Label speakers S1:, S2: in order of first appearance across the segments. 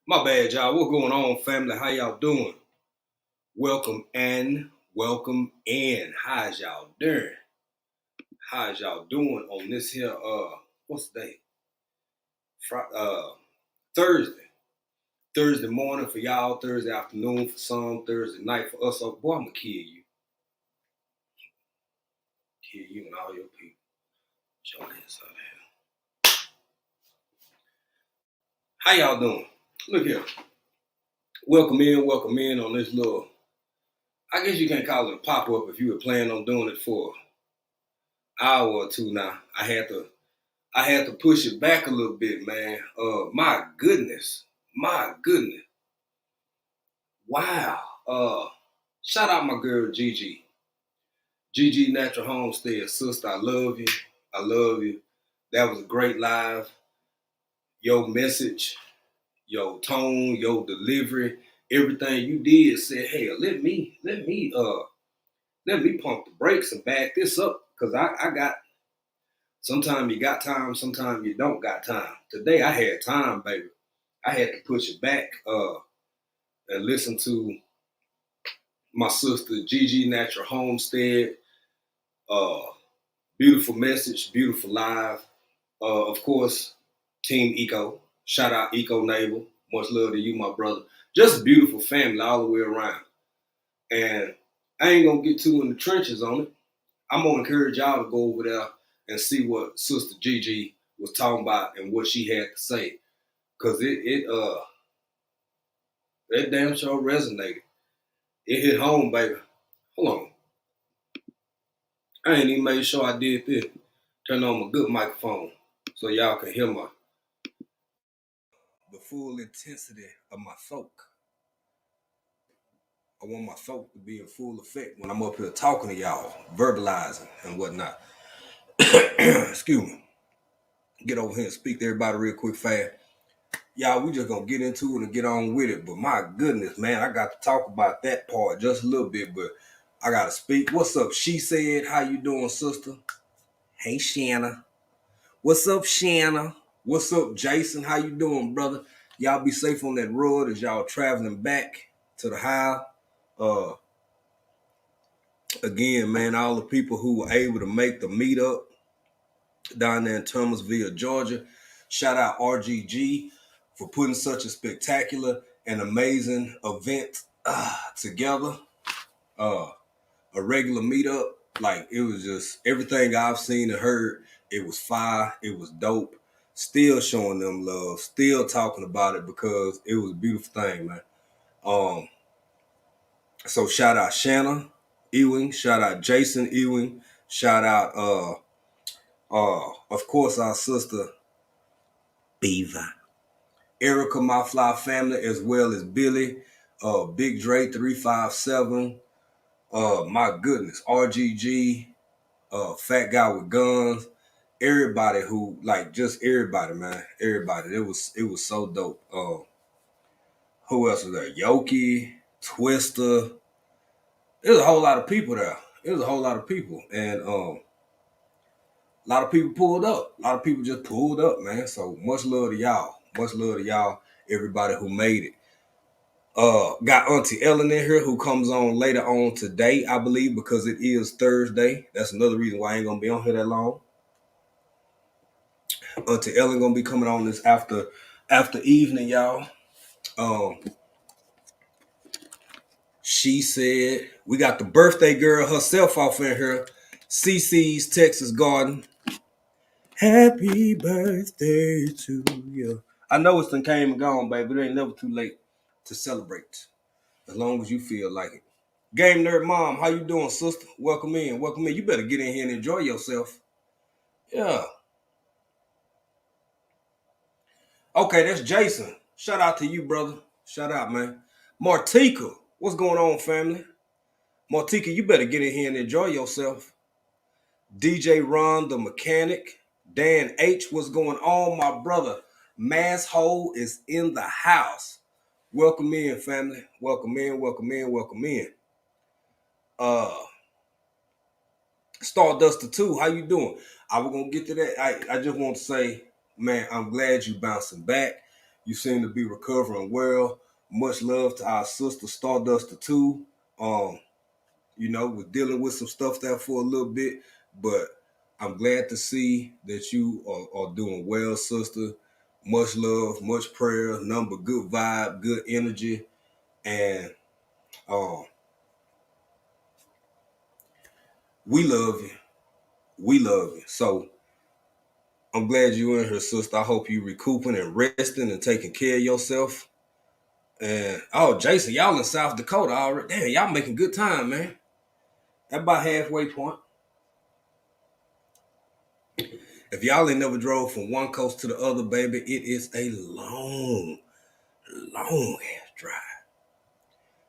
S1: My bad, y'all. What's going on, family? How y'all doing? Welcome and welcome in. How's y'all doing? How's y'all doing on this here? What's the day? Thursday. Thursday morning for y'all. Thursday afternoon for some. Thursday night for us. So, boy, I'ma kill you and all your people. Join this out here. How y'all doing? Look here. Welcome in on this little. I guess you can't call it a pop up if you were planning on doing it for an hour or two. Now I had to push it back a little bit, man. My goodness. My goodness. Wow. Shout out my girl Gigi. Gigi Natural Homestead. Sister, I love you. I love you. That was a great live. Your message, your tone, your delivery, everything you did said, hey, let me pump the brakes and back this up. Cause I got sometimes you got time, sometimes you don't got time. Today I had time, baby. I had to push it back and listen to my sister Gigi Natural Homestead. Uh, Beautiful message, beautiful live. Of course, Team Eco. Shout out Eco Neighbor. Much love to you, my brother. Just beautiful family all the way around. And I ain't gonna get too in the trenches on it. I'm gonna encourage y'all to go over there and see what Sister Gigi was talking about and what she had to say. Cause that damn sure resonated. It hit home, baby. Hold on. I ain't even made sure I did this. Turn on my good microphone so y'all can hear the full intensity of my soak. I want my soak to be in full effect when I'm up here talking to y'all, verbalizing and whatnot. Excuse me. Get over here and speak to everybody real quick fast. Y'all, we just gonna get into it and get on with it. But my goodness, man, I got to talk about that part just a little bit, but I gotta speak. What's up? She said, how you doing, sister? Hey, Shanna. What's up, Shanna? What's up, Jason? How you doing, brother? Y'all be safe on that road as y'all traveling back to the house. Uh, Again, man, all the people who were able to make the meetup down there in Thomasville, Georgia. Shout out RGG for putting such a spectacular and amazing event together. Uh, a regular meetup, like it was just everything I've seen and heard. It was fire. It was dope. Still showing them love. Still talking about it because it was a beautiful thing, man. Um, so shout out Shanna Ewing. Shout out Jason Ewing. Shout out of course our sister Beaver. Erica, my fly family, as well as Billy, Big Dre 357. My goodness, RGG, Fat Guy with Guns, everybody who like just everybody, man, everybody. It was so dope. Who else was there? Yoki, Twister. There's a whole lot of people there. It was a whole lot of people, and a lot of people pulled up. A lot of people just pulled up, man. So much love to y'all. Much love to y'all, everybody who made it. Got Auntie Ellen in here who comes on later on today, I believe, because it is Thursday. That's another reason why I ain't gonna be on here that long. Auntie Ellen gonna be coming on this after evening, y'all. Um, she said we got the birthday girl herself off in here, CC's Texas Garden. Happy birthday to you. I know it's done came and gone, baby. It ain't never too late to celebrate. As long as you feel like it. Game Nerd Mom, how you doing, sister? Welcome in. Welcome in. You better get in here and enjoy yourself. Yeah. Okay, that's Jason. Shout out to you, brother. Shout out, man. Martika, what's going on, family? Martika, you better get in here and enjoy yourself. DJ Ron, the mechanic. Dan H, what's going on, my brother? Masshole is in the house. Welcome in, family. Welcome in, welcome in, welcome in. Starduster 2, how you doing? I was gonna get to that. I just want to say, man, I'm glad you bouncing back. You seem to be recovering well. Much love to our sister Stardust too. Was dealing with some stuff there for a little bit, but I'm glad to see that you are doing well, sister. Much love, much prayer, number good vibe, good energy, and we love you. We love you. So I'm glad you in here, sister. I hope you recouping and resting and taking care of yourself. And Jason, y'all in South Dakota already. Damn, y'all making good time, man. That about halfway point. If y'all ain't never drove from one coast to the other, baby, it is a long ass drive.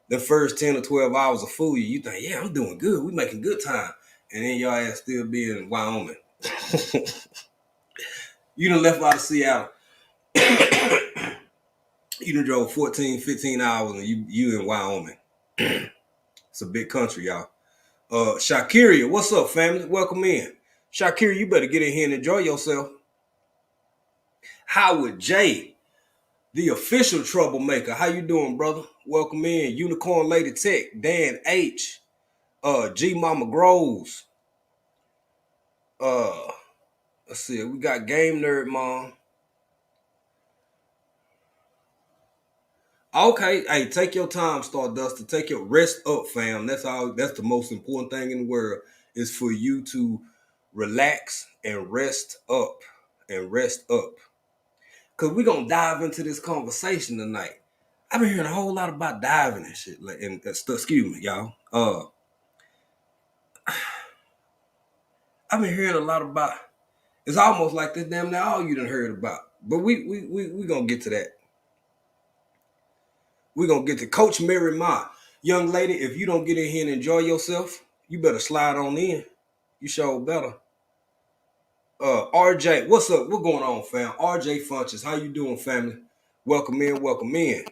S1: The first 10 or 12 hours will fool you. You think, yeah, I'm doing good. We making good time. And then y'all ass still be in Wyoming. You done left out of Seattle. You done drove 14, 15 hours and you in Wyoming. It's a big country, y'all. Shakiria, what's up, family? Welcome in. Shakiria, you better get in here and enjoy yourself. Howard J, the official troublemaker. How you doing, brother? Welcome in. Unicorn Lady Tech, Dan H, G Mama Groves. Let's see, we got Game Nerd Mom. Okay, hey, take your time, Stardust, to take your rest up, fam. That's the most important thing in the world is for you to relax and rest up. Cause we're gonna dive into this conversation tonight. I've been hearing a whole lot about diving and shit, excuse me, y'all. I've been hearing a lot about. It's almost like this damn near all you done heard about. But we gonna get to that. We're gonna get to Coach Mary Ma. Young lady, if you don't get in here and enjoy yourself, you better slide on in. You sure better. RJ, what's up? What's going on, fam? RJ Funches, how you doing, family? Welcome in, welcome in.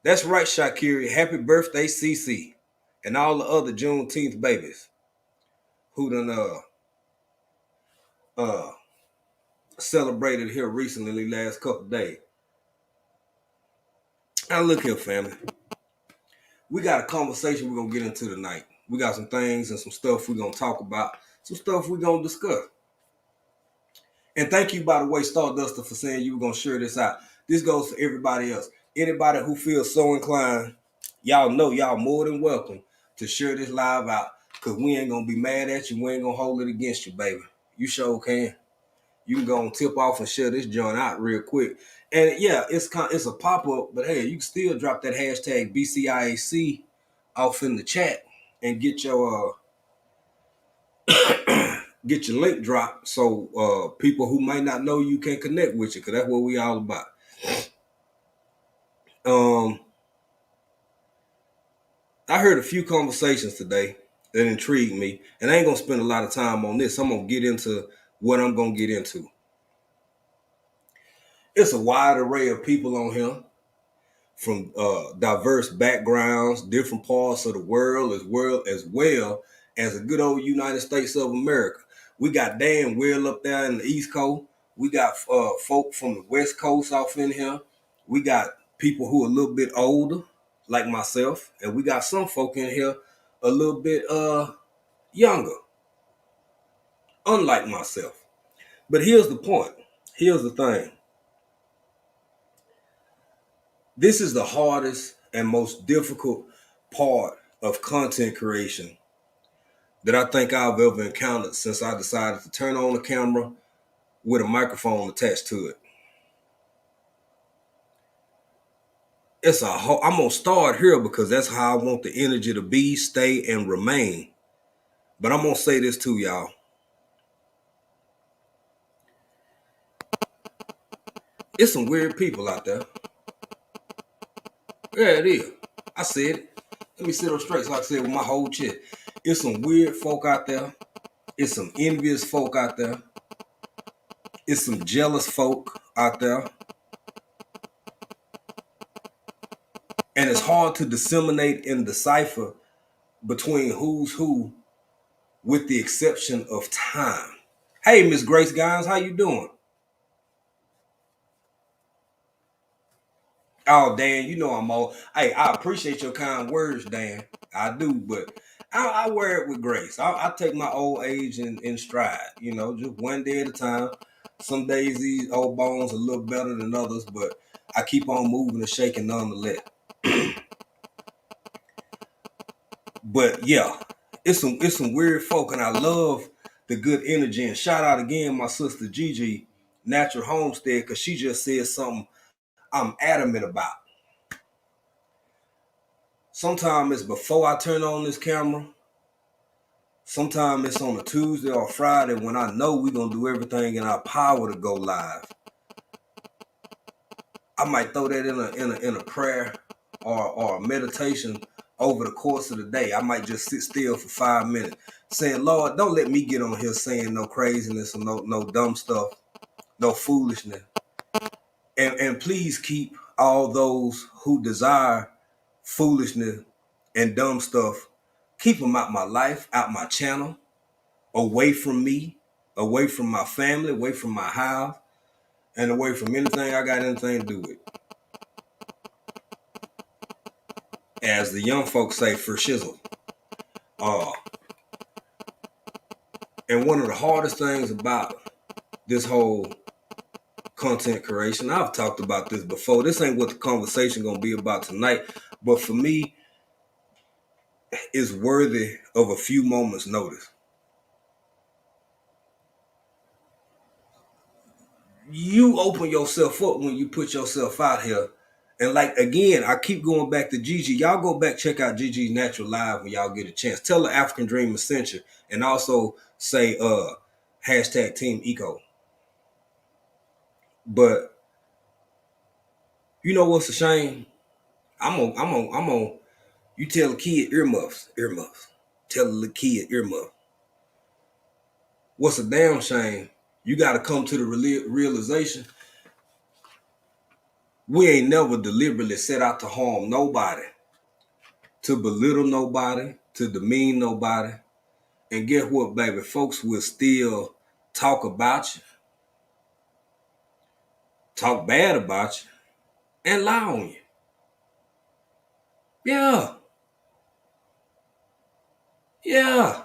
S1: That's right, Shakiri. Happy birthday, CC. And all the other Juneteenth babies who done celebrated here recently, last couple days. Now look here, family. We got a conversation we're gonna get into tonight. We got some things and some stuff we're gonna talk about, some stuff we're gonna discuss. And thank you, by the way, Starduster, for saying you were gonna share this out. This goes for everybody else. Anybody who feels so inclined, y'all know y'all more than welcome to share this live out. Cause we ain't gonna be mad at you. We ain't gonna hold it against you, baby. You sure can. You can go and tip off and share this joint out real quick. And yeah, it's a pop-up, but hey, you can still drop that hashtag BCIAC off in the chat and get your link dropped so people who might not know you can connect with you, because that's what we all about. I heard a few conversations today that intrigued me, and I ain't gonna spend a lot of time on this. I'm gonna get into what I'm gonna get into. It's a wide array of people on here from diverse backgrounds, different parts of the world, as well as a good old United States of America. We got Dan Will up there in the East Coast. We got folk from the West Coast off in here. We got people who are a little bit older, like myself, and we got some folk in here a little bit younger, unlike myself. But here's the point. Here's the thing. This is the hardest and most difficult part of content creation that I think I've ever encountered since I decided to turn on the camera with a microphone attached to it. I'm going to start here because that's how I want the energy to be, stay, and remain. But I'm going to say this too, y'all. It's some weird people out there. Yeah, it is. I said it. Let me sit up straight so I can say it with my whole chest. It's some weird folk out there. It's some envious folk out there. It's some jealous folk out there. And it's hard to disseminate and decipher between who's who, with the exception of time. Hey, Miss Grace Gines, how you doing? Oh, Dan, you know I'm all. Hey, I appreciate your kind words, Dan. I do, but I wear it with grace. I take my old age in stride. You know, just one day at a time. Some days these old bones are a little better than others, but I keep on moving and shaking nonetheless. But yeah, it's some weird folk, and I love the good energy. And shout out again my sister Gigi, Natural Homestead, because she just said something I'm adamant about. Sometimes it's before I turn on this camera. Sometimes it's on a Tuesday or Friday when I know we're gonna do everything in our power to go live. I might throw that in a prayer or a meditation over the course of the day. I might just sit still for 5 minutes, saying, Lord, don't let me get on here saying no craziness or no dumb stuff, no foolishness. And please keep all those who desire foolishness and dumb stuff, keep them out my life, out my channel, away from me, away from my family, away from my house, and away from anything I got anything to do with. As the young folks say, for shizzle. And one of the hardest things about this whole content creation, I've talked about this before. This ain't what the conversation gonna be about tonight, but for me, it's worthy of a few moments' notice. You open yourself up when you put yourself out here. And like again, I keep going back to Gigi. Y'all go back, check out Gigi's Natural Live when y'all get a chance. Tell the African Dream Essential, and also say hashtag Team Eco. But you know what's a shame? I'm on. You tell a kid earmuffs. Tell a little kid earmuffs. What's a damn shame? You got to come to the realization we ain't never deliberately set out to harm nobody, to belittle nobody, to demean nobody. And guess what, baby? Folks will still talk about you, talk bad about you, and lie on you. Yeah. Yeah.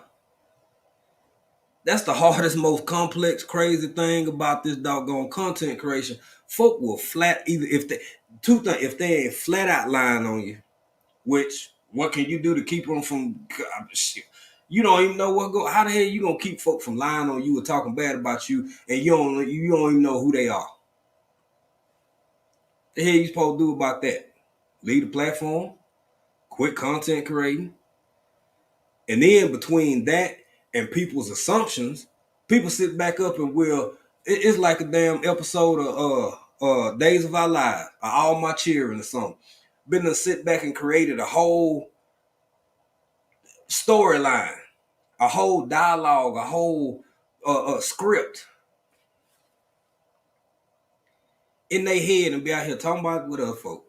S1: That's the hardest, most complex, crazy thing about this doggone content creation. Folk will flat either if they two things if they ain't flat out lying on you, which what can you do to keep them from you don't even know what go how the hell you gonna keep folk from lying on you or talking bad about you and you don't even know who they are. The hell you supposed to do about that? Leave the platform, quit content creating, and then between that and people's assumptions, people sit back up and will. It's like a damn episode of Days of Our Lives, All My Children or something. Been to sit back and created a whole storyline, a whole dialogue, a whole script in their head and be out here talking about it with other folk.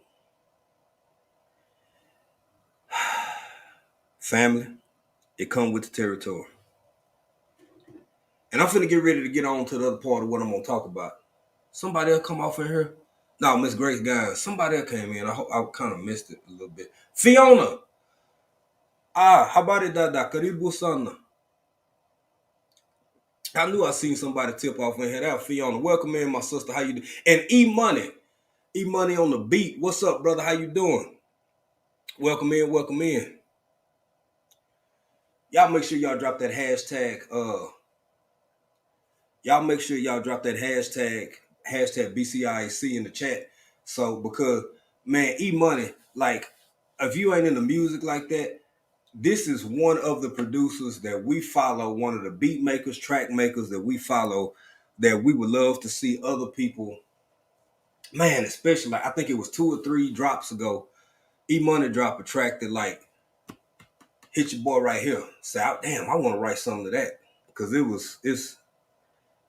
S1: Family, it come with the territory. And I'm finna get ready to get on to the other part of what I'm gonna talk about. Somebody else come off in here. No, Miss Grace Guys. Somebody else came in. I kind of missed it a little bit. Fiona. Habari dada. Karibu sana. I knew I seen somebody tip off in here. That was Fiona. Welcome in, my sister. How you doing? And E-Money. E-Money on the beat. What's up, brother? How you doing? Welcome in. Welcome in. Y'all make sure y'all drop that hashtag. Y'all make sure y'all drop that hashtag BCIAC in the chat. So because man, E-Money, like if you ain't into music like that, this is one of the producers that we follow, one of the beat makers, track makers that we follow, that we would love to see other people. Man, especially like I think it was 2 or 3 drops ago, E-Money dropped a track that like hit your boy right here. Say, damn, I want to write something to that. Cause it's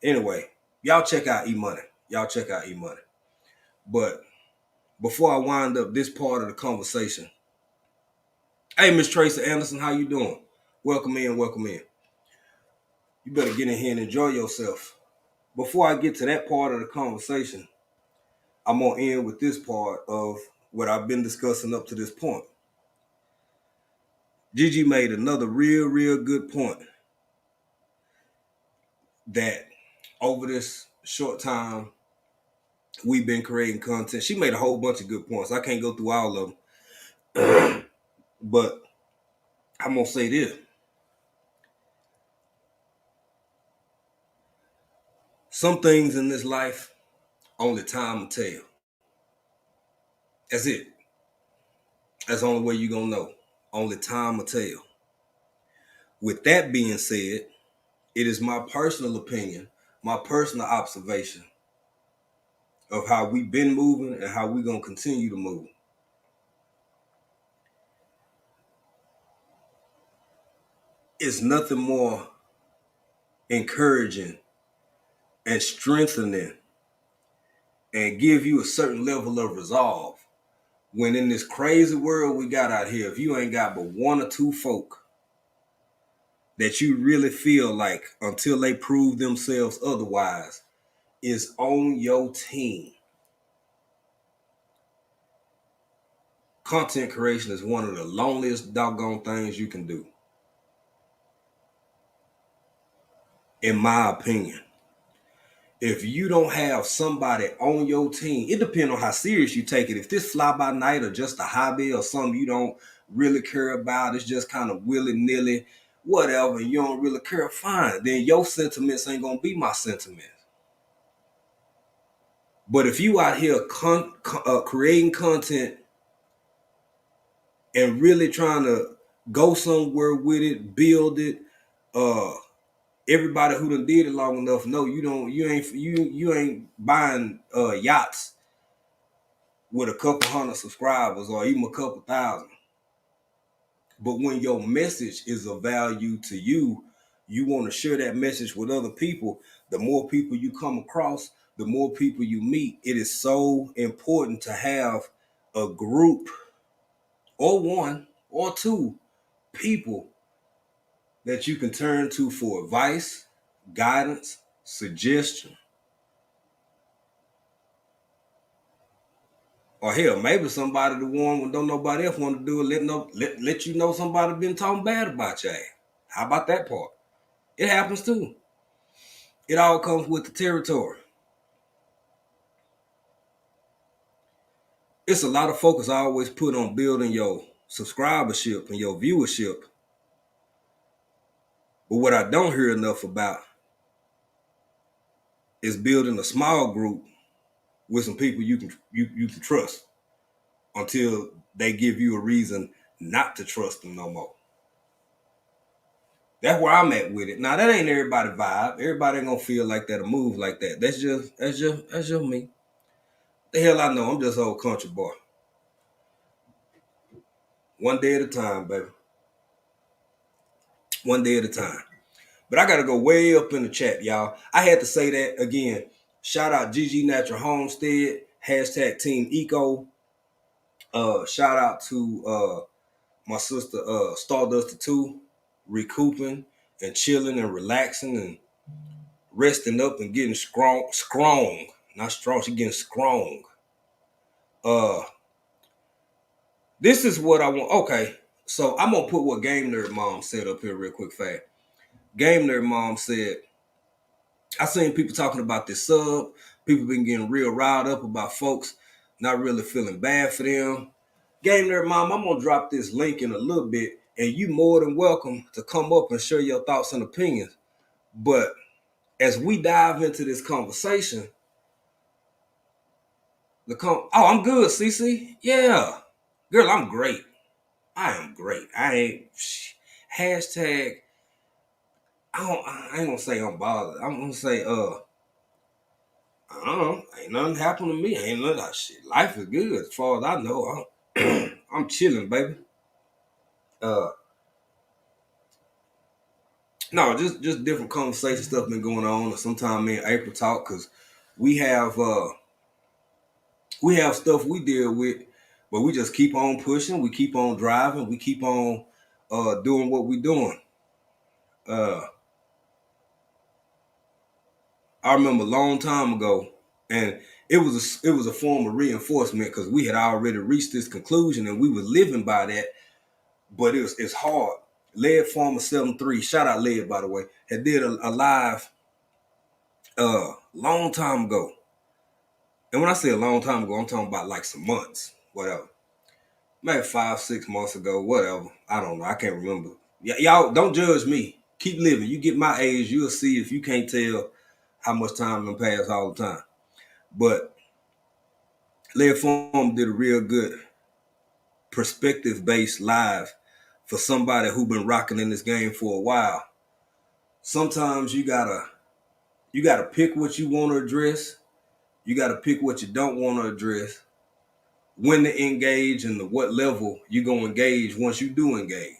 S1: anyway, y'all check out E-Money. Y'all check out E-Money. But before I wind up this part of the conversation, hey, Miss Tracy Anderson, how you doing? Welcome in, welcome in. You better get in here and enjoy yourself. Before I get to that part of the conversation, I'm gonna end with this part of what I've been discussing up to this point. Gigi made another real good point that over this short time we've been creating content. She made a whole bunch of good points. I can't go through all of them, but I'm gonna say this. Some things in this life, only time will tell. That's it. That's the only way you're gonna know. Only time will tell. With that being said, it is my personal opinion, my personal observation of how we've been moving and how we're gonna continue to move. It's nothing more encouraging and strengthening and give you a certain level of resolve when in this crazy world we got out here, if you ain't got but one or two folk that you really feel like, until they prove themselves otherwise, is on your team. Content creation is one of the loneliest doggone things you can do, in my opinion. If you don't have somebody on your team, it depends on how serious you take it. If this fly by night or just a hobby or something you don't really care about, it's just kind of willy-nilly, whatever, and you don't really care, fine. Then your sentiments ain't gonna be my sentiments. But if you out here creating content and really trying to go somewhere with it, build it, everybody who done did it long enough know you ain't buying yachts with a couple hundred subscribers or even a couple thousand. But when your message is of value to you, you want to share that message with other people. The more people you come across, the more people you meet. It is so important to have a group or one or two people that you can turn to for advice, guidance, suggestion. Or hell, maybe somebody the one when don't nobody else want to do it, let you know somebody been talking bad about you. How about that part? It happens too. It all comes with the territory. It's a lot of focus I always put on building your subscribership and your viewership. But what I don't hear enough about is building a small group with some people you can trust until they give you a reason not to trust them no more. That's where I'm at with it. Now that ain't everybody vibe. Everybody ain't gonna feel like that or move like that. That's just me. The hell I know. I'm just old country boy. One day at a time, baby. One day at a time. But I gotta go way up in the chat, y'all. I had to say that again. Shout out Gigi Natural Homestead, hashtag Team Eco. Shout out to my sister Stardust 2, recouping and chilling and relaxing and resting up and getting strong. Not strong, she getting strong. This is what I want. Okay, so I'm gonna put what Game Nerd Mom said up here real quick fast. Game Nerd Mom said, I seen people talking about this sub. People been getting real riled up about folks not really feeling bad for them. Game Nerd Mom, I'm gonna drop this link in a little bit, and you more than welcome to come up and share your thoughts and opinions. But as we dive into this conversation, I'm good, CC. Yeah, girl, I'm great. I am great. I ain't hashtag. I ain't gonna say I'm bothered. I'm gonna say I don't know. Ain't nothing happened to me. Ain't nothing. Shit. Life is good as far as I know. I'm chilling, baby. Uh, no, just different conversation stuff been going on. Or sometime me and April talk because we have stuff we deal with, but we just keep on pushing. We keep on driving. We keep on doing what we doing. I remember a long time ago, and it was a form of reinforcement because we had already reached this conclusion and we were living by that. But it's hard. Led Farmer 73, shout out Led by the way, had did a live long time ago. And when I say a long time ago, I'm talking about like some months, whatever. Maybe 5, 6 months ago, whatever. I don't know. I can't remember. Y'all don't judge me. Keep living. You get my age, you'll see if you can't tell how much time done passed all the time. But Led Form did a real good perspective-based live for somebody who been rocking in this game for a while. Sometimes you gotta pick what you want to address. You gotta pick what you don't want to address. When to engage and what level you gonna engage once you do engage.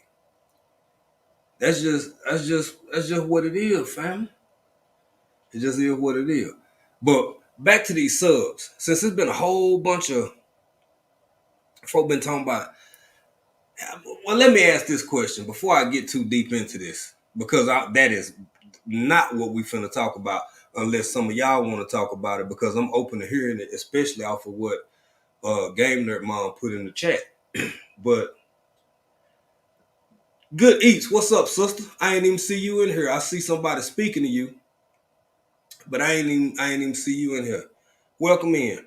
S1: That's just what it is, fam. It just is what it is. But back to these subs. Since it's been a whole bunch of folk been talking about. Well, let me ask this question before I get too deep into this, because that is not what we finna talk about unless some of y'all want to talk about it, because I'm open to hearing it, especially off of what Game Nerd Mom put in the chat. But Good Eats, what's up, sister? I ain't even see you in here. I see somebody speaking to you, but I ain't even see you in here. Welcome in.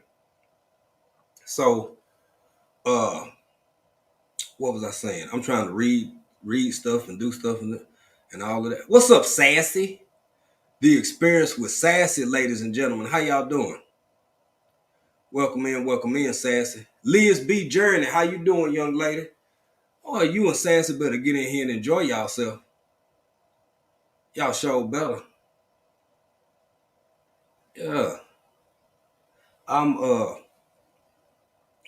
S1: So, what was I saying? I'm trying to read stuff and do stuff and all of that. What's up, Sassy? The experience with Sassy, ladies and gentlemen. How y'all doing? Welcome in, Sassy. Liz B. Journey, how you doing, young lady? Oh, you and Sassy better get in here and enjoy yourself. Y'all show better. Yeah. I'm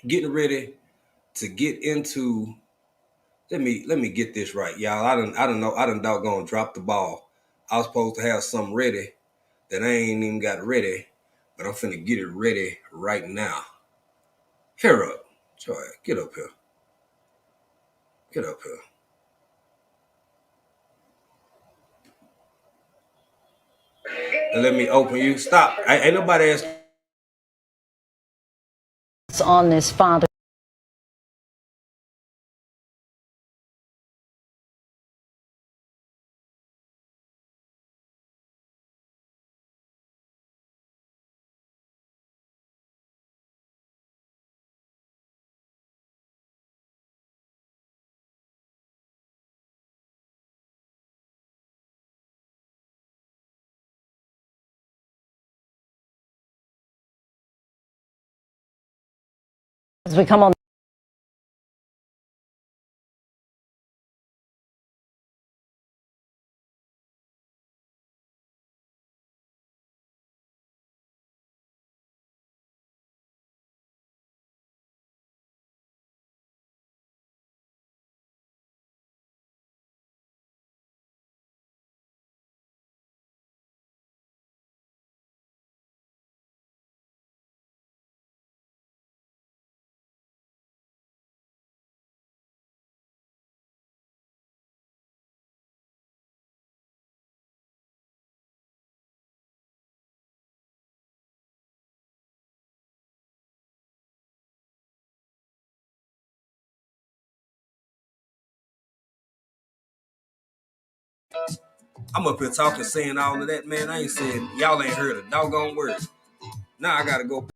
S1: getting ready to get into. Let me get this right, y'all. I done doggone dropped the ball. I was supposed to have something ready that I ain't even got ready, but I'm finna get it ready right now. Here up. Joy, get up here. Get up here. And let me open you. Stop. Ain't nobody asked.
S2: On this father. As we come on.
S1: I'm up here talking, saying all of that, man. I ain't said y'all ain't heard a doggone word. Now I gotta go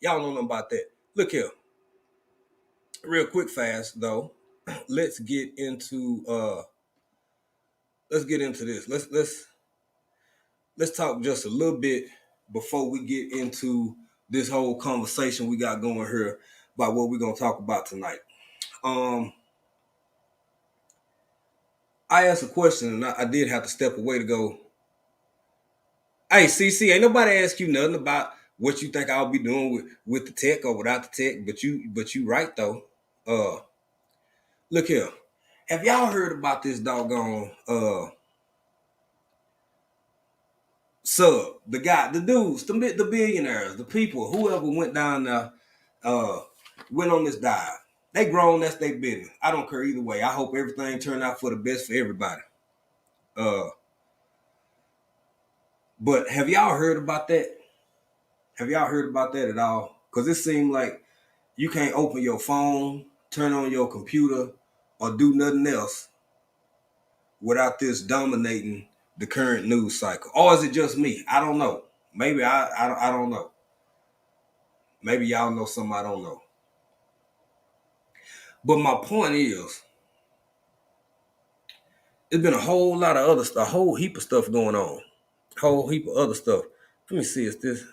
S1: Y'all know nothing about that. Look here. Real quick fast though. Let's get into this. Let's talk just a little bit before we get into this whole conversation we got going here about what we're gonna talk about tonight. I asked a question and I did have to step away to go. Hey, CC, ain't nobody ask you nothing about what you think I'll be doing with the tech or without the tech, but you right though. Look here. Have y'all heard about this doggone sub? The guy, the dudes, the billionaires, the people, whoever went down there, went on this dive. They grown, that's their business. I don't care either way. I hope everything turned out for the best for everybody. But have y'all heard about that? Have y'all heard about that at all? Because it seemed like you can't open your phone, turn on your computer, or do nothing else without this dominating the current news cycle. Or is it just me? I don't know. Maybe I don't know. Maybe y'all know something I don't know. But my point is, there's been a whole lot of other stuff, a whole heap of stuff going on. Whole heap of other stuff. Let me see, is this?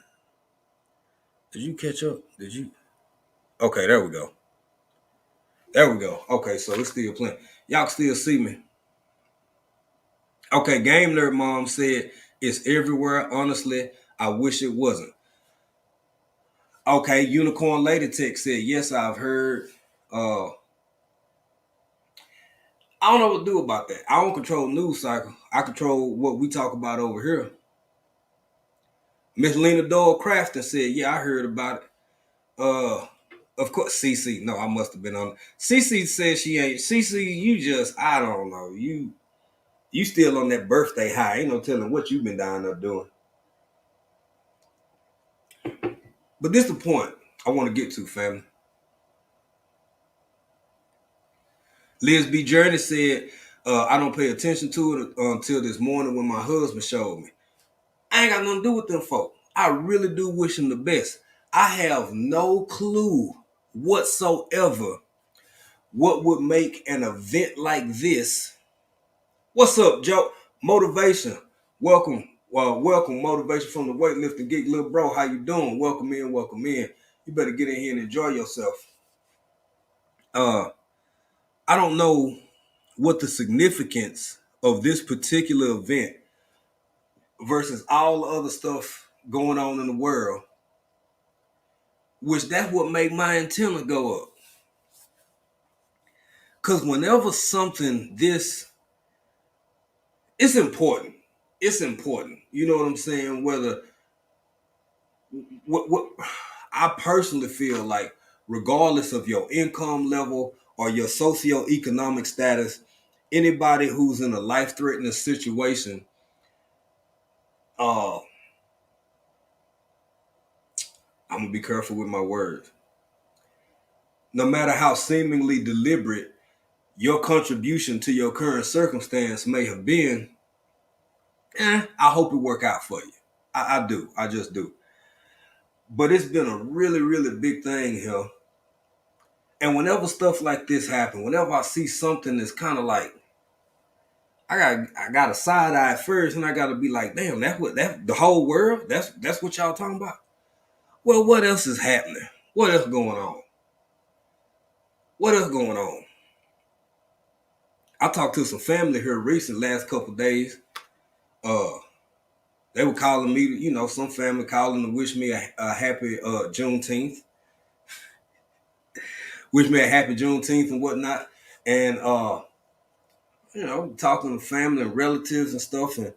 S1: Did you catch up? Did you? Okay, there we go. There we go. Okay, so it's still playing. Y'all can still see me. Okay, Game Nerd Mom said it's everywhere. Honestly, I wish it wasn't. Okay, Unicorn Lady Tech said, yes, I've heard. I don't know what to do about that. I don't control news cycle. I control what we talk about over here. Miss Lena Doyle Crafton said, yeah, I heard about it. Of course, CC. No, I must have been on. CC says she ain't. CC, you just, I don't know. You still on that birthday high. Ain't no telling what you've been down there doing. But this is the point I want to get to, family. Liz B. Journey said, I don't pay attention to it until this morning when my husband showed me. I ain't got nothing to do with them folk. I really do wish them the best. I have no clue whatsoever what would make an event like this. What's up, Joe? Motivation. Welcome. Welcome, Motivation from the Weightlifting Geek. Little bro, how you doing? Welcome in, welcome in. You better get in here and enjoy yourself. I don't know what the significance of this particular event versus all the other stuff going on in the world, which that's what made my antenna go up. Because whenever something this, it's important. It's important. You know what I'm saying? Whether, what I personally feel like, regardless of your income level or your socioeconomic status, anybody who's in a life-threatening situation, I'm gonna be careful with my words. No matter how seemingly deliberate your contribution to your current circumstance may have been, I hope it work out for you. I do. I just do. But it's been a really, really big thing here. And whenever stuff like this happen, whenever I see something that's kind of like, I got a side eye first, and I got to be like, damn, that the whole world. That's what y'all talking about. Well, what else is happening? What else going on? What else going on? I talked to some family here recent last couple days. They were calling me, you know, some family calling to wish me a happy Juneteenth. Wish me a happy Juneteenth and whatnot. And, you know, talking to family and relatives and stuff. And,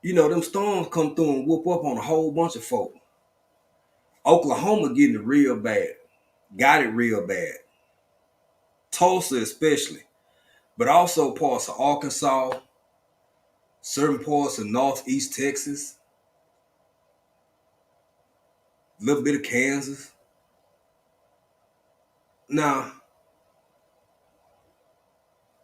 S1: you know, them storms come through and whoop up on a whole bunch of folk. Oklahoma getting it real bad. Got it real bad. Tulsa especially. But also parts of Arkansas, certain parts of northeast Texas, a little bit of Kansas. Now,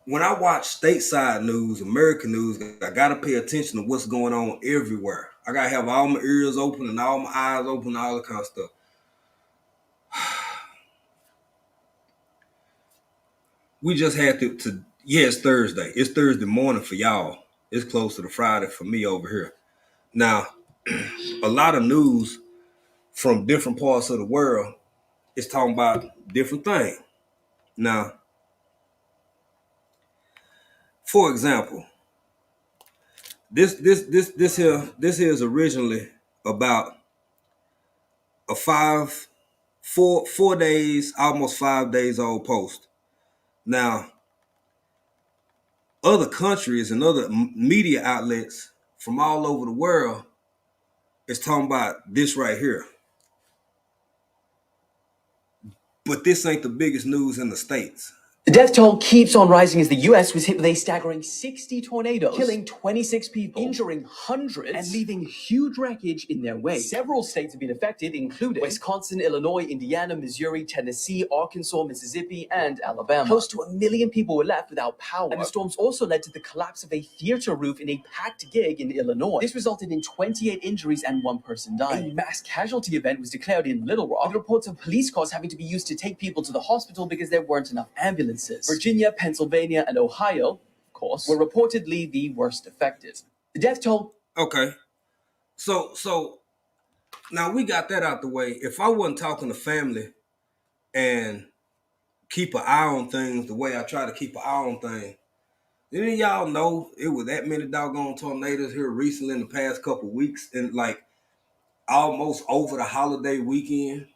S1: when I watch stateside news, American news, I gotta pay attention to what's going on everywhere. I gotta have all my ears open and all my eyes open and all that kind of stuff. We just had to yeah, it's Thursday. It's Thursday morning for y'all. It's closer to Friday for me over here. Now, a lot of news from different parts of the world is talking about different things. Now, for example, this here is originally about a 4 days, almost 5 days old post. Now, other countries and other media outlets from all over the world is talking about this right here. But this ain't the biggest news in the States.
S3: The death toll keeps on rising as the US was hit with a staggering 60 tornadoes, killing 26 people, injuring hundreds, and leaving huge wreckage in their wake. Several states have been affected, including Wisconsin, Illinois, Indiana, Missouri, Tennessee, Arkansas, Mississippi, and Alabama. Close to 1 million people were left without power. And the storms also led to the collapse of a theater roof in a packed gig in Illinois. This resulted in 28 injuries and 1 person died. A mass casualty event was declared in Little Rock, with reports of police cars having to be used to take people to the hospital because there weren't enough ambulances. Virginia, Pennsylvania, and Ohio, of course, were reportedly the worst affected. The death toll.
S1: Okay. So now we got that out the way. If I wasn't talking to family and keep an eye on things the way I try to keep an eye on things, didn't y'all know it was that many doggone tornadoes here recently in the past couple of weeks and like almost over the holiday weekend?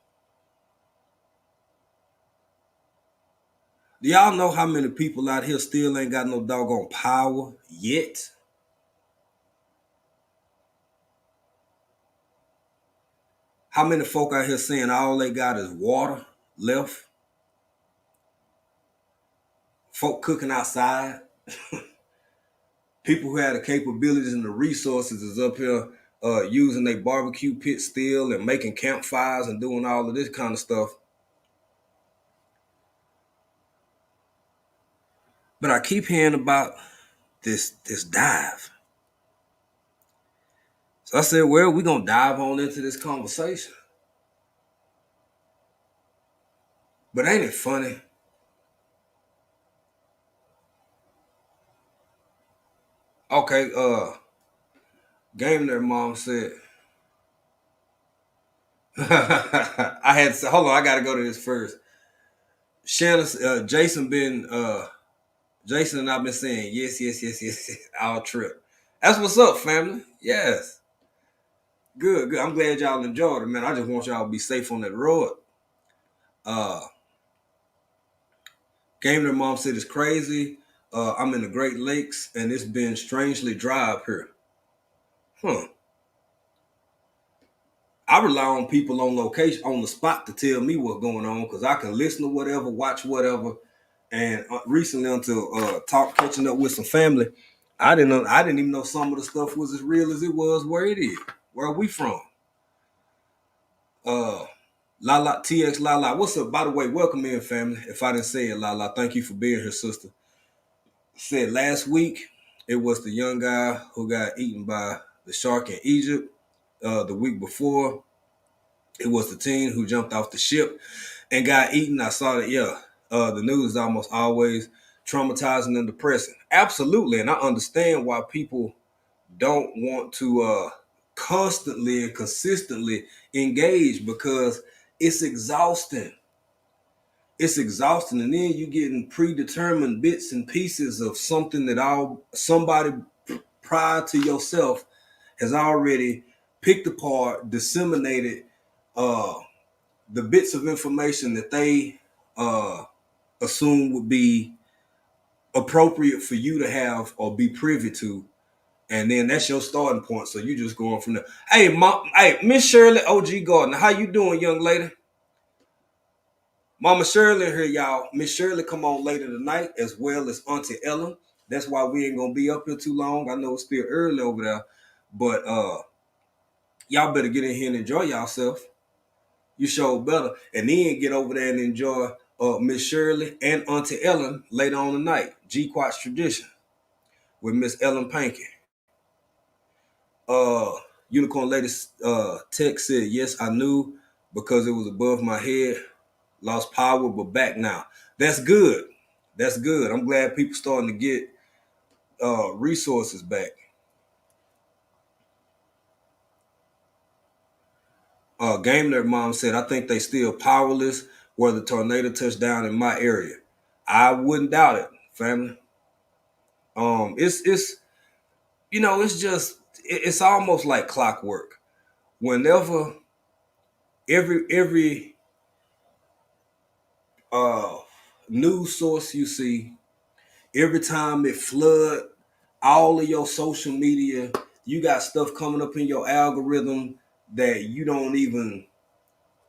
S1: Do y'all know how many people out here still ain't got no doggone power yet? How many folk out here saying all they got is water left? Folk cooking outside. People who had the capabilities and the resources is up here using their barbecue pit still and making campfires and doing all of this kind of stuff. But I keep hearing about this dive. So I said, well, we're going to dive on into this conversation. But ain't it funny? Okay, Game There Mom said, I had to say, hold on, I got to go to this first. Shannon, Jason and I've been saying, yes, all trip. That's what's up, family. Yes. Good. I'm glad y'all enjoyed it, man. I just want y'all to be safe on that road. Game Their Mom said it's crazy. I'm in the Great Lakes, and it's been strangely dry up here. I rely on people on location, on the spot to tell me what's going on, because I can listen to whatever, watch whatever. And recently, until catching up with some family, I didn't even know some of the stuff was as real as it was where it is. Where are we from? Lala, TX Lala. What's up? By the way, welcome in, family. If I didn't say it, Lala, thank you for being here, sister. Said last week, it was the young guy who got eaten by the shark in Egypt. The week before, it was the teen who jumped off the ship and got eaten. I saw that, the news is almost always traumatizing and depressing. Absolutely. And I understand why people don't want to constantly and consistently engage, because it's exhausting. It's exhausting. And then you getting predetermined bits and pieces of something that somebody prior to yourself has already picked apart, disseminated the bits of information that they assume would be appropriate for you to have or be privy to. And then that's your starting point. So you just going from there. Hey, Miss Shirley, OG Gardner, how you doing, young lady? Mama Shirley here, y'all. Miss Shirley come on later tonight, as well as Auntie Ellen. That's why we ain't gonna be up here too long. I know it's still early over there, but y'all better get in here and enjoy yourself. You show better, and then get over there and enjoy Miss Shirley and Auntie Ellen later on tonight. G-Quat's Tradition with Miss Ellen Panky. Unicorn Lady text said, yes, I knew because it was above my head. Lost power, but back now. That's good. That's good. I'm glad people starting to get resources back. Game Nerd Mom said, I think they still powerless where the tornado touched down in my area. I wouldn't doubt it, family. It's it's just it's almost like clockwork. Whenever every uh news source you see, every time it flood all of your social media, you got stuff coming up in your algorithm that you don't even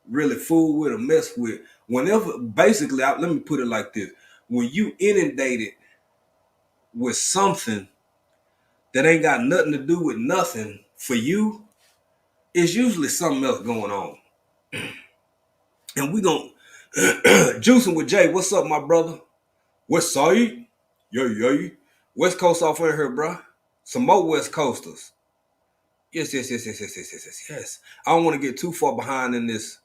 S1: really fool with or mess with. Whenever, basically, let me put it like this: when you inundated with something that ain't got nothing to do with nothing for you, it's usually something else going on. And we gon' juicing with Jay. What's up, my brother? West Side? Yeah. West Coast off in here, bro. Some more West Coasters. Yes. I don't want to get too far behind in this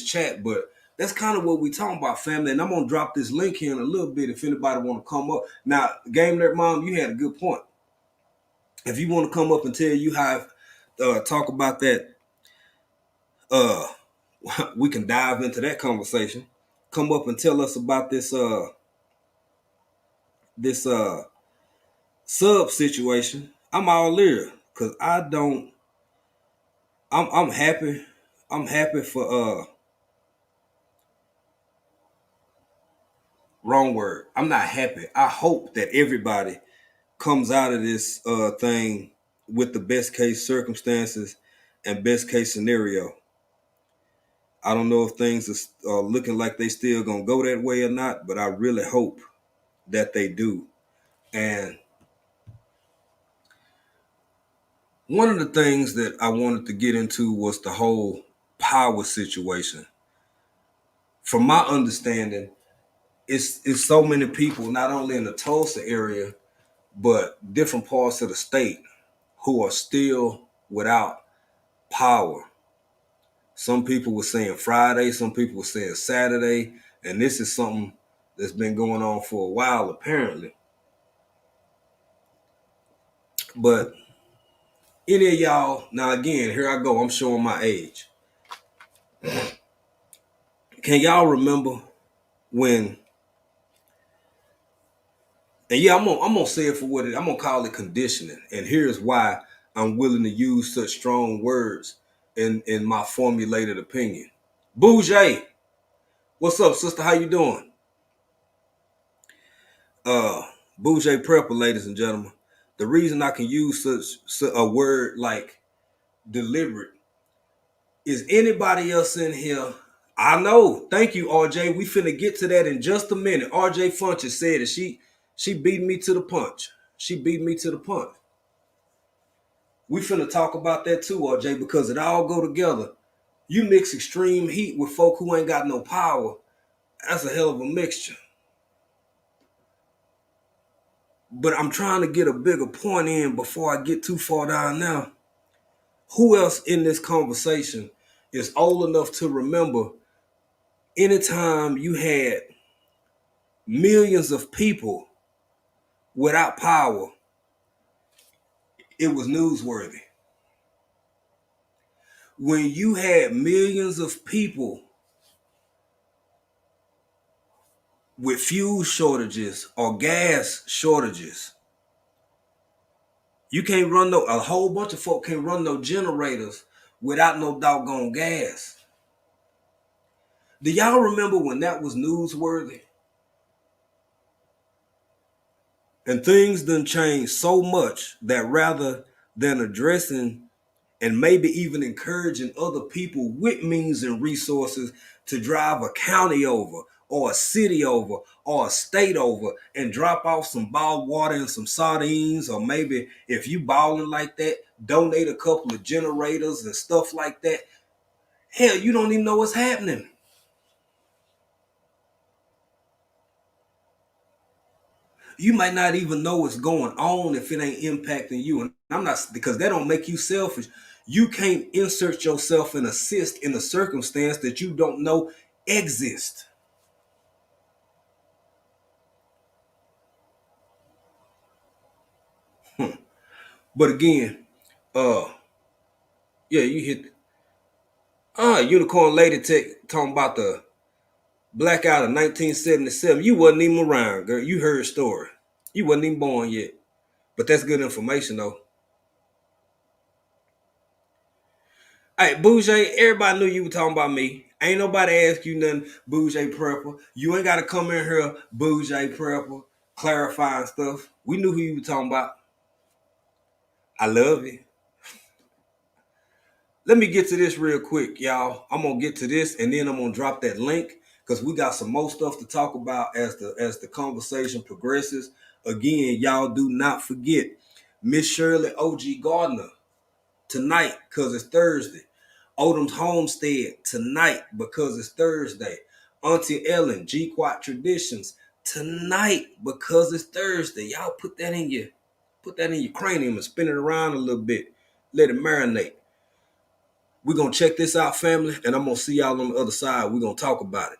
S1: chat, but that's kind of what we talking about, family. And I'm gonna drop this link here in a little bit if anybody want to come up. Now, Game Nerd Mom, you had a good point. If you want to come up and tell you how talk about that, we can dive into that conversation. Come up and tell us about this sub situation. I'm all ear because I'm happy. I'm happy for wrong word. I'm not happy. I hope that everybody comes out of this thing with the best case circumstances and best case scenario. I don't know if things are looking like they still gonna go that way or not, but I really hope that they do. And one of the things that I wanted to get into was the whole power situation. From my understanding, it's so many people, not only in the Tulsa area, but different parts of the state, who are still without power. Some people were saying Friday, some people were saying Saturday, and this is something that's been going on for a while, apparently. But any of y'all, now again, here I go, I'm showing my age. Can y'all remember when, and yeah, I'm gonna say it for what it is, I'm gonna call it conditioning. And here's why I'm willing to use such strong words in my formulated opinion. Bougie, what's up, sister? How you doing? Bougie Prepper, ladies and gentlemen. The reason I can use such a word like deliberate is anybody else in here. I know. Thank you, RJ. We finna get to that in just a minute. RJ Funches said that she beat me to the punch. She beat me to the punch. We finna talk about that too, RJ, because it all go together. You mix extreme heat with folk who ain't got no power. That's a hell of a mixture. But I'm trying to get a bigger point in before I get too far down now. Who else in this conversation is old enough to remember anytime you had millions of people without power, it was newsworthy? When you had millions of people with fuel shortages or gas shortages, you can't run a whole bunch of folk can't run no generators without no doggone gas. Do y'all remember when that was newsworthy? And things done changed so much that rather than addressing and maybe even encouraging other people with means and resources to drive a county over or a city over or a state over and drop off some bottled water and some sardines, or maybe if you balling like that, donate a couple of generators and stuff like that. Hell, you don't even know what's happening. You might not even know what's going on if it ain't impacting you. And I'm not, because that don't make you selfish. You can't insert yourself and assist in a circumstance that you don't know exists. But again, yeah, you hit Unicorn Lady talking about the blackout of 1977. You wasn't even around, girl. You heard story. You wasn't even born yet. But that's good information though. Hey, Bougie, everybody knew you were talking about me. Ain't nobody ask you nothing, Bougie Prepper. You ain't gotta come in here, Bougie Prepper, clarifying stuff. We knew who you were talking about. I love it. Let me get to this real quick, y'all. I'm gonna get to this and then I'm gonna drop that link because we got some more stuff to talk about as the conversation progresses. Again, y'all do not forget Miss Shirley O.G. Gardner tonight because it's Thursday. Odom's Homestead tonight because it's Thursday. Auntie Ellen, G-Quat Traditions tonight because it's Thursday. Y'all put that in your cranium and spin it around a little bit. Let it marinate. We're going to check this out, family, and I'm going to see y'all on the other side. We're going to talk about it.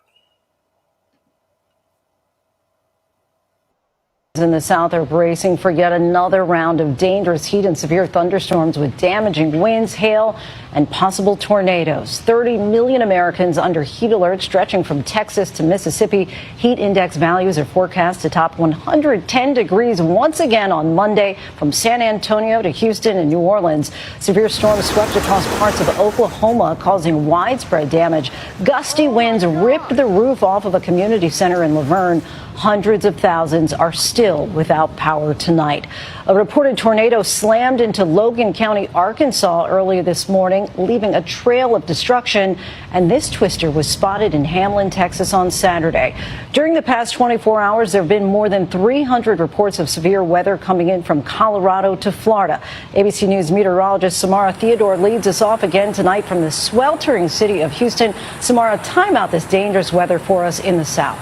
S2: In the south are bracing for yet another round of dangerous heat and severe thunderstorms with damaging winds, hail, and possible tornadoes. 30 million Americans under heat alert stretching from Texas to Mississippi. Heat index values are forecast to top 110 degrees once again on Monday from San Antonio to Houston and New Orleans. Severe storms swept across parts of Oklahoma, causing widespread damage. Gusty winds ripped the roof off of a community center in Laverne. Hundreds of thousands are still without power tonight. A reported tornado slammed into Logan County, Arkansas earlier this morning, leaving a trail of destruction. And this twister was spotted in Hamlin, Texas on Saturday. During the past 24 hours, there have been more than 300 reports of severe weather coming in from Colorado to Florida. ABC News meteorologist Samara Theodore leads us off again tonight from the sweltering city of Houston. Samara, time out this dangerous weather for us in the south.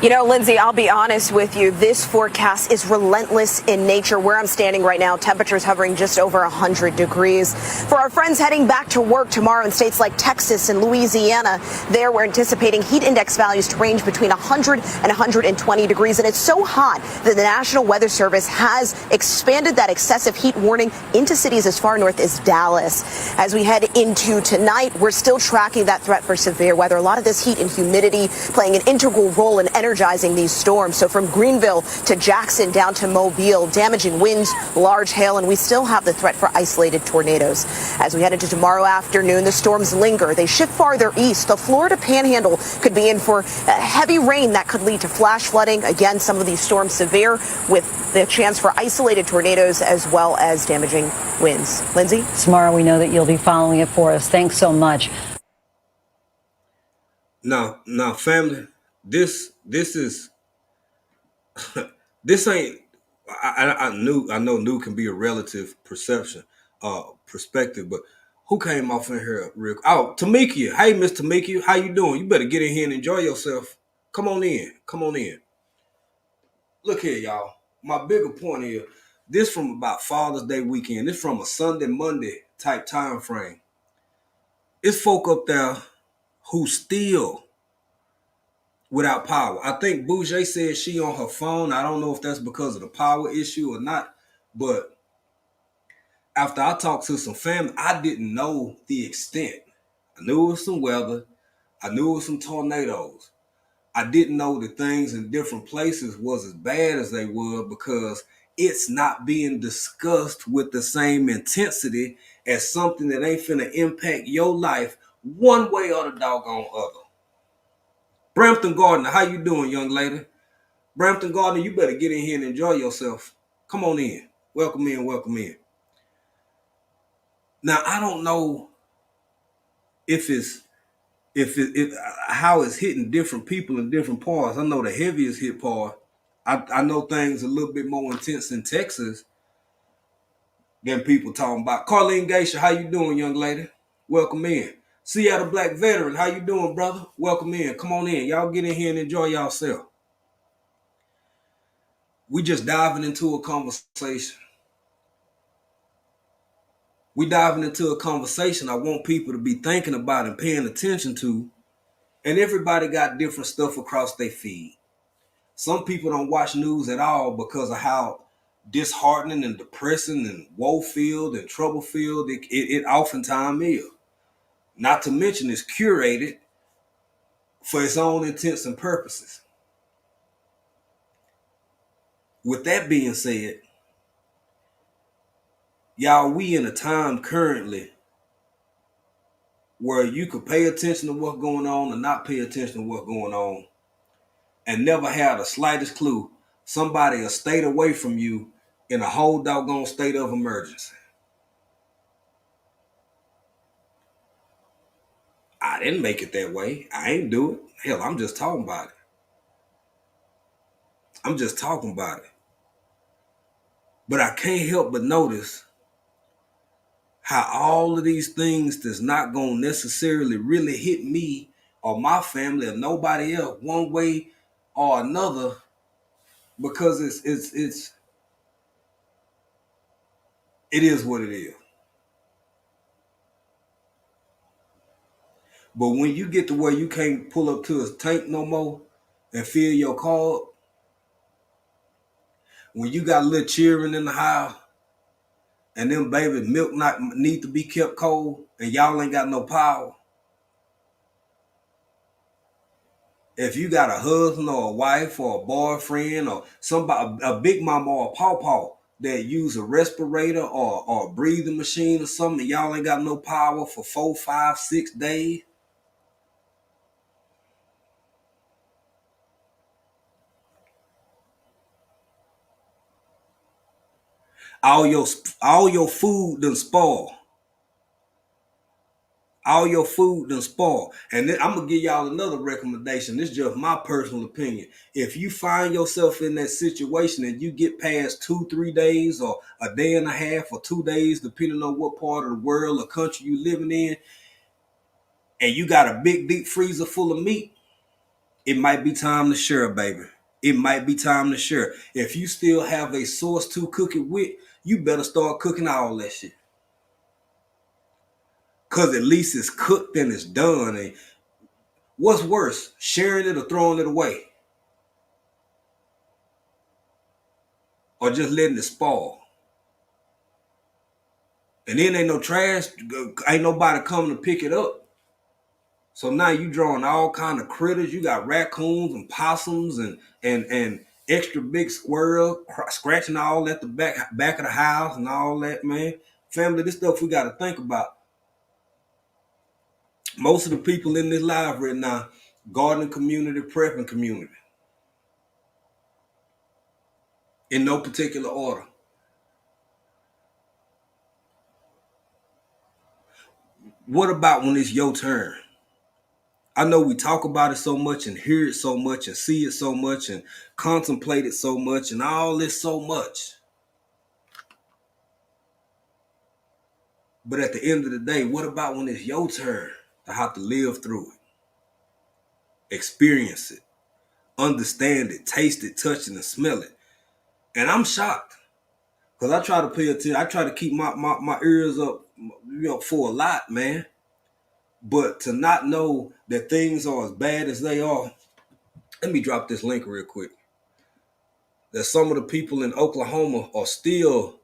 S4: You know, Lindsay, I'll be honest with you. This forecast is relentless in nature. Where I'm standing right now, temperatures hovering just over 100 degrees. For our friends heading back to work tomorrow in states like Texas and Louisiana, there we're anticipating heat index values to range between 100 and 120 degrees. And it's so hot that the National Weather Service has expanded that excessive heat warning into cities as far north as Dallas. As we head into tonight, we're still tracking that threat for severe weather. A lot of this heat and humidity playing an integral role in energizing these storms. So from Greenville to Jackson down to Mobile, damaging winds, large hail, and we still have the threat for isolated tornadoes. As we head into tomorrow afternoon, the storms linger. They shift farther east. The Florida Panhandle could be in for heavy rain that could lead to flash flooding. Again, some of these storms severe with the chance for isolated tornadoes as well as damaging winds. Lindsay?
S2: Samara, we know that you'll be following it for us. Thanks so much.
S1: Now, family, this is this ain't. I know new can be a relative perception, perspective, but who came off in here real? Oh, Tamikia. Hey, Miss Tamikia, how you doing? You better get in here and enjoy yourself. Come on in. Look here, y'all. My bigger point here. This from about Father's Day weekend. This from a Sunday, Monday type time frame. It's folk up there who still without power. I think Bougie said she on her phone. I don't know if that's because of the power issue or not, but after I talked to some family, I didn't know the extent. I knew it was some weather. I knew it was some tornadoes. I didn't know that things in different places was as bad as they were because it's not being discussed with the same intensity as something that ain't finna impact your life one way or the doggone other. Brampton Gardner, how you doing, young lady? Brampton Gardner, you better get in here and enjoy yourself. Come on in. Welcome in. Now, I don't know if how it's hitting different people in different parts. I know the heaviest hit part. I know things a little bit more intense in Texas than people talking about. Carlene Geisha, how you doing, young lady? Welcome in. Seattle Black Veteran, how you doing, brother? Welcome in. Come on in. Y'all get in here and enjoy yourself. We just diving into a conversation We diving into a conversation I want people to be thinking about and paying attention to. And everybody got different stuff across their feed. Some people don't watch news at all because of how disheartening and depressing and woe-filled and trouble-filled it oftentimes is. Not to mention it's curated for its own intents and purposes. With that being said, y'all, we in a time currently where you could pay attention to what's going on and not pay attention to what's going on and never have the slightest clue somebody a state away from you in a whole doggone state of emergency. I didn't make it that way. I ain't do it. Hell, I'm just talking about it. I'm just talking about it. But I can't help but notice how all of these things that's not going to necessarily really hit me or my family or nobody else one way or another, because it is what it is. But when you get to where you can't pull up to a tank no more and fill your car up, when you got a little cheering in the house and them baby milk not need to be kept cold and y'all ain't got no power, if you got a husband or a wife or a boyfriend or somebody, a big mama or a pawpaw that use a respirator or a breathing machine or something, y'all ain't got no power for 4, 5, 6 days, all your food done spoil. All your food done spoil. And then I'm going to give y'all another recommendation. This is just my personal opinion. If you find yourself in that situation and you get past 2-3 days or a day and a half or 2 days, depending on what part of the world or country you living in, and you got a big deep freezer full of meat, it might be time to share, baby. It might be time to share. If you still have a source to cook it with, you better start cooking all that shit. Because at least it's cooked and it's done. And what's worse, sharing it or throwing it away? Or just letting it spoil? And then ain't no trash, ain't nobody coming to pick it up. So now you drawing all kind of critters. You got raccoons and possums and extra big squirrel scratching all at the back of the house and all that, man. Family, this stuff we got to think about. Most of the people in this live right now, gardening community, prepping community. In no particular order. What about when it's your turn? I know we talk about it so much and hear it so much and see it so much and contemplate it so much and all this so much. But at the end of the day, what about when it's your turn to have to live through it, experience it, understand it, taste it, touch it, and smell it? And I'm shocked because I try to pay attention. I try to keep my ears up, for a lot, man. But to not know that things are as bad as they are, let me drop this link real quick. That some of the people in Oklahoma are still,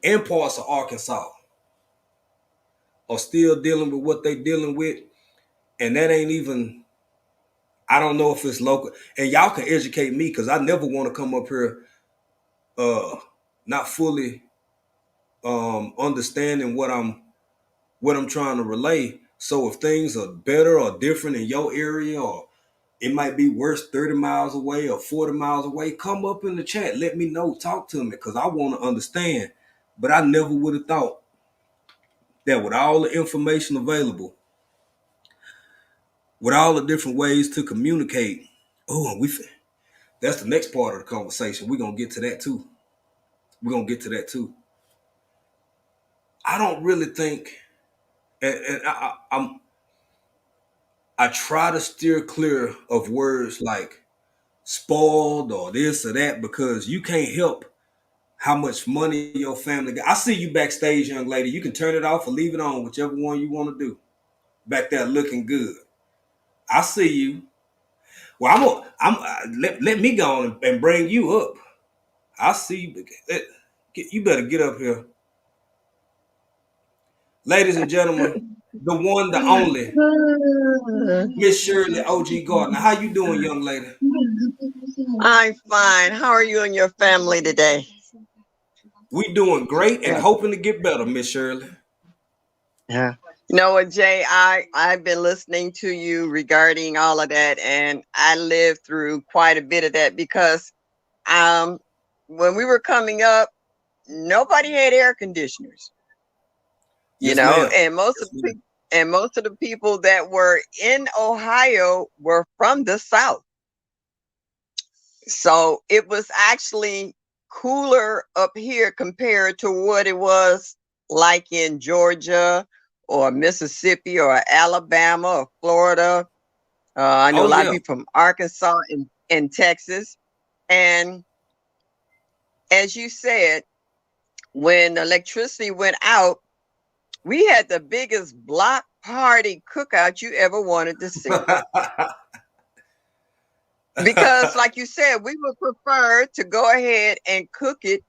S1: and parts of Arkansas, are still dealing with what they're dealing with. And that ain't even, I don't know if it's local. And y'all can educate me because I never want to come up here not fully understanding what I'm trying to relay. So if things are better or different in your area, or it might be worse 30 miles away or 40 miles away, come up in the chat. Let me know. Talk to me because I want to understand. But I never would have thought that with all the information available, with all the different ways to communicate, that's the next part of the conversation. We're going to get to that too. I don't really think, and I try to steer clear of words like spoiled or this or that, because you can't help how much money your family got. I see you backstage, young lady. You can turn it off or leave it on, whichever one you want to do. Back there looking good. I see you. Well, let me go on and bring you up. I see you. You better get up here. Ladies and gentlemen, the one, the only, Miss Shirley O.G. Gardner. How you doing, young lady?
S5: I'm fine. How are you and your family today?
S1: We doing great and hoping to get better, Miss Shirley.
S5: Yeah. You know what, Jay? I've been listening to you regarding all of that, and I lived through quite a bit of that because when we were coming up, nobody had air conditioners.
S1: Yes, ma'am.
S5: And most of the people that were in Ohio were from the South. So it was actually cooler up here compared to what it was like in Georgia or Mississippi or Alabama or Florida. I know a lot of people from Arkansas and Texas. And as you said, when electricity went out, we had the biggest block party cookout you ever wanted to see. Because, like you said, we would prefer to go ahead and cook it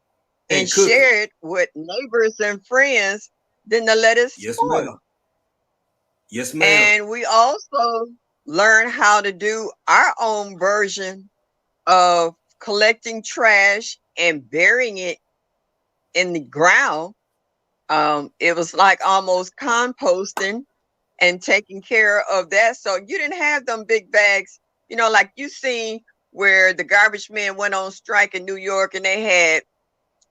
S5: and share it with neighbors and friends than to let it spoil.
S1: Yes, ma'am.
S5: And we also learned how to do our own version of collecting trash and burying it in the ground. It was like almost composting and taking care of that. So you didn't have them big bags, like you seen where the garbage men went on strike in New York and they had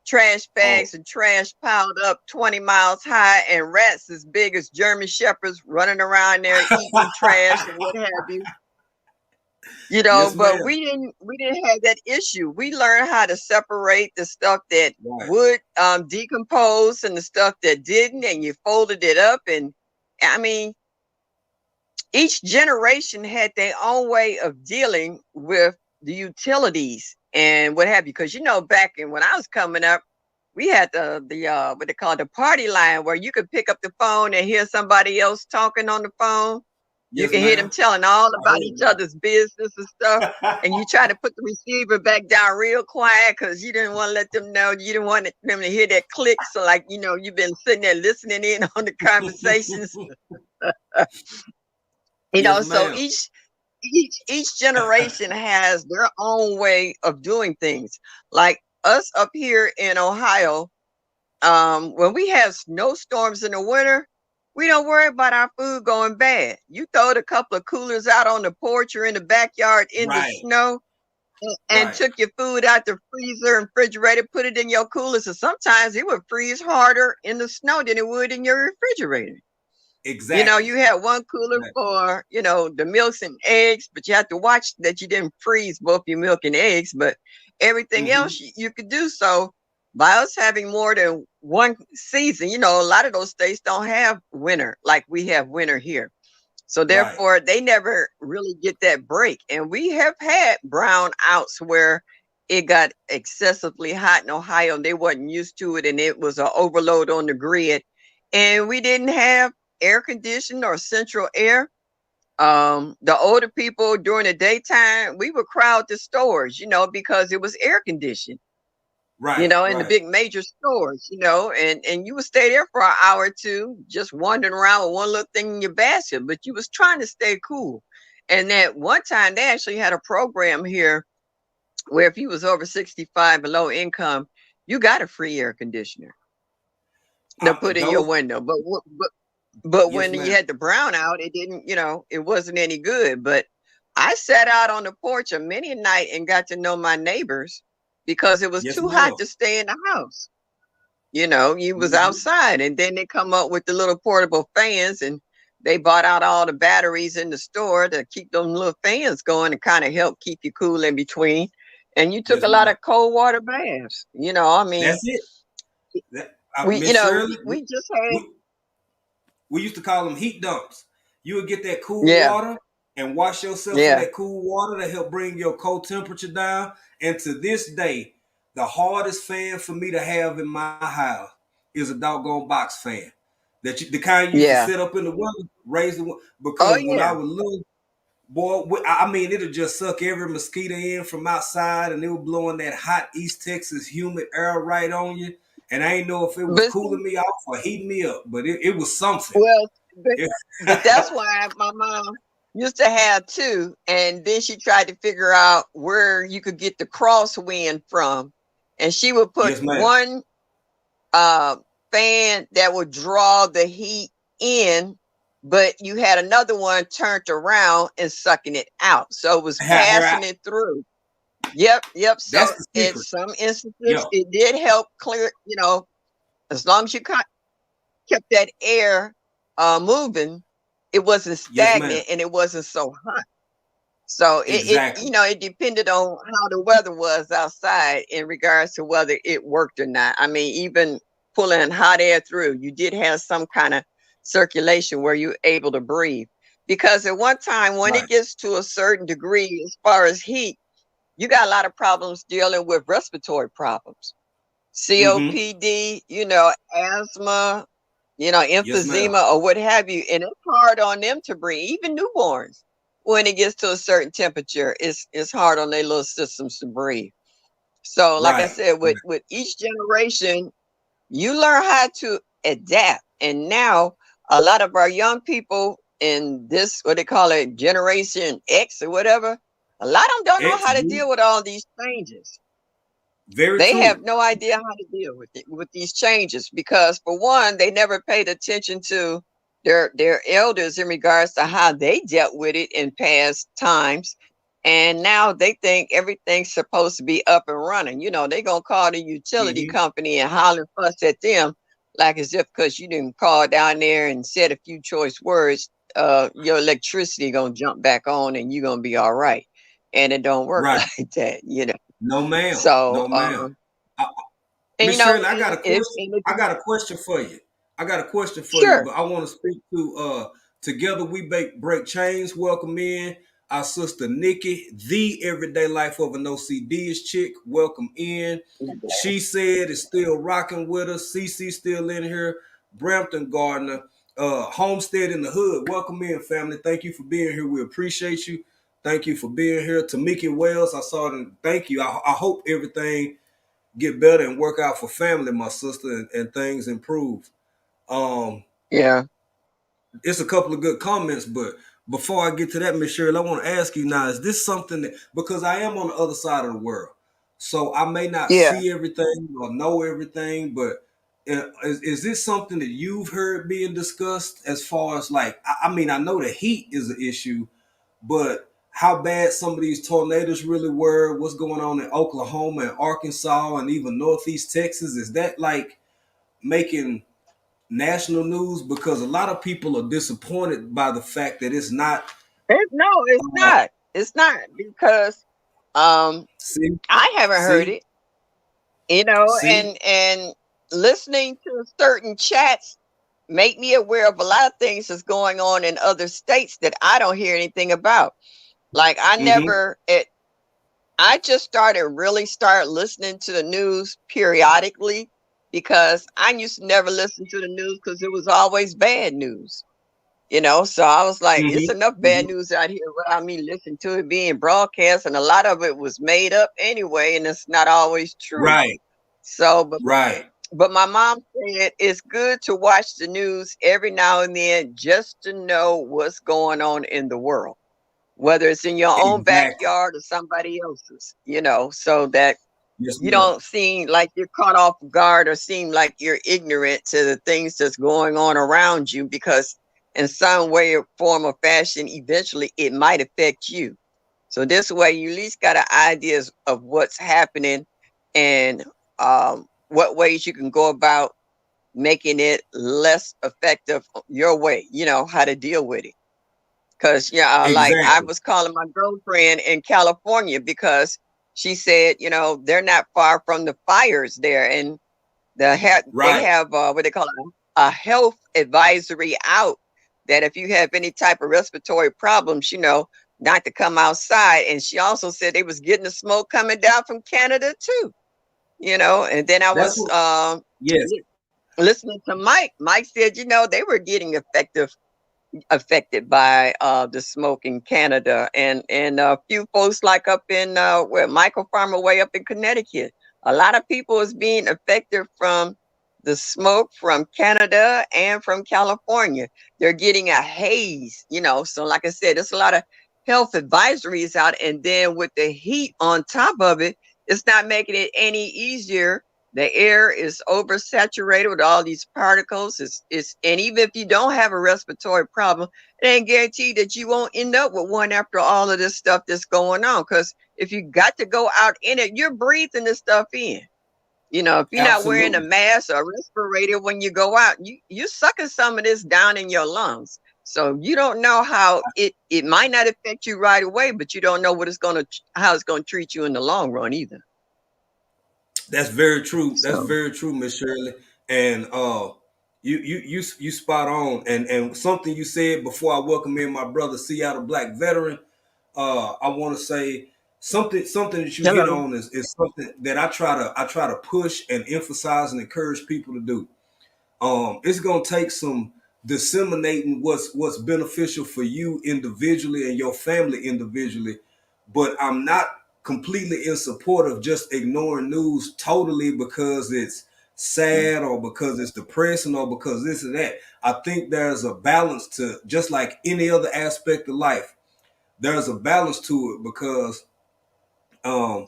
S5: trash bags and trash piled up 20 miles high and rats as big as German shepherds running around there eating trash and what have you.
S1: Yes,
S5: but
S1: ma'am.
S5: we didn't have that issue. We learned how to separate the stuff that would decompose and the stuff that didn't, and you folded it up. And I mean, each generation had their own way of dealing with the utilities and what have you. Because back when I was coming up, we had the what they call the party line, where you could pick up the phone and hear somebody else talking on the phone. You can hear them telling all about each other's business and stuff, and you try to put the receiver back down real quiet because you didn't want to let them know. You didn't want them to hear that click. So, like, you've been sitting there listening in on the conversations. So each generation has their own way of doing things. Like us up here in Ohio, when we have snowstorms in the winter, we don't worry about our food going bad. You throw a couple of coolers out on the porch or in the backyard in the snow and took your food out the freezer and refrigerator, put it in your cooler. So sometimes it would freeze harder in the snow than it would in your refrigerator.
S1: Exactly.
S5: You had one cooler for, the milks and eggs, but you have to watch that you didn't freeze both your milk and eggs, but everything else you could do so. By us having more than one season, a lot of those states don't have winter like we have winter here. So therefore, they never really get that break. And we have had brownouts where it got excessively hot in Ohio and they wasn't used to it, and it was an overload on the grid. And we didn't have air conditioning or central air. The older people during the daytime, we would crowd the stores, because it was air conditioned. In the big major stores, and you would stay there for an hour or two, just wandering around with one little thing in your basket, but you was trying to stay cool. And that one time they actually had a program here where if you was over 65 below income, you got a free air conditioner to put in your window. But when you had the brownout, it didn't, it wasn't any good. But I sat out on the porch a many a night and got to know my neighbors, because it was too hot to stay in the house. You was outside, and then they come up with the little portable fans, and they bought out all the batteries in the store to keep them little fans going and kind of help keep you cool in between. And you took a lot of cold water baths. I mean,
S1: that's it.
S5: We just had.
S1: We used to call them heat dumps. You would get that cool water and wash yourself in that cool water to help bring your cold temperature down. And to this day, the hardest fan for me to have in my house is a doggone box fan. The kind you used to
S5: Yeah.
S1: sit up in the window, raise the
S5: Oh
S1: because when I
S5: yeah.
S1: was little, boy, I mean, it'll just suck every mosquito in from outside, and it was blowing that hot East Texas humid air right on you. And I ain't know if it was
S5: But see,
S1: cooling me off or heating me up, but it was something.
S5: well, but,
S1: Yeah.
S5: but that's why my mom used to have two, and then she tried to figure out where you could get the crosswind from, and she would put
S1: Yes, ma'am.
S5: one uh, fan that would draw the heat in, but you had another one turned around and sucking it out, so it was passing it through. Yep. So
S1: That's the
S5: in
S1: secret.
S5: some
S1: Yeah.
S5: instances, it did help clear. As long as you kept that air moving, it wasn't
S1: Yes, ma'am.
S5: stagnant and it wasn't so hot. So
S1: Exactly.
S5: it depended on how the weather was outside in regards to whether it worked or not. I mean, even pulling hot air through, you did have some kind of circulation where you're able to breathe. Because at one time, when it
S1: Right.
S5: gets to a certain degree, as far as heat, you got a lot of problems dealing with respiratory problems,
S1: Mm-hmm.
S5: COPD, asthma,
S1: Yes, ma'am.
S5: emphysema or what have you. And it's hard on them to breathe, even newborns. When it gets to a certain temperature, it's hard on their little systems to breathe. So, like I
S1: Right.
S5: said, with each generation, you learn how to adapt. And now a lot of our young people in this, what they call it, Generation X or whatever, a lot of them don't know
S1: X,
S5: how to deal with all these changes.
S1: very
S5: They have
S1: true.
S5: no idea how to deal with these changes because, for one, they never paid attention to their elders in regards to how they dealt with it in past times, and now they think everything's supposed to be up and running. They're gonna call the utility
S1: Mm-hmm.
S5: company and holler and fuss at them like as if because you didn't call down there and said a few choice words, your electricity gonna jump back on and you're gonna be all right. And it don't work
S1: Right.
S5: like that.
S1: No, ma'am.
S5: So,
S1: No, ma'am. I,
S5: and
S1: Miss Shirley, I got a question.
S5: and if
S1: I
S5: you,
S1: got a question for you. I got a question for you,
S5: sure,
S1: but I want to speak to Together We Break Chains. Welcome in our sister Nikki, the everyday life of an OCDish chick. Welcome in. She said is still rocking with us. CC still in here. Brampton Gardner, Homestead in the Hood. Welcome in, family. Thank you for being here. We appreciate you. Thank you for being here. Tamika Wells, I saw it. Thank you. I hope everything get better and work out for family, my sister, and things improve. Um,
S5: yeah,
S1: it's a couple of good comments, but before I get to that, Miss Shirley, I want to ask you now: is this something that because I am on the other side of the world, so I may not
S5: yeah.
S1: see everything or know everything, but is this something that you've heard being discussed as far as like? I mean, I know the heat is an issue, but how bad some of these tornadoes really were, what's going on in Oklahoma and Arkansas and even Northeast Texas, is that like making national news? Because a lot of people are disappointed by the fact that it's not.
S5: No, it's
S1: Uh,
S5: not. It's not because
S1: see,
S5: I haven't heard
S1: see,
S5: it.
S1: see.
S5: And listening to certain chats make me aware of a lot of things that's going on in other states that I don't hear anything about. Like
S1: Mm-hmm.
S5: I just start listening to the news periodically because I used to never listen to the news because it was always bad news. So I was like, it's enough
S1: Mm-hmm.
S5: bad
S1: Mm-hmm.
S5: news out here without me listening to it being broadcast, and a lot of it was made up anyway, and it's not always true.
S1: Right,
S5: So,
S1: right.
S5: but my mom said it's good to watch the news every now and then just to know what's going on in the world, whether it's in your own
S1: Exactly.
S5: backyard or somebody else's, so that
S1: Yes,
S5: you
S1: ma'am.
S5: don't seem like you're caught off guard or seem like you're ignorant to the things that's going on around you because in some way or form or fashion, eventually it might affect you. So this way you at least got an idea of what's happening and what ways you can go about making it less effective your way, how to deal with it. Because like I
S1: Exactly.
S5: was calling my girlfriend in California because she said, they're not far from the fires there, and they
S1: Right.
S5: have what they call a health advisory out that if you have any type of respiratory problems, not to come outside. And she also said they was getting the smoke coming down from Canada too. And then I
S1: That's
S5: was
S1: what. Yes.
S5: listening to Mike. Mike said, they were getting affected by the smoke in Canada, and a few folks like up in where Michael Farmer way up in Connecticut. A lot of people is being affected from the smoke from Canada and from California. They're getting a haze. So like I said, there's a lot of health advisories out, and then with the heat on top of it, it's not making it any easier. The air is oversaturated with all these particles. And even if you don't have a respiratory problem, it ain't guaranteed that you won't end up with one after all of this stuff that's going on. Because if you got to go out in it, you're breathing this stuff in. If you're not wearing a
S1: Absolutely.
S5: mask or respirator when you go out, you're sucking some of this down in your lungs. So you don't know how it might not affect you right away, but you don't know how it's gonna treat you in the long run either.
S1: That's very true. That's
S5: So
S1: very true, Miss Shirley. And you spot on. And something you said before I welcome in my brother, Seattle Black veteran. I want to say something that you hit
S5: hello.
S1: on is something that I try to push and emphasize and encourage people to do. It's gonna take some disseminating what's beneficial for you individually and your family individually, but I'm not completely in support of just ignoring news totally because it's sad or because it's depressing or because this and that. I think there's a balance to, just like any other aspect of life, there's a balance to it because um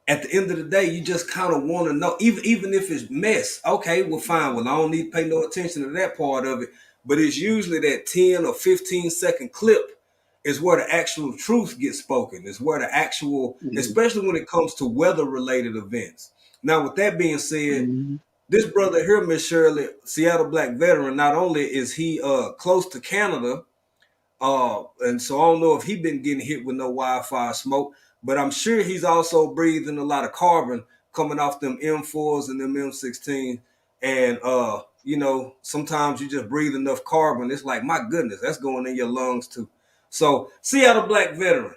S1: at the end of the day, you just kind of want to know, even if it's mess. Okay, well, fine. Well, I don't need to pay no attention to that part of it. But it's usually that 10 or 15-second clip is where the actual truth gets spoken. It's where the actual,
S5: Mhm.
S1: especially when it comes to weather related events. Now, with that being said,
S5: Mhm.
S1: this brother here, Miss Shirley, Seattle Black veteran, not only is he close to Canada, and so I don't know if he been getting hit with no wildfire smoke, but I'm sure he's also breathing a lot of carbon coming off them M4s and them M16. And sometimes you just breathe enough carbon. It's like, my goodness, that's going in your lungs too. So, Seattle Black veteran,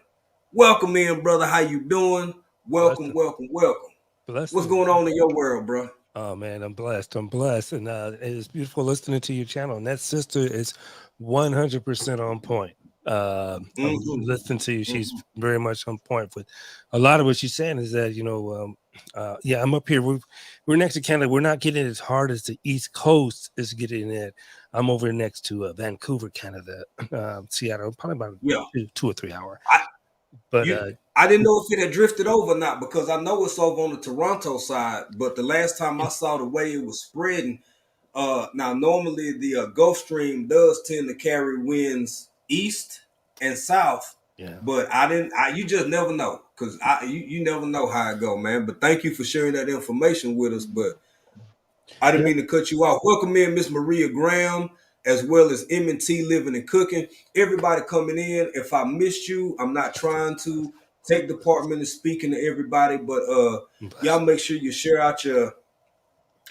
S1: welcome in, brother. How you doing? Welcome,
S6: Blessing,
S1: welcome, welcome. What's
S6: blessing.
S1: going on in your world, bro?
S6: Oh man, I'm blessed. I'm blessed, and it's beautiful listening to your channel. And that sister is 100% on point. I'm
S1: Mm-hmm.
S6: listening to you. She's
S1: Mm-hmm.
S6: very much on point with a lot of what she's saying. Is that yeah, I'm up here. We're next to Canada. We're not getting it as hard as the East Coast is getting it. I'm over next to Vancouver, Canada, Seattle, probably about
S1: Yeah.
S6: 2 or 3 hour.
S1: I,
S6: But
S1: I didn't know if it had drifted over or not because I know it's over on the Toronto side. But the last time I saw the way it was spreading, now normally the Gulf Stream does tend to carry winds east and south,
S6: yeah.
S1: but I didn't. You just never know because you never know how it go, man. But thank you for sharing that information with us. But I didn't
S6: Yeah.
S1: mean to cut you off. Welcome in Miss Maria Graham, as well as M&T Living and Cooking. Everybody coming in. If I missed you, I'm not trying to take department and speaking to everybody, but y'all
S6: Blessing.
S1: make sure you share out your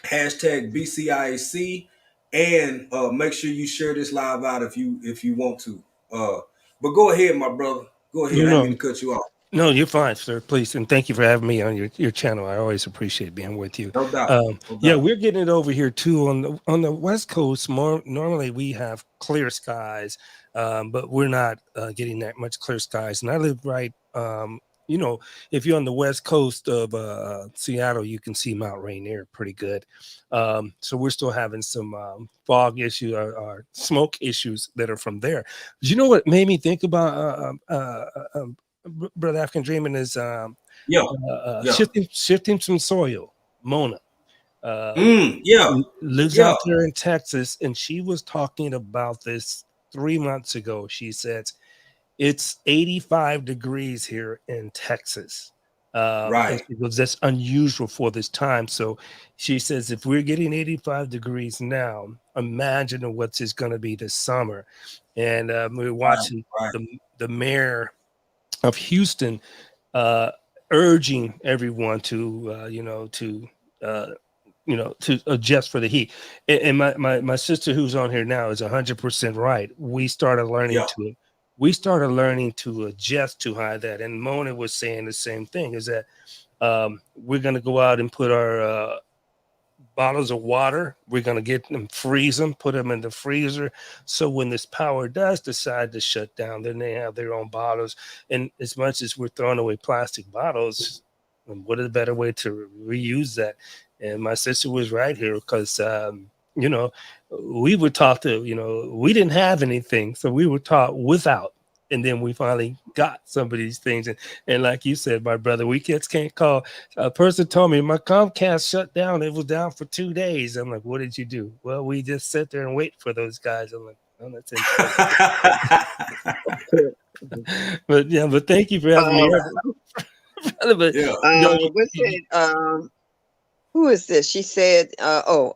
S1: hashtag BCIAC and make sure you share this live out if you want to. But go ahead, my brother. Go ahead.
S6: You
S1: I didn't mean
S6: know,
S1: to cut you off.
S6: No, you're fine, sir. Please, and thank you for having me on your channel. I always appreciate being with you.
S1: No doubt. No
S6: Yeah,
S1: doubt.
S6: we're getting it over here too on the West Coast. Normally we have clear skies, but we're not getting that much clear skies. And I live right, if you're on the West Coast of Seattle, you can see Mount Rainier pretty good. So we're still having some fog issue or smoke issues that are from there. But you know what made me think about Brother African Dreaming is
S1: Yeah. Yeah.
S6: shifting some soil. Mona
S1: Yeah.
S6: lives
S1: Yeah.
S6: out there in Texas, and she was talking about this 3 months ago. She said it's 85 degrees here in Texas. And
S1: Right.
S6: she goes, that's unusual for this time. So she says, if we're getting 85 degrees now, imagine what it's going to be this summer. And we're
S1: Right.
S6: watching
S1: Right.
S6: the mayor of Houston urging everyone to to adjust for the heat. And my sister who's on here now is 100% right.
S1: Yeah.
S6: We started learning to adjust to how that. And Mona was saying the same thing, is that We're going to go out and put our bottles of water. We're going to get them, freeze them, put them in the freezer. So when this power does decide to shut down, then they have their own bottles. And as much as we're throwing away plastic bottles, what is a better way to reuse that? And my sister was right here because, you know, we were taught to, you know, we didn't have anything. So we were taught without. And then we finally got some of these things. And like you said, my brother, we kids can't call. A person told me my Comcast shut down. It was down for 2 days. I'm like, what did you do? Well, we just sit there and wait for those guys. I'm like, oh, that's interesting. but thank you for having me. But,
S5: what's it? Who is this? She said,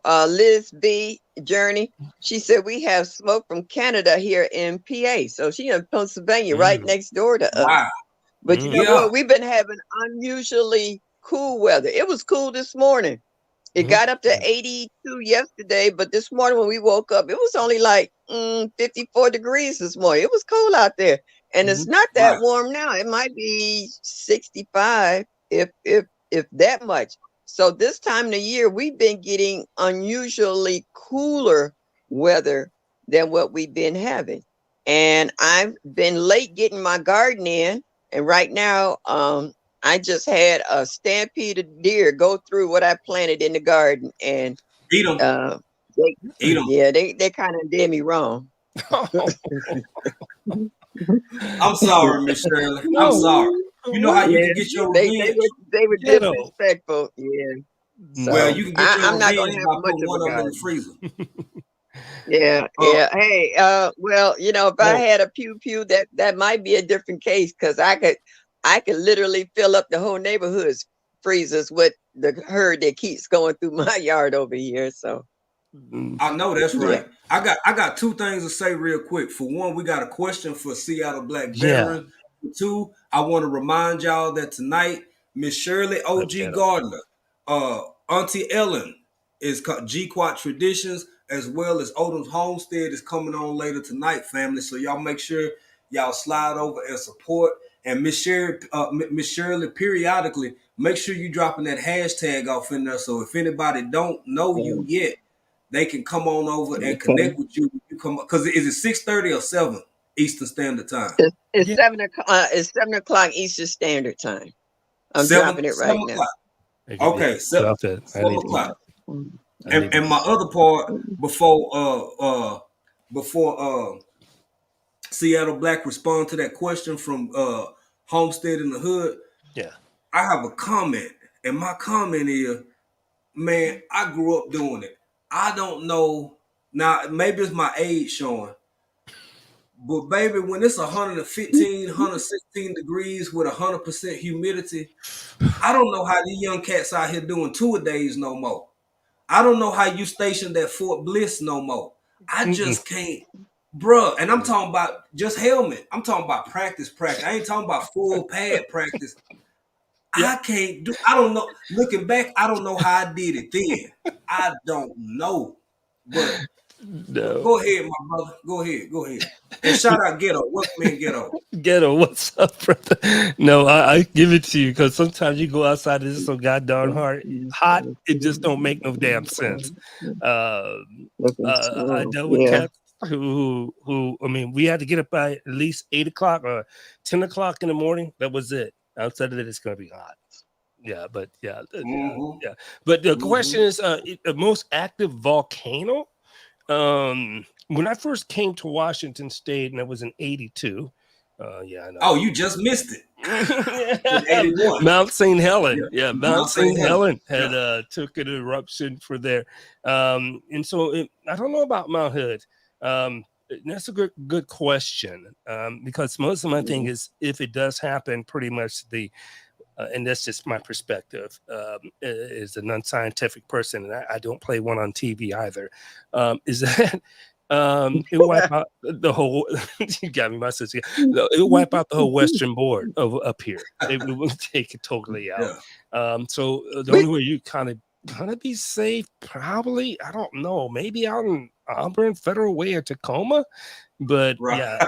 S5: Liz B. Journey. She said, we have smoke from Canada here in PA. So she in Pennsylvania, right next door to us.
S1: Wow.
S5: But you know what? We've been having unusually cool weather. It was cool this morning. It got up to 82 yesterday, but this morning when we woke up, it was only like 54 degrees this morning. It was cold out there. And it's not that warm now. It might be 65 if that much. So this time of the year, we've been getting unusually cooler weather than what we've been having. And I've been late getting my garden in. And right now, I just had a stampede of deer go through what I planted in the garden. And
S1: eat them.
S5: Eat them. Yeah, they kind of did me wrong.
S1: I'm sorry, Miss Shirley. I'm sorry. You know how you can get your revenge?
S5: They were disrespectful. Yeah. So,
S1: well, you can get your
S5: I'm not going
S1: revenge
S5: to
S1: by
S5: have much
S1: putting
S5: of
S1: one
S5: a
S1: of them in
S5: garden.
S1: the freezer.
S5: Yeah. Hey, well, you know, if I had a pew, that might be a different case because I could literally fill up the whole neighborhood's freezers with the herd that keeps going through my yard over here. So
S1: I know that's right. I got two things to say real quick. For one, we got a question for Seattle Black Veteran. For two, I want to remind y'all that tonight, Miss Shirley OG Gardner, Auntie Ellen is G-Quad Traditions, as well as Odom's Homestead is coming on later tonight, family. So y'all make sure y'all slide over and support. And Miss Shirley, periodically, make sure you dropping that hashtag off in there. So if anybody don't know you yet, they can come on over and connect with you. You come because is it 6:30 or 7 Eastern Standard Time?
S5: It's 7 o'clock. It's 7 o'clock Eastern Standard Time. I'm dropping it right now.
S1: Okay, 7 o'clock. And my other part before Seattle Black respond to that question from Homestead in the Hood.
S6: Yeah,
S1: I have a comment, and my comment is, man, I grew up doing it. I don't know. Now, maybe it's my age showing. But, baby, when it's 115, 116 degrees with 100% humidity, I don't know how these young cats out here doing 2-a-days no more. I don't know how you stationed at Fort Bliss no more. I just can't. Bruh, and I'm talking about just helmet. I'm talking about practice. I ain't talking about full pad practice. I can't do. I don't know. Looking back, I don't know how I did it then. I don't know. But go ahead, my brother. Go ahead. And shout out Ghetto. What's man Ghetto?
S6: Ghetto, what's up, brother? No, I give it to you because sometimes you go outside and it's so goddamn hot. It just don't make no damn sense. I dealt with cats who I mean, we had to get up by at least 8 o'clock or 10 o'clock in the morning. That was it. Outside of that, it's gonna be hot. Yeah, but yeah. But the question is, the most active volcano. When I first came to Washington State, and that was in '82. I know.
S1: Oh, you just missed it. 81.
S6: Mount St. Helen. Yeah, Mount St. Helen had took an eruption for there. And so I don't know about Mount Hood. That's a good question. Because most of my thing is if it does happen, pretty much and that's just my perspective, as an unscientific person, and I don't play one on TV either, is that it wipe out the whole. You got me, my sister. It wipe out the whole western board up here. It will take it totally out. So the only way you kind of be safe, probably, I don't know, maybe out in Auburn, Federal Way, or Tacoma. But
S1: Right.
S6: yeah,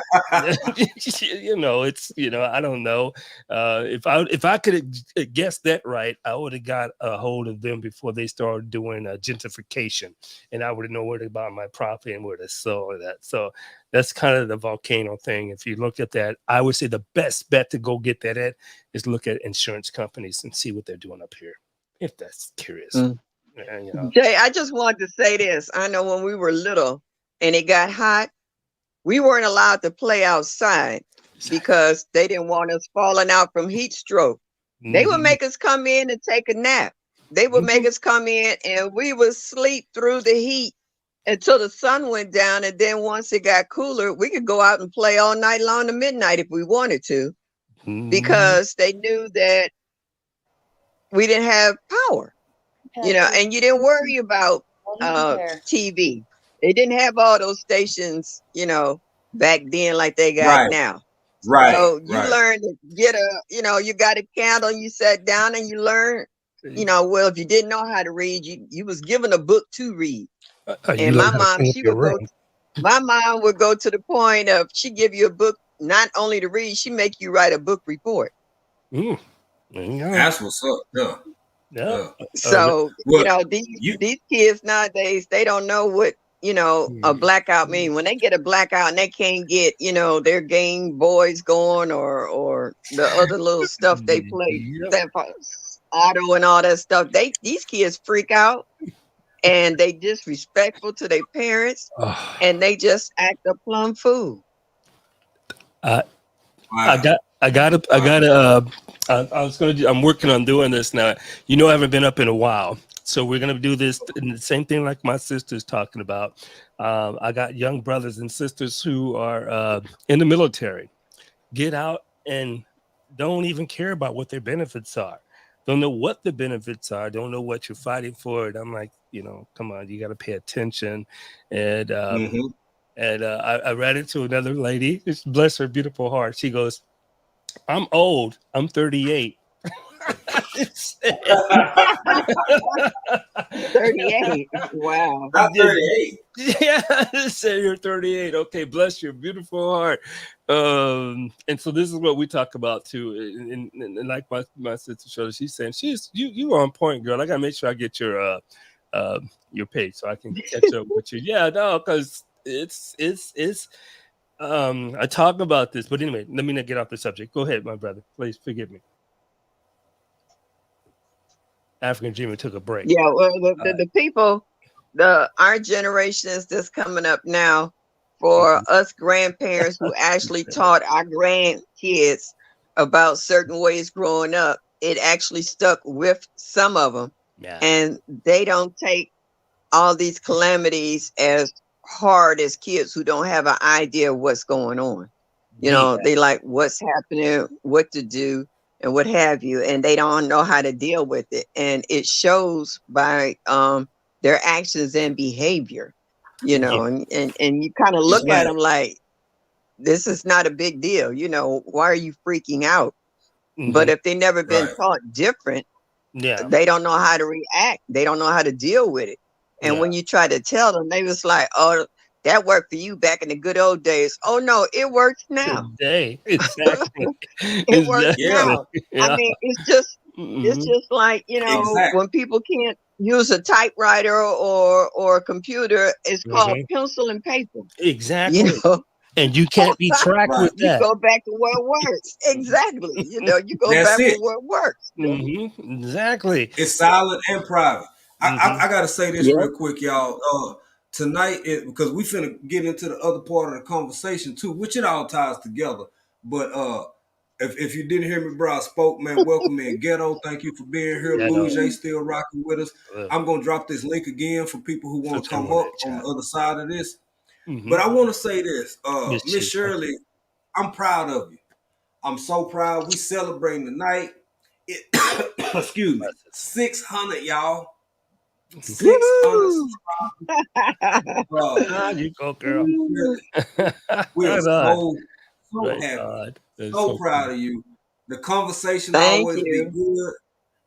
S6: it's I don't know. If I could have guessed that right, I would have got a hold of them before they started doing gentrification, and I would have known where to buy my property and where to sell that. So that's kind of the volcano thing. If you look at that, I would say the best bet to go get that at is look at insurance companies and see what they're doing up here. If that's curious.
S5: Jay, I just wanted to say this. I know when we were little and it got hot, we weren't allowed to play outside because they didn't want us falling out from heat stroke. They would make us come in and take a nap. They would make us come in and we would sleep through the heat until the sun went down. And then once it got cooler, we could go out and play all night long to midnight if we wanted to, because they knew that we didn't have power, and you didn't worry about TV. They didn't have all those stations, back then like they got now.
S1: Right.
S5: So you learned to get you got a candle, you sat down and you learned, well, if you didn't know how to read, you was given a book to read. And my mom would go to the point of, she give you a book, not only to read, she make you write a book report.
S1: That's what's up. Yeah.
S5: So, these kids nowadays, they don't know what, a blackout mean. When they get a blackout and they can't get, their Game Boys going or the other little stuff they play, auto and all that stuff, these kids freak out and they disrespectful to their parents and they just act a plum fool.
S6: I'm working on doing this now. I haven't been up in a while. So we're going to do this, and the same thing like my sister's talking about. I got young brothers and sisters who are in the military. Get out and don't even care about what their benefits are. Don't know what the benefits are. Don't know what you're fighting for. And I'm like, come on, you got to pay attention. And I ran into another lady. Bless her beautiful heart. She goes, I'm old. I'm 38.
S5: 38. Wow.
S1: I'm 38.
S6: Yeah, say you're 38. Okay, bless your beautiful heart. And so this is what we talk about too. And like my sister showed, she's saying you are on point, girl. I gotta make sure I get your page so I can catch up with you. Yeah, no, because it's I talk about this, but anyway, let me not get off the subject. Go ahead, my brother. Please forgive me. African Dreamer took a break.
S5: Yeah, well, the people, our generation is just coming up now for us grandparents who actually taught our grandkids about certain ways growing up. It actually stuck with some of them.
S6: Yeah.
S5: And they don't take all these calamities as hard as kids who don't have an idea of what's going on. They like what's happening, what to do, and what have you, and they don't know how to deal with it. And it shows by their actions and behavior, and you kind of look at them like, this is not a big deal. Why are you freaking out? But if they never been taught different, they don't know how to react. They don't know how to deal with it. And when you try to tell them, they was like, oh, that worked for you back in the good old days. Oh no, it works now.
S6: Today, exactly.
S5: It works now. Yeah. I mean, it's just like, when people can't use a typewriter or a computer, it's called pencil and paper.
S6: Exactly. And you can't be tracked with that.
S5: You go back to where it works. Exactly. You go back to where it works.
S6: Exactly.
S1: It's silent and private. I gotta say this real quick, y'all. Tonight, because we finna get into the other part of the conversation too, which it all ties together. But if you didn't hear me, bro, I spoke, man. Welcome in, Ghetto. Thank you for being here. Blue Jay still rocking with us. I'm gonna drop this link again for people who want to come up on the other side of this. But I want to say this, Miss Shirley, I'm proud of you. I'm so proud. We celebrating tonight. Excuse me, 600, y'all. 600 subscribers.
S6: You go, girl.
S1: We're so happy. So proud of you. The conversation always be good.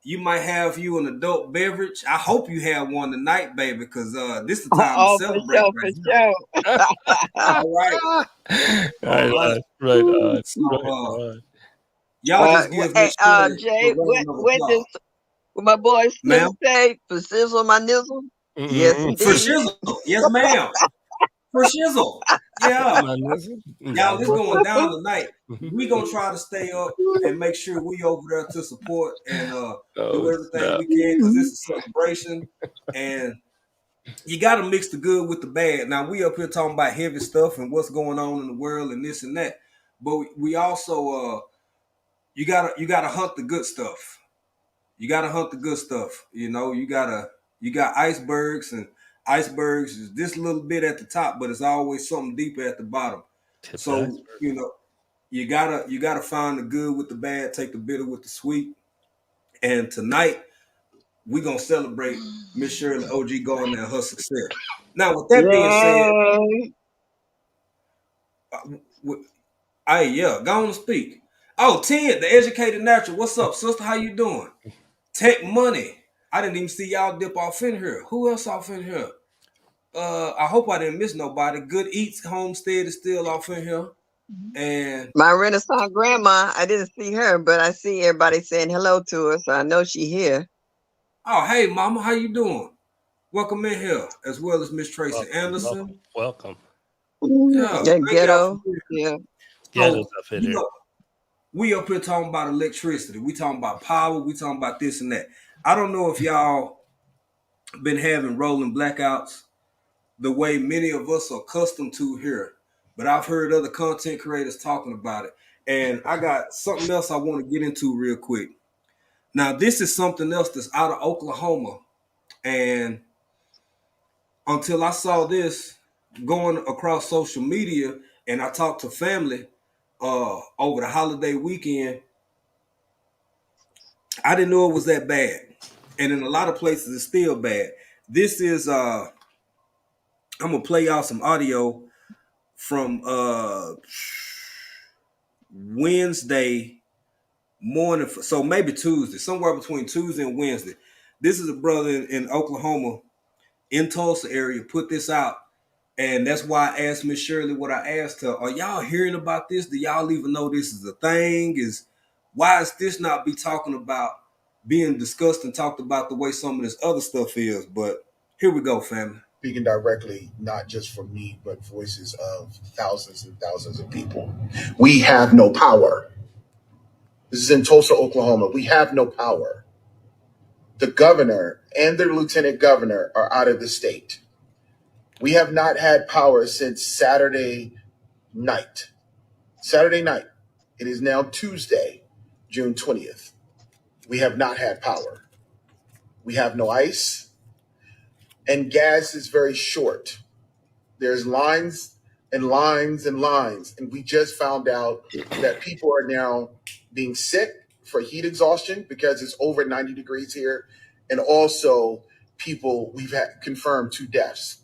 S1: you might have you an adult beverage. I hope you have one tonight, baby, because this is the time to
S5: Oh,
S1: celebrate
S5: for
S1: right here.
S5: sure.
S1: All right. All right.
S6: Right on.
S1: So
S6: Right on.
S1: y'all just give Miss Shirley a
S5: Jay,
S1: round of
S5: when does
S1: applause.
S5: my boy Slim
S1: Ma'am.
S5: say for sizzle my nizzle? Yes,
S6: Mm-hmm.
S1: For
S5: indeed.
S1: shizzle. Yes, ma'am. For shizzle. Yeah. Y'all, this going down tonight. We gonna try to stay up and make sure we over there to support and do
S6: Oh,
S1: everything
S6: snap.
S1: we can because it's a celebration and you gotta mix the good with the bad. Now we up here talking about heavy stuff and what's going on in the world and this and that, but we also you gotta hunt the good stuff. You gotta hunt the good stuff. You know, you got icebergs and icebergs is this little bit at the top, but it's always something deeper at the bottom.
S6: Tip the
S1: So
S6: iceberg.
S1: you know, you gotta find the good with the bad, take the bitter with the sweet. And tonight we gonna celebrate Miss Shirley OG Gardner and her success. Now, with that being said,
S5: Yay.
S1: yeah, go on and speak. Oh, 10, the educated natural. What's up, sister? How you doing? Tech money. I didn't even see y'all dip off in here. Who else off in here? I hope I didn't miss nobody. Good Eats Homestead is still off in here. And
S5: My Renaissance grandma, I didn't see her, but I see everybody saying hello to her, so I know she here.
S1: oh, hey mama, how you doing? Welcome in here, as well as Miss Tracy Anderson.
S6: Welcome.
S1: Yeah,
S5: That
S1: thank y'all
S5: ghetto.
S1: for being here.
S5: Yeah.
S6: Ghetto's
S1: So,
S6: up in
S1: you
S6: there.
S1: know, we up here talking about electricity. We talking about power. We talking about this and that. I don't know if y'all been having rolling blackouts the way many of us are accustomed to here, but I've heard other content creators talking about it. And I got something else I want to get into real quick. Now, this is something else that's out of Oklahoma. And until I saw this going across social media and I talked to family over the holiday weekend, I didn't know it was that bad. And in a lot of places it's still bad. This is I'm gonna play y'all some audio from Wednesday morning, so maybe Tuesday, somewhere between Tuesday and Wednesday. This is a brother in Oklahoma, in Tulsa area, put this out. And that's why I asked Miss Shirley what I asked her. Are y'all hearing about this? Do y'all even know this is a thing? Why is this not be talking about being discussed and talked about the way some of this other stuff is? But here we go, family.
S7: Speaking directly, not just for me, but voices of thousands and thousands of people. We have no power. This is in Tulsa, Oklahoma. We have no power. The governor and the lieutenant governor are out of the state. We have not had power since Saturday night. Saturday night. It is now Tuesday, June 20th. We have not had power. We have no ice, and gas is very short. There's lines and lines and lines. And we just found out that people are now being sick for heat exhaustion because it's over 90 degrees here. And also we've had confirmed 2 deaths.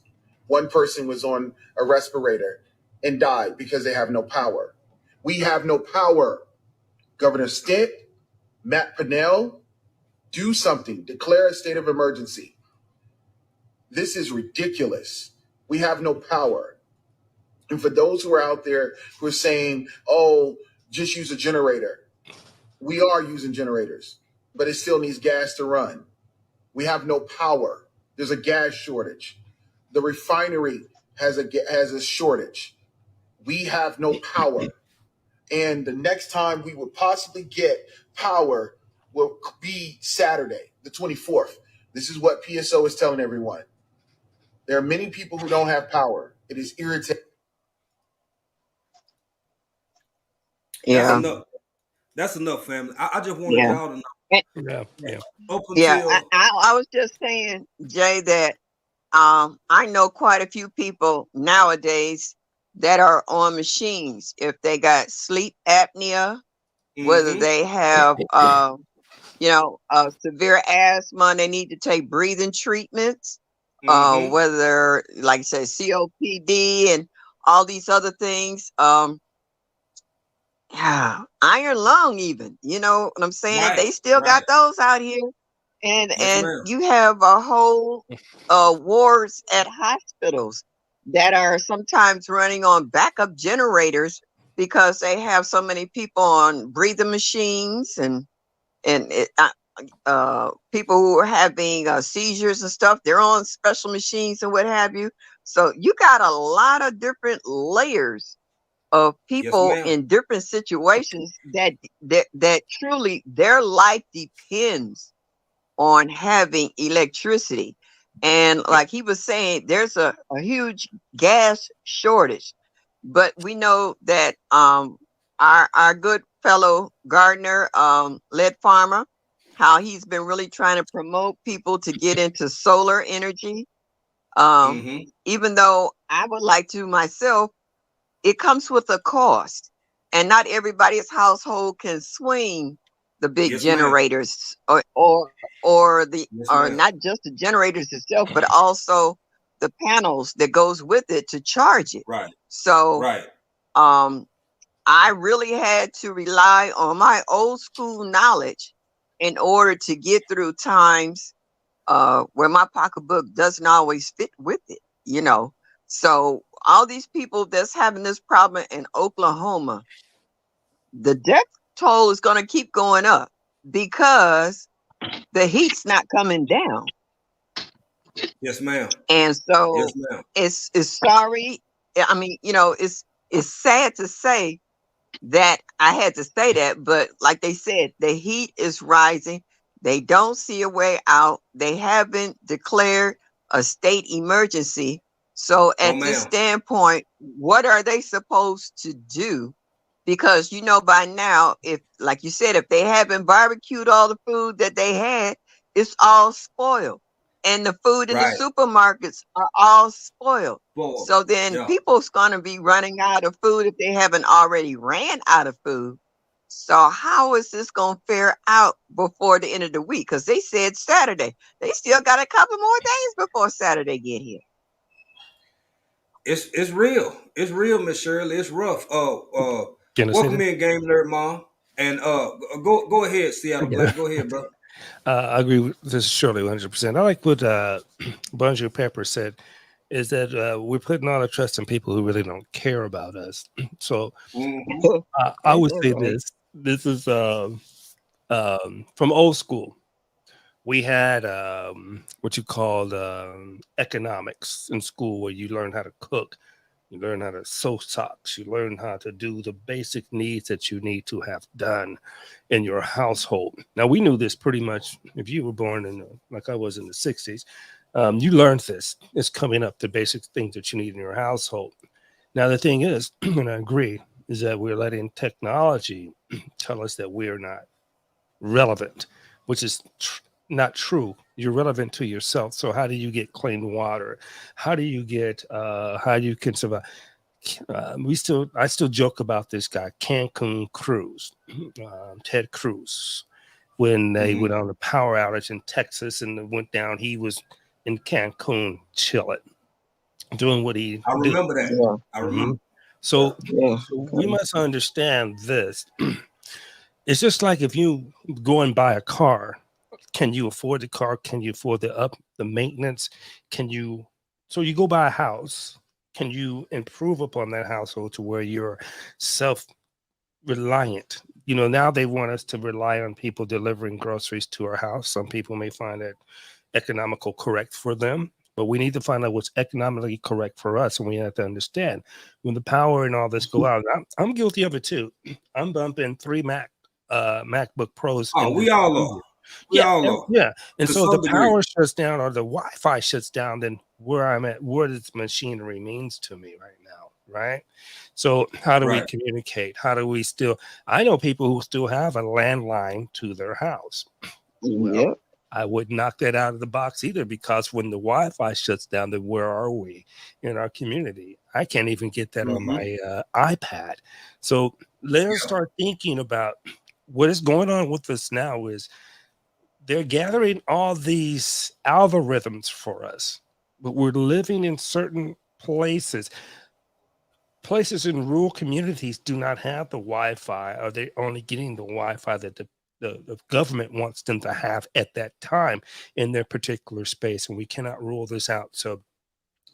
S7: One person was on a respirator and died because they have no power. We have no power. Governor Stitt, Matt Pinnell, do something. Declare a state of emergency. This is ridiculous. We have no power. And for those who are out there who are saying, oh, just use a generator, we are using generators, but it still needs gas to run. We have no power. There's a gas shortage. The refinery has a shortage. We have no power. And the next time we would possibly get power will be Saturday, the 24th. This is what PSO is telling everyone. There are many people who don't have power. It is irritating.
S1: That's
S5: Yeah.
S1: enough. That's enough, family. I just wanted
S5: Yeah.
S1: y'all to know.
S6: Yeah.
S1: Up
S5: Yeah.
S1: until
S5: I was just saying, Jay, that I know quite a few people nowadays that are on machines. If they got sleep apnea, whether
S1: Mhm.
S5: they have severe asthma and they need to take breathing treatments,
S1: Mhm.
S5: whether, like I said, COPD and all these other things. yeah, iron lung even, you know what I'm saying?
S1: Right,
S5: They still
S1: right.
S5: got those out here.
S1: Yes,
S5: And
S1: ma'am.
S5: you have a whole wards at hospitals that are sometimes running on backup generators because they have so many people on breathing machines and people who are having seizures and stuff. They're on special machines and what have you. So you got a lot of different layers of
S1: Yes,
S5: people
S1: ma'am.
S5: in different situations that truly their life depends on having electricity. And
S1: Yep.
S5: like he was saying, there's a huge gas shortage. But we know that our good fellow Gardner, Led Farmer, how he's been really trying to promote people to get into solar energy. Um,
S1: Mm-hmm.
S5: Even though I would like to myself, it comes with a cost, and not everybody's household can swing the big
S1: Yes, ma'am.
S5: generators or
S1: Yes, ma'am.
S5: not just the generators itself, but also the panels that goes with it to charge it.
S1: Right,
S5: So
S1: right.
S5: um I really had to rely on my old school knowledge in order to get through times where my pocketbook doesn't always fit with it, you know. So all these people that's having this problem in Oklahoma, the death toll is going to keep going up because the heat's not coming down.
S1: Yes, ma'am.
S5: And
S1: Yes,
S5: so
S1: ma'am.
S5: it's sorry. I mean, you know, it's sad to say that I had to say that, but like they said, the heat is rising. They don't see a way out. They haven't declared a state emergency. So
S1: No,
S5: at this
S1: ma'am.
S5: standpoint, what are they supposed to do? Because you know by now, if like you said, if they haven't barbecued all the food that they had, it's all spoiled. And the food in the
S1: Right.
S5: supermarkets are all spoiled.
S1: Forward.
S5: So then
S1: Yeah.
S5: people's gonna be running out of food if they haven't already ran out of food. So how is this gonna fare out before the end of the week? Because they said Saturday. They still got a couple more days before Saturday get here.
S1: It's real. It's real, Miss Shirley. It's rough.
S6: Can I say
S1: Welcome
S6: that?
S1: in, Game Nerd Mom. And go ahead, Seattle
S6: Yeah.
S1: Black. Go ahead, bro.
S6: I agree with this surely 100%. I like what Bonjour Pepper said is that we're putting all the trust in people who really don't care about us. So
S1: Mm-hmm.
S6: I
S5: Ain't
S6: would
S5: that
S6: say
S5: right?
S6: this is from old school. We had what you called economics in school, where you learn how to cook, you learn how to sew socks, you learn how to do the basic needs that you need to have done in your household. Now, we knew this pretty much if you were born in, like I was in the 60s. You learned this. It's coming up, the basic things that you need in your household. Now, the thing is, and I agree, is that we're letting technology tell us that we're not relevant, which is not true. You're relevant to yourself. So how do you get clean water? How do you get how you can survive? I still joke about this guy, Cancun Cruz, Ted Cruz, when they
S1: Mm-hmm.
S6: went on the power outage in Texas and it went down. He was in Cancun chilling, doing what he
S1: I
S6: did.
S1: remember that.
S5: Yeah,
S1: I
S6: Mhm.
S1: remember. Yeah.
S6: So,
S5: yeah.
S6: so we must understand this. It's just like if you go and buy a car, can you afford the car? Can you afford the maintenance? Can you so you go buy a house? Can you improve upon that household to where you're self reliant? You know, now they want us to rely on people delivering groceries to our house. Some people may find that economical correct for them, but we need to find out what's economically correct for us. And we have to understand when the power and all this go out. I'm guilty of it too. I'm bumping three MacBook Pros
S1: Oh,
S6: in the
S1: we all are.
S6: studio.
S1: We
S6: Yeah,
S1: all are.
S6: yeah. And
S1: To
S6: so the
S1: some degree.
S6: power shuts down or the Wi-Fi shuts down, then where I'm at, what this machinery means to me right now, right? So how do we
S1: Right.
S6: communicate? How do we still? I know people who still have a landline to their house. Well,
S5: Yep.
S6: I would knock that out of the box either, because when the Wi-Fi shuts down, then where are we in our community? I can't even get that on
S1: Mm-hmm.
S6: my iPad. So let's
S1: Yeah.
S6: start thinking about what is going on with us now. Is they're gathering all these algorithms for us, but we're living in certain places. places in rural communities do not have the Wi-Fi, or they're only getting the Wi-Fi that the government wants them to have at that time in their particular space, and we cannot rule this out. So,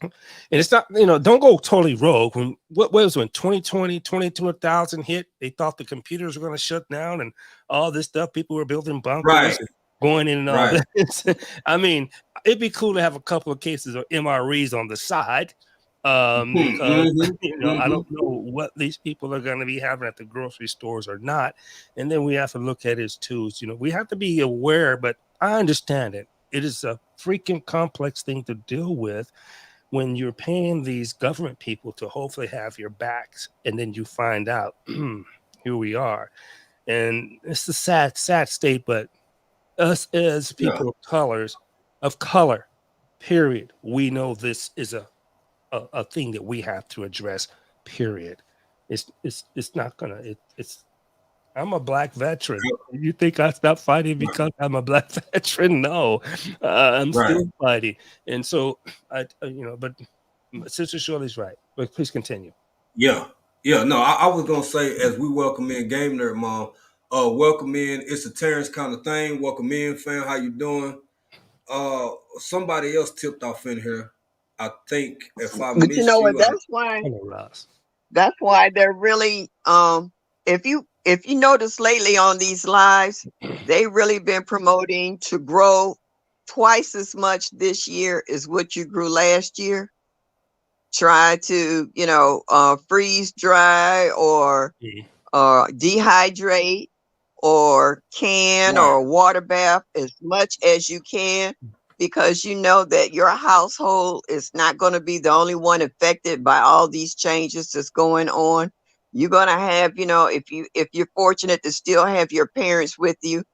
S6: and it's not, don't go totally rogue. What was when 2020, 22,000 hit, they thought the computers were going to shut down and all this stuff. People were building bunkers
S1: Right.
S6: and going in and all
S1: Right.
S6: this. I mean, it'd be cool to have a couple of cases of MREs on the side. Because I don't know what these people are going to be having at the grocery stores or not. And then we have to look at his tools. We have to be aware, but I understand it. It is a freaking complex thing to deal with when you're paying these government people to hopefully have your backs, and then you find out here we are. And it's a sad state, but us as people of color, period, we know this is a thing that we have to address, period. It's not gonna, I'm a black veteran. You think I stopped fighting because I'm a black veteran? No, I'm still fighting. And so but Sister Shirley's right, but please continue.
S1: No, I was gonna say, as we welcome in Game Nerd Mom, welcome in. It's a Terrence kind of thing. Welcome in, fam. How you doing? Somebody else tipped off in here. I think if I
S5: But
S1: missed
S5: you know what?
S1: you,
S5: That's why they're really if you notice lately on these lives, they really been promoting to grow twice as much this year as what you grew last year. Try to freeze dry or dehydrate or can or water bath as much as you can, because you know that your household is not going to be the only one affected by all these changes that's going on. You're going to have, if you're fortunate to still have your parents with you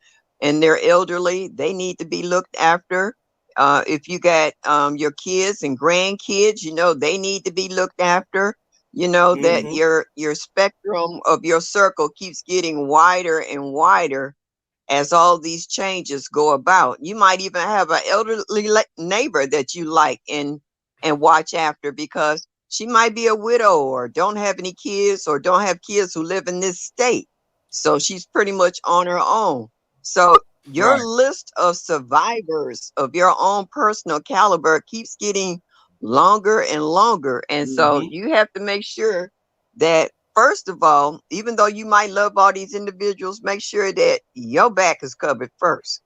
S5: and they're elderly, they need to be looked after. If you got your kids and grandkids, they need to be looked after. That your spectrum of your circle keeps getting wider and wider as all these changes go about. You might even have an elderly neighbor that you like and watch after, because she might be a widow or don't have any kids or don't have kids who live in this state. So she's pretty much on her own. So your list of survivors of your own personal caliber keeps getting longer and longer. And so you have to make sure that, first of all, even though you might love all these individuals, make sure that your back is covered first.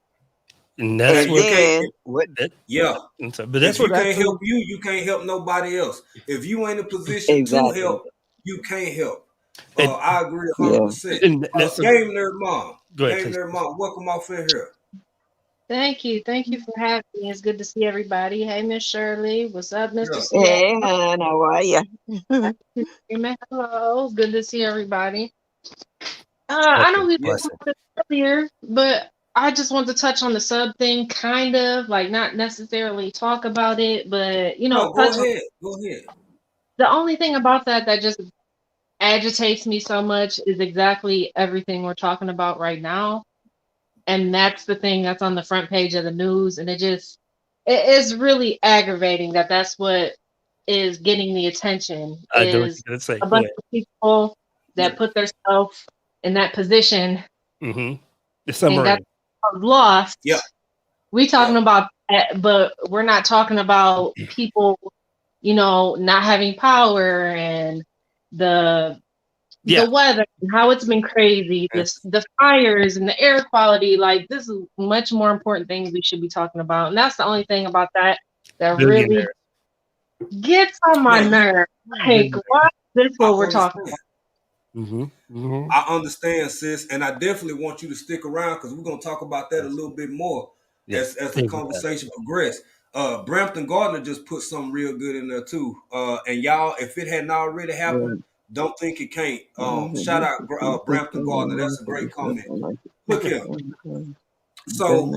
S6: And that's
S1: but that's
S6: if
S1: you can't help you can't help nobody else. If you ain't in a position to help, you can't help. I agree 100%. Game Nerd Mom.
S6: Go ahead,
S1: Game Nerd Mom, welcome off in here.
S8: Thank you for having me. It's good to see everybody. Hey, Miss Shirley. What's up, Mr. C?
S5: Hey, hon, how are you?
S8: Hello. Good to see everybody. I know we talked about this earlier, but I just want to touch on the sub thing, kind of, like not necessarily talk about it, but
S1: go ahead.
S8: The only thing about that just agitates me so much is exactly everything we're talking about right now. And that's the thing that's on the front page of the news. And it is really aggravating that that's what is getting the attention. Is a bunch of people that put themselves in that position and got lost.
S1: Yeah.
S8: We talking about that, but we're not talking about people, not having power and the weather and how it's been crazy, the fires and the air quality. Like, this is much more important things we should be talking about. And that's the only thing about that really gets on my nerve. Like, why is this what we're talking about?
S1: I understand, sis, and I definitely want you to stick around, because we're going to talk about that a little bit more as the conversation progresses. Brampton Gardner just put something real good in there too. And y'all, if it hadn't already happened, don't think it can't. Shout out Brampton Gardner. That's a great comment. Look here. So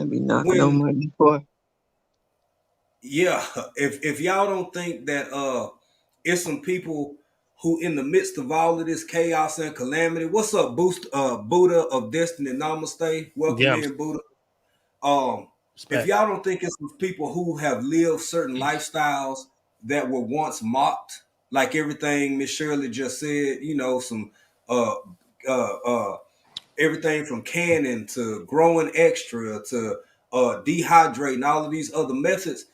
S1: if y'all don't think that it's some people who in the midst of all of this chaos and calamity. What's up, Buddha of Destiny? Namaste. Welcome in, Buddha. If y'all don't think it's some people who have lived certain lifestyles that were once mocked like everything Miss Shirley just said, some uh everything from canning to growing extra to dehydrating, all of these other methods,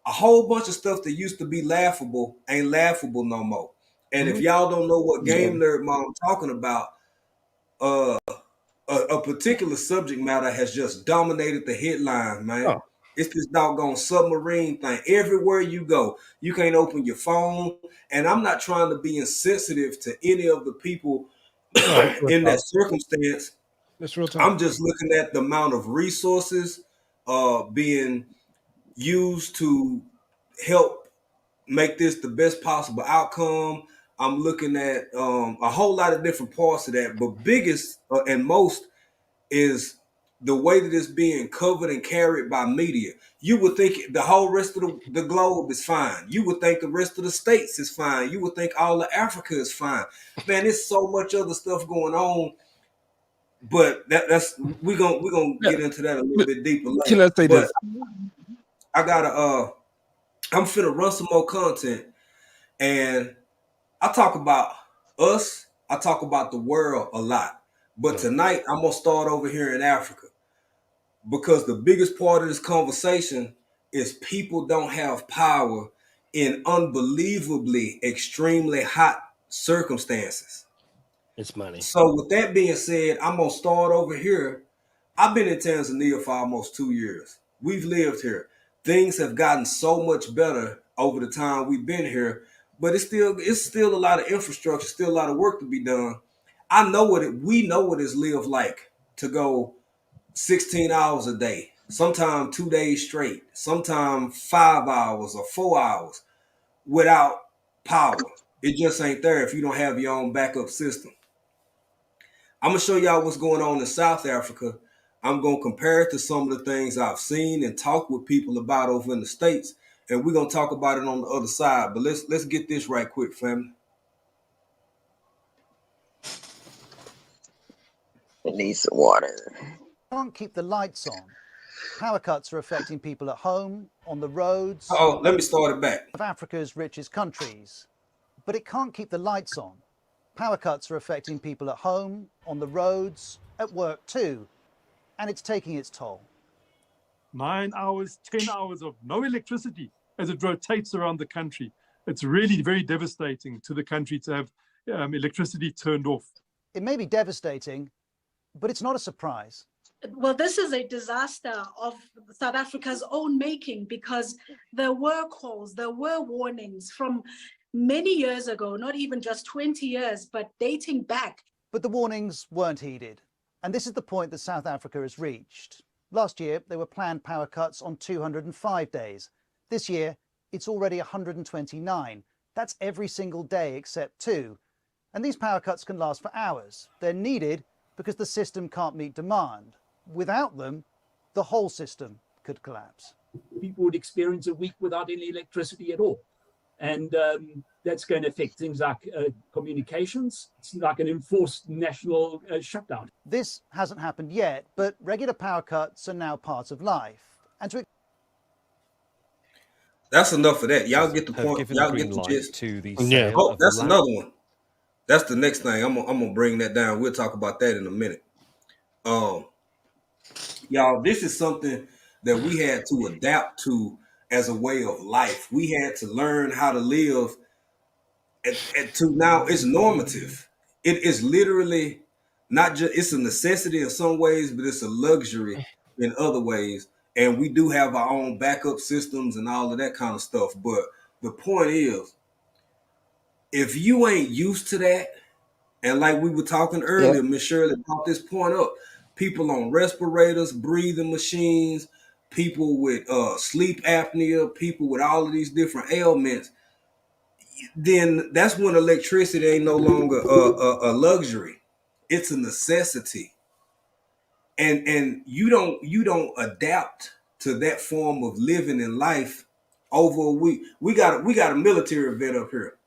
S1: a whole bunch of stuff that used to be laughable ain't laughable no more. And if y'all don't know what Game Nerd Mom I'm talking about, uh, a particular subject matter has just dominated the headlines, man.
S6: Oh.
S1: It's this doggone submarine thing. Everywhere you go, you can't open your phone. And I'm not trying to be insensitive to any of the people in that circumstance.
S6: That's real talk.
S1: I'm just looking at the amount of resources being used to help make this the best possible outcome. I'm looking at a whole lot of different parts of that, but biggest and most is the way that it's being covered and carried by media. You would think the whole rest of the globe is fine. You would think the rest of the states is fine. You would think all of Africa is fine. Man, there's so much other stuff going on. But that's we're gonna get into that a little bit deeper later.
S6: Can I say this?
S1: I gotta I'm finna run some more content, and I talk about us, I talk about the world a lot. But tonight I'm gonna start over here in Africa, because the biggest part of this conversation is people don't have power in unbelievably extremely hot circumstances.
S6: It's money.
S1: So with that being said, I'm gonna start over here. I've been in Tanzania for almost 2 years. We've lived here. Things have gotten so much better over the time we've been here, but it's still a lot of infrastructure, still a lot of work to be done. We know what it's lived like to go 16 hours a day, sometimes 2 days straight, sometimes 5 hours or 4 hours without power. It just ain't there if you don't have your own backup system. I'm gonna show y'all what's going on in South Africa. I'm gonna compare it to some of the things I've seen and talked with people about over in the States, and we're gonna talk about it on the other side. But let's get this right quick, family.
S5: It needs some water.
S9: Can't keep the lights on. Power cuts are affecting people at home, on the roads.
S1: Oh, let me start it back.
S9: Of Africa's richest countries, but it can't keep the lights on. Power cuts are affecting people at home, on the roads, at work too, and it's taking its toll.
S10: 9 hours, 10 hours of no electricity as it rotates around the country. It's really very devastating to the country to have electricity turned off.
S9: It may be devastating, but it's not a surprise.
S11: Well, this is a disaster of South Africa's own making, because there were calls, there were warnings from many years ago, not even just 20 years, but dating back.
S9: But the warnings weren't heeded. And this is the point that South Africa has reached. Last year, there were planned power cuts on 205 days. This year, it's already 129. That's every single day except 2. And these power cuts can last for hours. They're needed because the system can't meet demand. Without them, the whole system could collapse.
S12: People would experience a week without any electricity at all. And that's going to affect things like communications. It's like an enforced national shutdown.
S9: This hasn't happened yet, but regular power cuts are now part of life. And
S1: that's enough of that. Y'all get the point. Y'all get the gist. Oh, that's another one. That's the next thing. I'm gonna bring that down. We'll talk about that in a minute. Y'all, this is something that we had to adapt to as a way of life. We had to learn how to live to now it's normative. It is literally not just, it's a necessity in some ways, but it's a luxury in other ways. And we do have our own backup systems and all of that kind of stuff. But the point is, if you ain't used to that, and like we were talking earlier, Miss Shirley brought this point up, people on respirators, breathing machines, people with sleep apnea, people with all of these different ailments, then that's when electricity ain't no longer a luxury. It's a necessity. And you don't adapt to that form of living in life over a week. We got a military vet up here.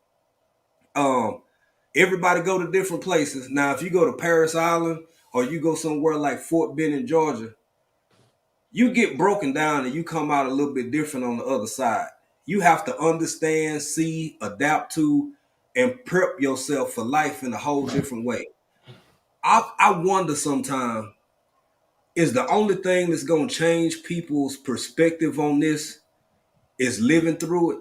S1: Everybody go to different places. Now, if you go to Paris Island or you go somewhere like Fort Benning, Georgia, you get broken down and you come out a little bit different on the other side. You have to understand, see, adapt to, and prep yourself for life in a whole different way. I wonder sometimes, is the only thing that's going to change people's perspective on this is living through it?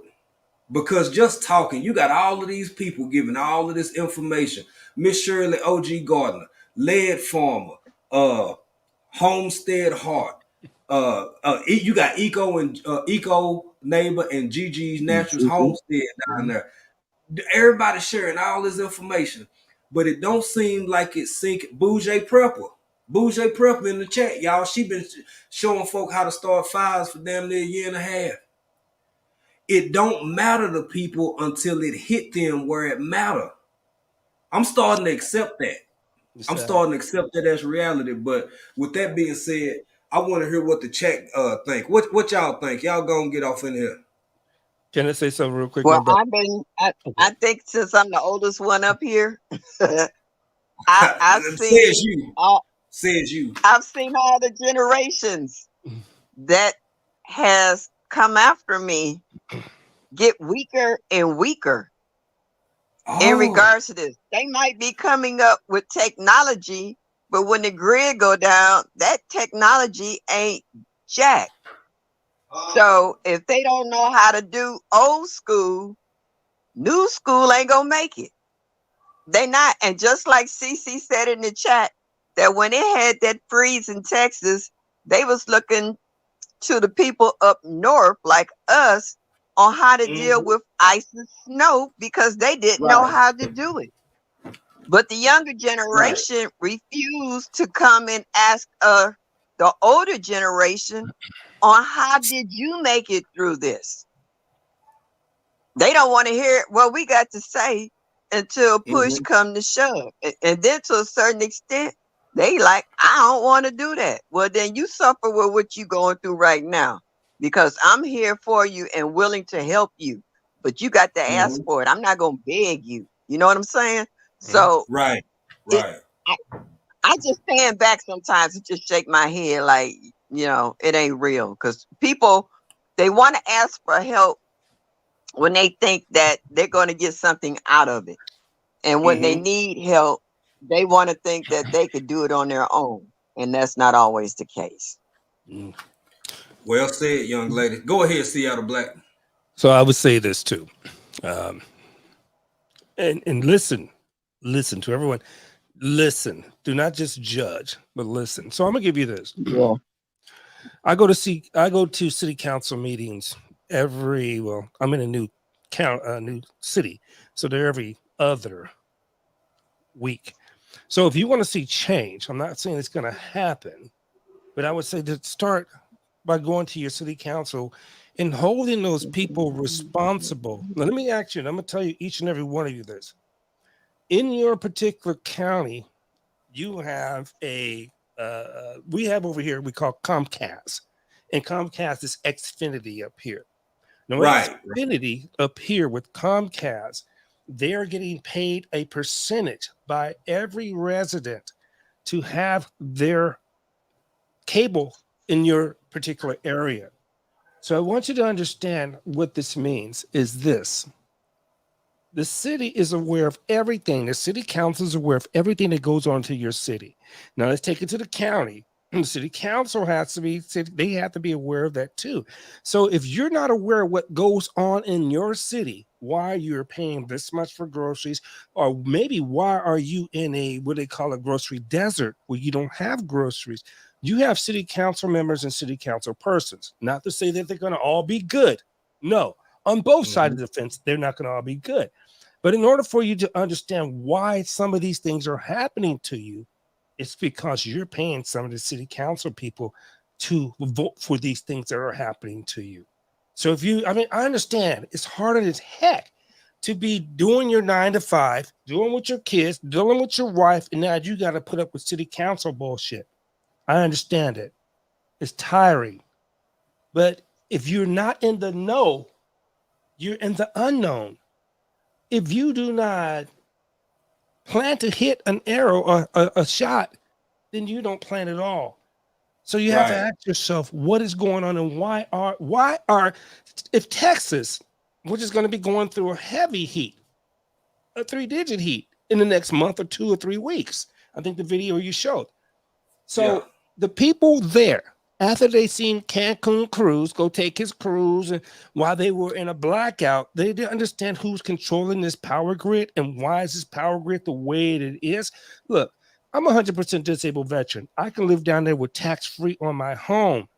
S1: Because just talking, you got all of these people giving all of this information. Miss Shirley O.G. Gardner, Lead Farmer, Homestead Heart. You got Eco Neighbor and Gigi's Naturals Homestead down there. Everybody sharing all this information, but it don't seem like it's sinking. Bougie Prepper in the chat, y'all. She been showing folk how to start fires for damn near a year and a half. It don't matter to people until it hit them where it matter. I'm starting to accept that. I'm starting to accept that as reality. But with that being said, I want to hear what the chat think. What y'all think? Y'all gonna get off in here.
S6: Can I say something real quick?
S5: Well, I think since I'm the oldest one up here, I've seen
S1: says you.
S5: I've seen all the generations that has come after me get weaker and weaker in regards to this. They might be coming up with technology, but when the grid go down, that technology ain't jack. So if they don't know how to do old school, new school ain't gonna make it. They not. And just like CC said in the chat, that when it had that freeze in Texas, they was looking to the people up north like us on how to deal with ice and snow because they didn't know how to do it. But the younger generation refused to come and ask the older generation on how did you make it through this? They don't want to hear what we got to say until push come to shove. And then to a certain extent, they like, I don't want to do that. Well, then you suffer with what you're going through right now because I'm here for you and willing to help you. But you got to ask for it. I'm not going to beg you. You know what I'm saying? So
S1: right.
S5: I just stand back sometimes and just shake my head like, you know, it ain't real. Because people, they want to ask for help when they think that they're going to get something out of it. And when they need help, they want to think that they could do it on their own. And that's not always the case.
S1: Well said, young lady. Go ahead, Seattle Black.
S6: So I would say this too. And listen to everyone. Listen. Do not just judge, but listen. So I'm gonna give you this.
S5: Yeah.
S6: I go to city council meetings I'm in a new city, so they're every other week. So if you want to see change, I'm not saying it's going to happen, but I would say to start by going to your city council and holding those people responsible. Now, let me ask you, and I'm going to tell you each and every one of you this. In your particular county, you have we have over here, we call Comcast, and Comcast is Xfinity up here. Now, Xfinity up here with Comcast, they're getting paid a percentage by every resident to have their cable in your particular area. So I want you to understand what this means is this. The city is aware of everything. The city council is aware of everything that goes on to your city. Now let's take it to the county. The city council they have to be aware of that too. So if you're not aware of what goes on in your city, why you're paying this much for groceries, or maybe why are you in a what they call a grocery desert where you don't have groceries? You have city council members and city council persons. Not to say that they're going to all be good. No, on both sides of the fence, they're not going to all be good. But in order for you to understand why some of these things are happening to you, it's because you're paying some of the city council people to vote for these things that are happening to you. So I understand it's hard as heck to be doing your 9 to 5, dealing with your kids, dealing with your wife, and now you got to put up with city council bullshit. I understand it. It's tiring. But if you're not in the know, you're in the unknown. If you do not plan to hit an arrow or a shot, then you don't plan at all. So you have to ask yourself, what is going on, and why are if Texas, which is going to be going through a heavy heat, a 3-digit heat in the next month or 2 or 3 weeks. I think the video you showed. So the people there, after they seen Cancun Cruz go take his cruise, and while they were in a blackout, they didn't understand who's controlling this power grid and why is this power grid the way it is. Look, I'm a 100% disabled veteran. I can live down there with tax-free on my home,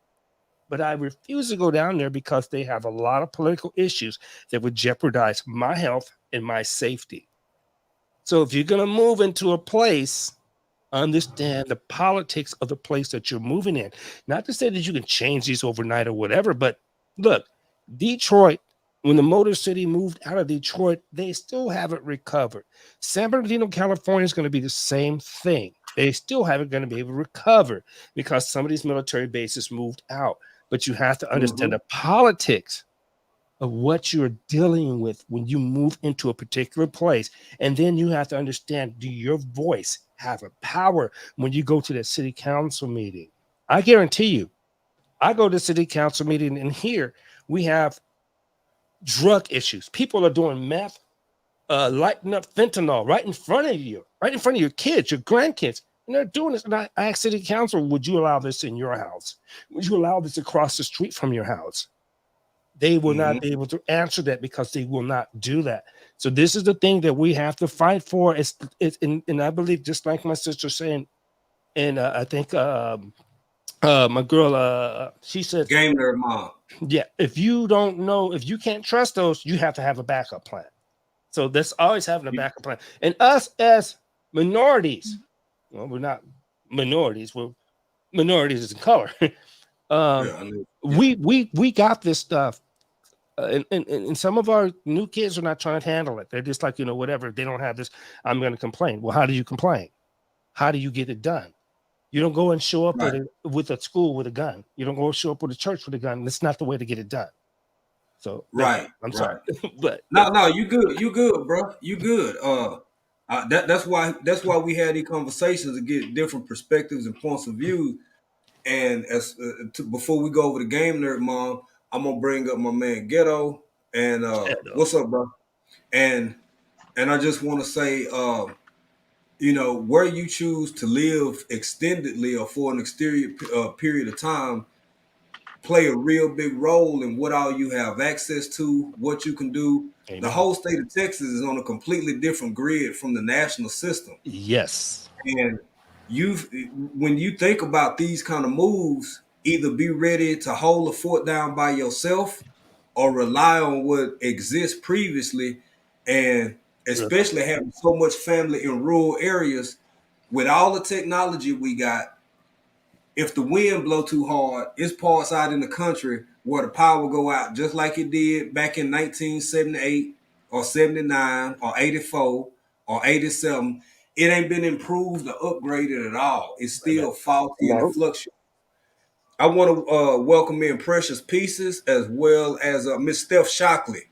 S6: but I refuse to go down there because they have a lot of political issues that would jeopardize my health and my safety. So if you're going to move into a place, understand the politics of the place that you're moving in. Not to say that you can change these overnight or whatever, but look, Detroit, when the Motor City moved out of Detroit, they still haven't recovered. San Bernardino, California is going to be the same thing. They still haven't going to be able to recover because some of these military bases moved out. But you have to understand the politics of what you're dealing with when you move into a particular place. And then you have to understand, do your voice have a power when you go to that city council meeting? I guarantee you, I go to city council meeting, and here we have drug issues. People are doing meth, lighting up fentanyl right in front of you, right in front of your kids, your grandkids. And they're doing this. And I asked city council, would you allow this in your house? Would you allow this across the street from your house? They will not be able to answer that because they will not do that. So this is the thing that we have to fight for. And I believe, just like my sister saying, and I think my girl, she said,
S1: Game Nerd Mom.
S6: Yeah, if you don't know, if you can't trust those, you have to have a backup plan. So that's always having a backup plan. And us as minorities, well, we're not minorities, we're minorities in color. We got this stuff. And some of our new kids are not trying to handle it. They're just like, whatever. If they don't have this, I'm going to complain. Well, how do you complain? How do you get it done? You don't go and show up with a school with a gun. You don't go show up with a church with a gun. That's not the way to get it done. So I'm sorry, but
S1: no, you good, bro. You good. That's why we had these conversations to get different perspectives and points of view. And before we go over the Game Nerd Mom, I'm gonna bring up my man Ghetto. And what's up, bro? And I just want to say, where you choose to live extendedly or for an exterior period of time play a real big role in what all you have access to, what you can do. Amen. The whole state of Texas is on a completely different grid from the national system.
S6: Yes.
S1: And when you think about these kind of moves, either be ready to hold the fort down by yourself or rely on what exists previously. And especially having so much family in rural areas, with all the technology we got, if the wind blow too hard, it's parts out in the country where the power go out, just like it did back in 1978 or 79 or 84 or 87. It ain't been improved or upgraded at all. It's still faulty and fluctuating. I want to welcome in Precious Pieces as well as Miss Steph Shockley.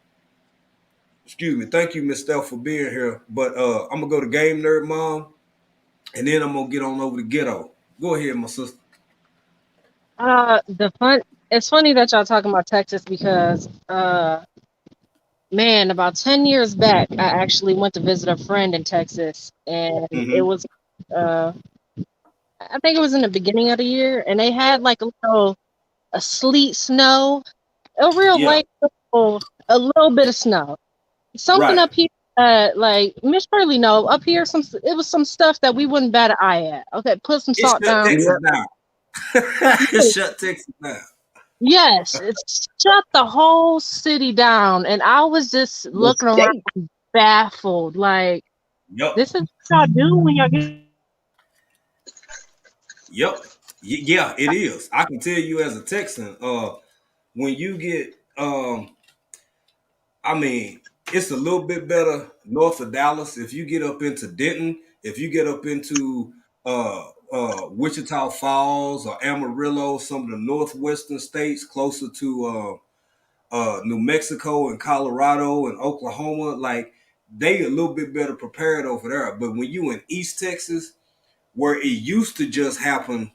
S1: Excuse me. Thank you, Miss Steph, for being here. But I'm going to go to Game Nerd Mom, and then I'm going to get on over to Ghetto. Go ahead, my sister.
S8: It's funny that y'all talking about Texas because man, about 10 years back, I actually went to visit a friend in Texas, and it was I think it was in the beginning of the year, and they had like a sleet snow, a real light, a little bit of snow. Something up here, like Miss Shirley know, up here it was some stuff that we wouldn't bat an eye at. Okay, put some salt down.
S1: Shut Texas down.
S8: Yes, it's shut the whole city down, and I was just looking around, baffled. Like, this is what y'all do when y'all get.
S1: Yep. Yeah, it is. I can tell you as a Texan, when you get, it's a little bit better north of Dallas. If you get up into Denton, if you get up into Wichita Falls or Amarillo, some of the northwestern states closer to New Mexico and Colorado and Oklahoma, like they a little bit better prepared over there. But when you in East Texas, where it used to just happen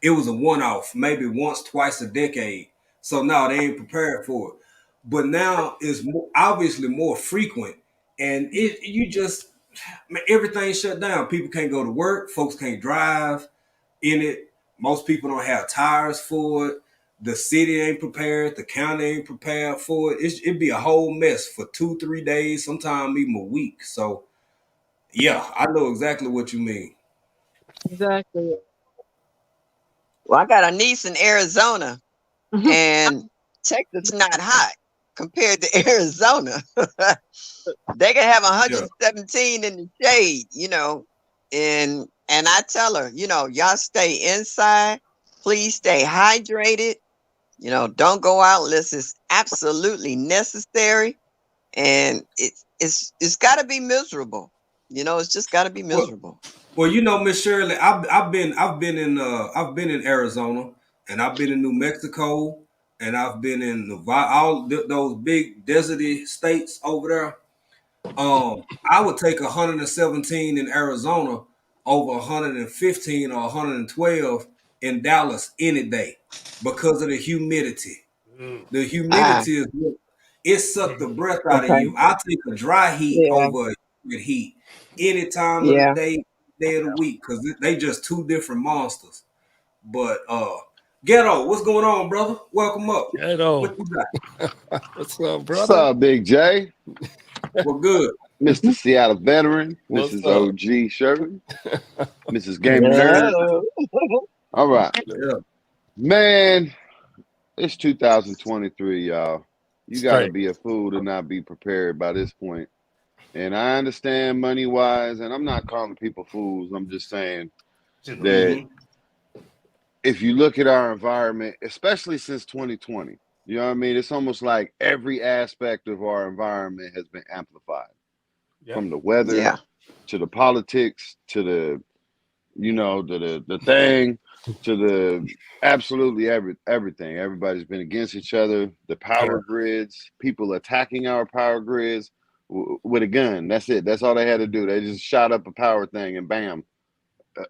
S1: it was a one-off, maybe once, twice a decade. So now they ain't prepared for it. But now it's obviously more frequent, and everything shut down. People can't go to work. Folks can't drive in it. Most people don't have tires for it. The city ain't prepared. The county ain't prepared for it. It'd be a whole mess for 2-3 days, sometimes even a week. So, yeah, I know exactly what you mean.
S8: Exactly.
S5: Well, I got a niece in Arizona, and Texas not hot compared to Arizona. They can have 117 in the shade, and I tell her, y'all stay inside. Please stay hydrated. Don't go out unless it's absolutely necessary. And it's got to be miserable. It's just got to be miserable.
S1: Well, Miss Shirley, I've been in Arizona, and I've been in New Mexico, and I've been in Nevada, all those big deserty states over there. I would take 117 in Arizona over 115 or 112 in Dallas any day because of the humidity. The humidity is it sucked the breath out of you. I'll take a dry heat over a humid heat any time of the day of the week, because they just two different monsters. But Ghetto, what's going on, brother? Welcome up.
S6: Ghetto.
S1: What you got?
S6: What's up, brother?
S13: What's up, Big J?
S1: Well, good.
S13: Mr. Seattle veteran,
S6: What's
S13: Mrs.
S6: up?
S13: OG Sherman, Mrs. Gaming Nerd. All right.
S1: Yeah.
S13: Man, it's 2023, y'all. You got to
S6: Straight.
S13: be a fool to not be prepared by this point. And I understand money-wise, and I'm not calling people fools. I'm just saying that if you look at our environment, especially since 2020, you know what I mean? It's almost like every aspect of our environment has been amplified. From the weather to the politics to the, the thing to the absolutely everything. Everybody's been against each other. The power grids, people attacking our power grids with a gun. That's it. That's all they had to do. They just shot up a power thing and bam,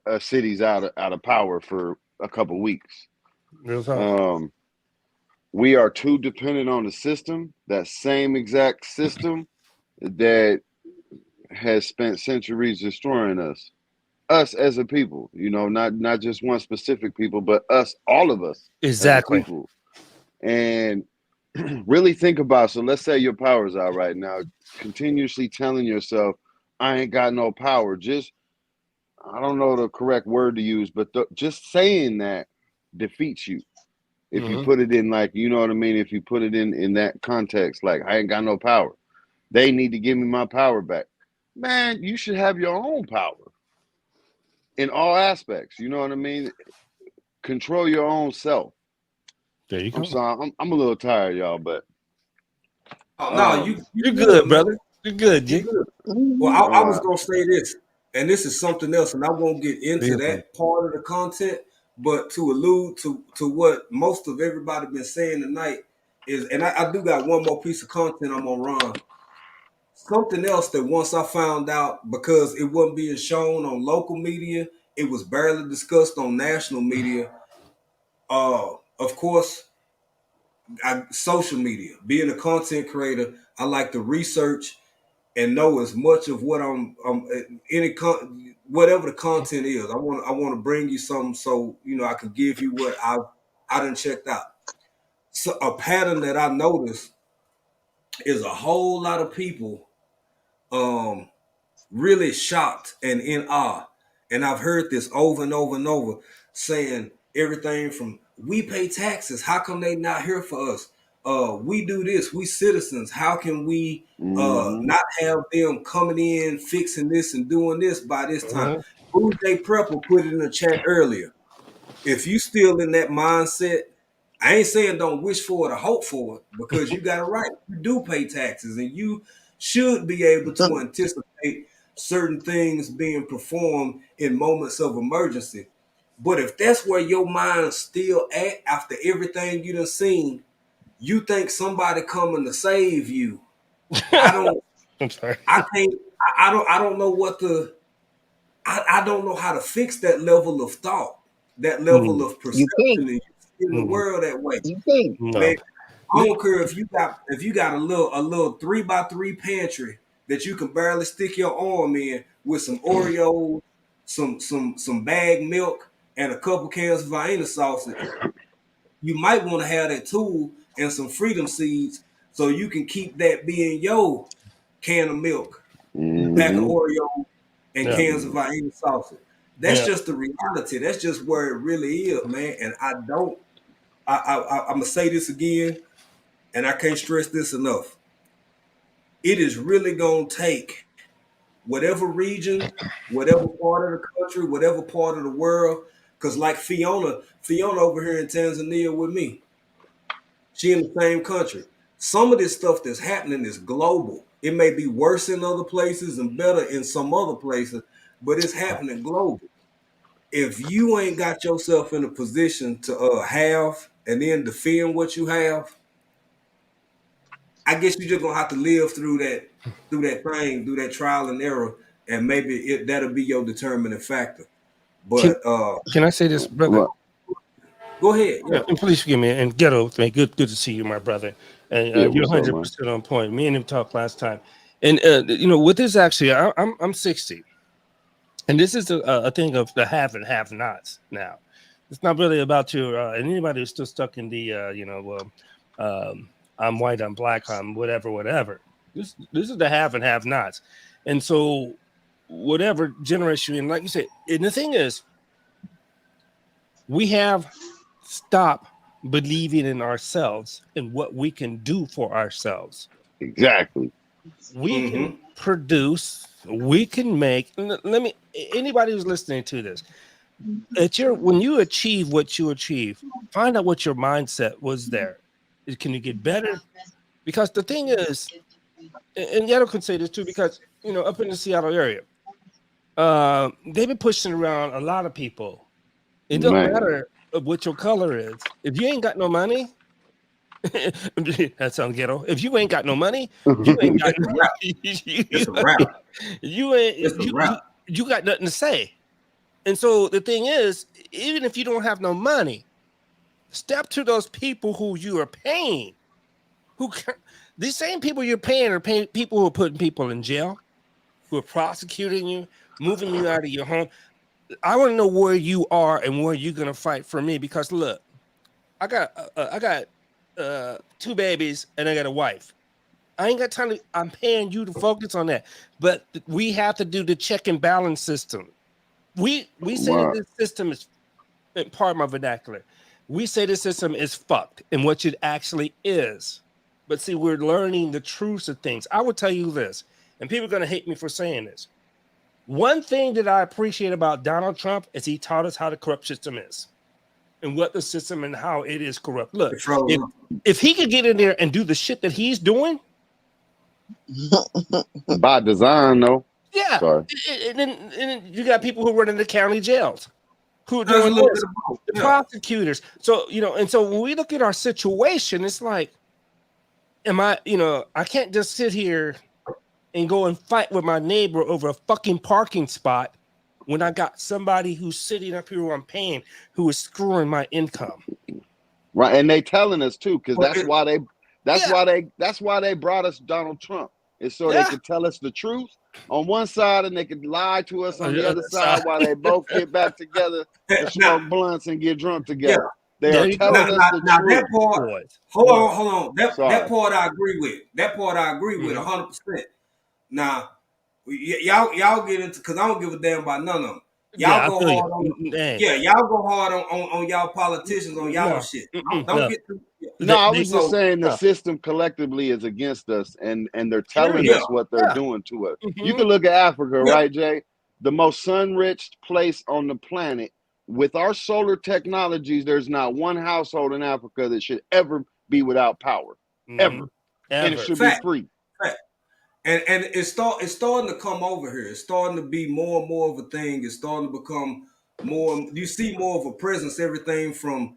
S13: a city's out of power for a couple weeks. We are too dependent on the system, that same exact system that has spent centuries destroying us as a people, not just one specific people, but us, all of us.
S6: Exactly.
S13: As a people. And really think about, so let's say your power's out right now, continuously telling yourself, I ain't got no power. Just, I don't know the correct word to use, but just saying that defeats you. If you put it in if you put it in that context, like I ain't got no power. They need to give me my power back. Man, you should have your own power in all aspects. You know what I mean? Control your own self.
S6: There you go.
S13: I'm sorry, I'm a little tired, y'all, but
S1: you're
S6: good, brother. You're good, G.
S1: Well, I was gonna say this, and this is something else, and I won't get into that part of the content, but to allude to what most of everybody been saying tonight is, and I do got one more piece of content I'm gonna run. Something else that once I found out, because it wasn't being shown on local media, it was barely discussed on national media. Of course, social media. Being a content creator, I like to research and know as much of what whatever the content is. I want to bring you something so I can give you what I done checked out. So a pattern that I noticed is a whole lot of people really shocked and in awe. And I've heard this over and over and over, saying everything from, we pay taxes, how come they not here for us? We do this, we citizens, how can we not have them coming in, fixing this and doing this by this time? Food Day Prepper put it in the chat earlier. If you still in that mindset, I ain't saying don't wish for it or hope for it, because you got it right. You do pay taxes, and you should be able to anticipate certain things being performed in moments of emergency. But if that's where your mind's still at after everything you done seen, you think somebody coming to save you.
S6: I'm sorry.
S1: I don't know how to fix that level of thought. that level of perception
S5: can't.
S1: and in the world that way.
S5: You can't.
S6: No.
S1: Man, I don't care if you got a little 3x3 pantry that you can barely stick your arm in with some Oreos, some bagged milk, and a couple cans of Vienna sausage. You might want to have that tool and some freedom seeds so you can keep that being your can of milk, pack of Oreos, and cans of Vienna sausage. That's just the reality. That's just where it really is, man. And I'm gonna say this again, and I can't stress this enough. It is really gonna take whatever region, whatever part of the country, whatever part of the world. Because like Fiona over here in Tanzania with me, she in the same country. Some of this stuff that's happening is global. It may be worse in other places and better in some other places, but it's happening global. If you ain't got yourself in a position to have and then defend what you have, I guess you're just gonna have to live through that thing, through that trial and error, and maybe that'll be your determining factor. But
S6: can I say this, brother?
S1: Go ahead.
S6: Yeah, and please forgive me. And Ghetto, man, good to see you, my brother. And you're 100% on point. Me and him talked last time. And with this actually, I'm 60, and this is a thing of the have and have nots. Now, it's not really about you. And anybody who's still stuck in the I'm white, I'm black, I'm whatever. This is the have and have nots. And so, whatever generation, and like you said, and the thing is, we have stopped believing in ourselves and what we can do for ourselves.
S13: Exactly.
S6: We can produce, we can make. Anybody who's listening to this, when you achieve what you achieve, find out what your mindset was there. Can you get better? Because the thing is, and Yato can say this too, because up in the Seattle area, they've been pushing around a lot of people. It doesn't matter what your color is. If you ain't got no money, that sounds ghetto. If you ain't got no money, you ain't got no
S1: It's a wrap.
S6: You got nothing to say. And so the thing is, even if you don't have no money, step to those people who you are paying. These same people you're paying are paying people who are putting people in jail, who are prosecuting you, moving you out of your home. I want to know where you are and where you're gonna fight for me. Because look, I got 2 babies and I got a wife. I ain't got time to. I'm paying you to focus on that. But we have to do the check and balance system. We say that this system is, part of my vernacular, we say the system is fucked and what it actually is. But see, we're learning the truths of things. I will tell you this, and people are going to hate me for saying this. One thing that I appreciate about Donald Trump is he taught us how the corrupt system is and what the system and how it is corrupt. Look, if he could get in there and do the shit that he's doing.
S13: By design, though.
S6: Yeah.
S13: Sorry.
S6: And then you got people who run in the county jails who are doing this, the prosecutors. So, and so when we look at our situation, it's like, I can't just sit here and go and fight with my neighbor over a fucking parking spot when I got somebody who's sitting up here who I'm paying who is screwing my income.
S13: Right, and they telling us too, because that's why they brought us Donald Trump. It's so they could tell us the truth on one side and they could lie to us on the other side while they both get back together and smoke blunts and get drunk together. They are telling us the truth.
S1: That part, hold on. That part I agree with. 100%. Now, y'all get into, because I don't give a damn about none of them. Y'all go hard on y'all politicians, on y'all shit. Don't get too.
S13: No, I was just saying the system collectively is against us, and they're telling us what they're doing to us. You can look at Africa, right, Jay? The most sun-rich place on the planet. With our solar technologies, there's not one household in Africa that should ever be without power, ever. And it should be free.
S1: And it's starting to come over here. It's starting to be more and more of a thing. It's starting to become more. You see more of a presence. Everything from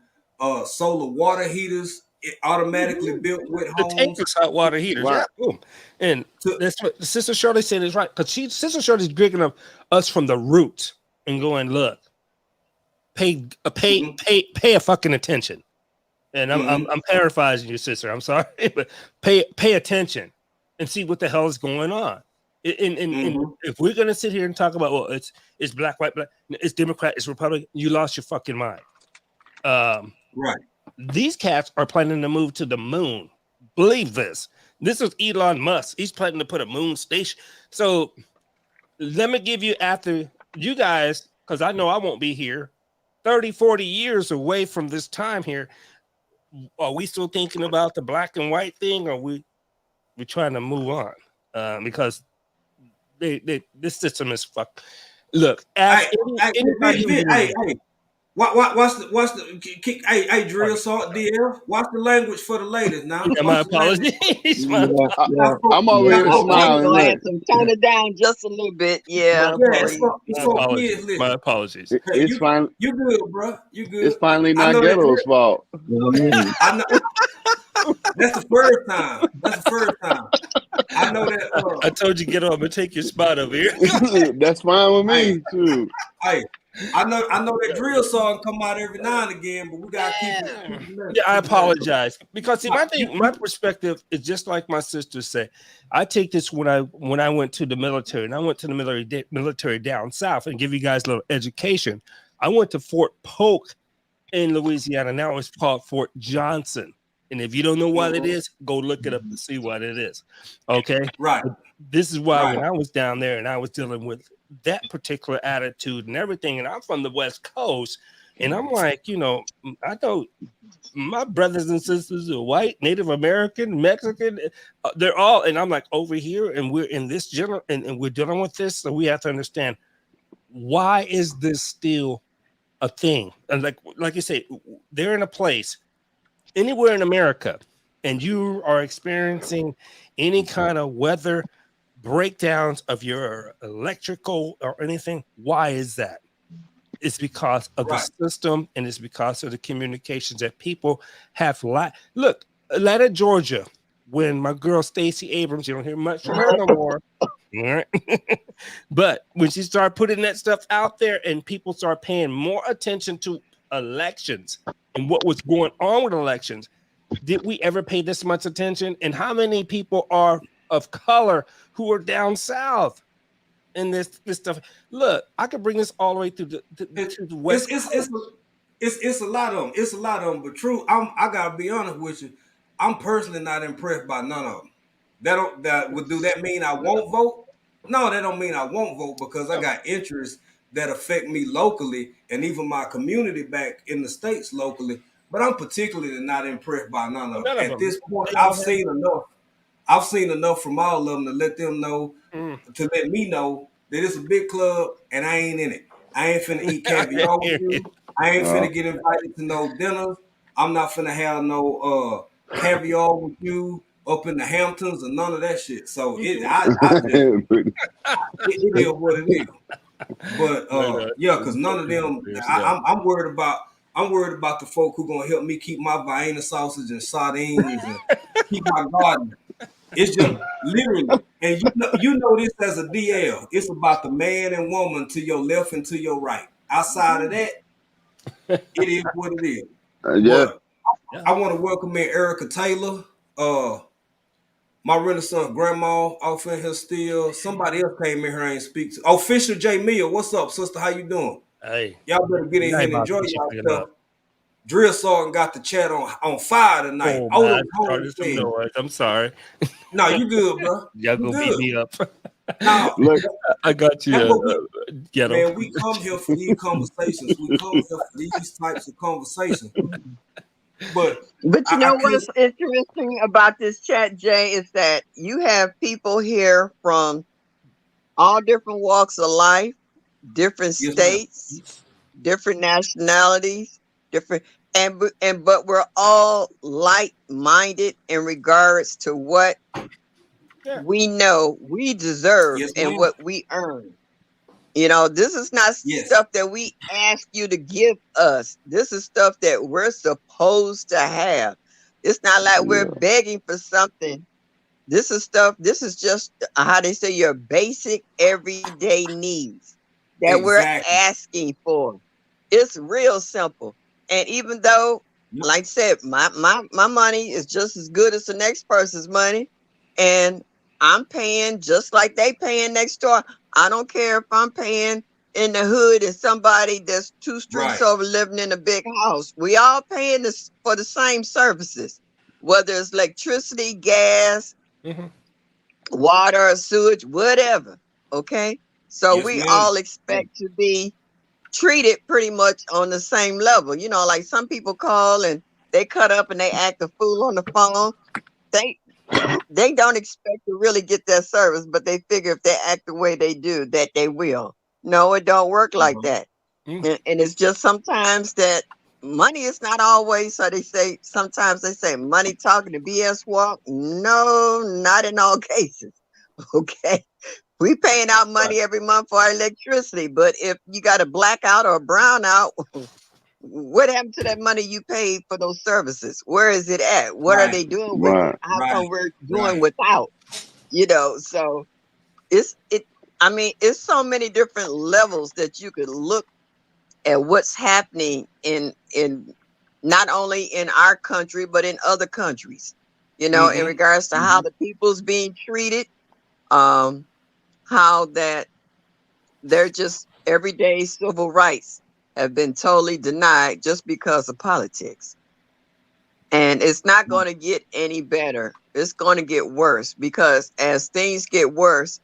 S1: solar water heaters, automatically built with homes.
S6: The tankless hot water heaters, yeah, boom. And that's what Sister Shirley said is right, because Sister Shirley's digging up us from the roots and going, look, pay a fucking attention. And I'm paraphrasing your sister. I'm sorry, but pay attention and see what the hell is going on. And if we're gonna sit here and talk about, well, it's black, white, black, it's Democrat, it's Republican, you lost your fucking mind.
S1: Right.
S6: These cats are planning to move to the moon. Believe this. This is Elon Musk. He's planning to put a moon station. So let me give you, after you guys, because I know I won't be here 30, 40 years away from this time here. Are we still thinking about the black and white thing, or we trying to move on? Because this system is fucked. Look,
S1: What's the hey Drill Salt DL? What's the language for the ladies now?
S6: Yeah, my apologies.
S13: I'm over here smiling.
S5: Tone it down just a little bit. Yeah.
S6: My apologies.
S13: It's fine.
S1: You good, bro? You good?
S13: It's finally not Ghetto's fault.
S1: I know. That's the first time. I know that.
S6: I told you, get on and take your spot over here.
S13: That's fine with me too.
S1: Hey, I know that drill song come out every now and again, but we gotta keep it.
S6: Yeah, I apologize, because see, my perspective is just like my sister said. I take this when I went to the military, and I went to the military down south, and give you guys a little education. I went to Fort Polk in Louisiana. Now it's called Fort Johnson. And if you don't know what it is, go look it up and see what it is. Okay.
S1: Right.
S6: This is why when I was down there and I was dealing with that particular attitude and everything, and I'm from the West Coast, and I'm like, I know my brothers and sisters are white, Native American, Mexican, they're all, and I'm like, over here, and we're in this general, and we're dealing with this, so we have to understand, why is this still a thing? And like you say, they're in a place anywhere in America, and you are experiencing any kind of weather breakdowns of your electrical or anything. Why is that? It's because of the system, and it's because of the communications that people have. Look, Atlanta, Georgia, when my girl Stacey Abrams, you don't hear much from her no more. All right. But when she started putting that stuff out there and people start paying more attention to elections and what was going on with elections, did we ever pay this much attention? And how many people are of color who are down south in this stuff? Look, I could bring this all the way to the west.
S1: It's a lot of them. It's a lot of them. But true, I gotta be honest with you. I'm personally not impressed by none of them. Do that mean I won't vote? No, that don't mean I won't vote, because I got interests that affect me locally and even my community back in the States locally. But I'm particularly not impressed by none of them. At this point, I've seen enough. I've seen enough from all of them to let them know, to let me know that it's a big club and I ain't in it. I ain't finna eat caviar with you. I ain't finna get invited to no dinners. I'm not finna have no caviar with you up in the Hamptons or none of that shit. So it is what it is. But because none of them, I'm worried about the folk who gonna help me keep my Vienna sausage and sardines and keep my garden. It's just literally, and you know this as a DL. It's about the man and woman to your left and to your right. Outside of that, it is what it is. I want to welcome in Erica Taylor, my Renaissance grandma off in here still. Somebody else came in here I ain't speak to. Oh, Fisher J. Mia, what's up, sister? How you doing?
S6: Hey,
S1: y'all better get in here and enjoy yourself. Drill Sergeant got the chat on fire tonight.
S6: I'm sorry.
S1: No, you good, bro.
S6: Y'all gonna beat me up.
S1: No,
S13: look,
S6: I got you.
S1: Man, we come here for these conversations. We come here for these types of conversations. But
S5: you know what's interesting about this chat, Jay, is that you have people here from all different walks of life, different states, different nationalities, different, but we're all like-minded in regards to what we know we deserve and what we earn. This is not stuff that we ask you to give us. This is stuff that we're supposed to have. It's not like we're begging for something. This is just how they say your basic everyday needs that we're asking for. It's real simple. And even though, like I said, my money is just as good as the next person's money, and I'm paying just like they paying next door. I don't care if I'm paying in the hood and somebody that's 2 streets
S1: Right.
S5: over living in a big house. We all paying this for the same services, whether it's electricity, gas, water, sewage, whatever. Okay. So
S1: Yes,
S5: we
S1: ma'am.
S5: all expect to be treated pretty much on the same level. You know, like some people call and they cut up and they act a fool on the phone. They don't expect to really get that service, but they figure if they act the way they do, that they will. No, it don't work like that. And it's just sometimes that money is not always, so they say, sometimes they say money talking to BS walk. No, not in all cases. Okay. We paying out money every month for our electricity, but if you got a blackout or a brownout, what happened to that money you paid for those services? Where is it at? What are they doing with it? How come we're doing without? You know, so it's so many different levels that you could look at what's happening in not only in our country but in other countries. You know, in regards to how the people's being treated, how that they're just everyday civil rights have been totally denied just because of politics. And it's not going to get any better. It's going to get worse, because as things get worse,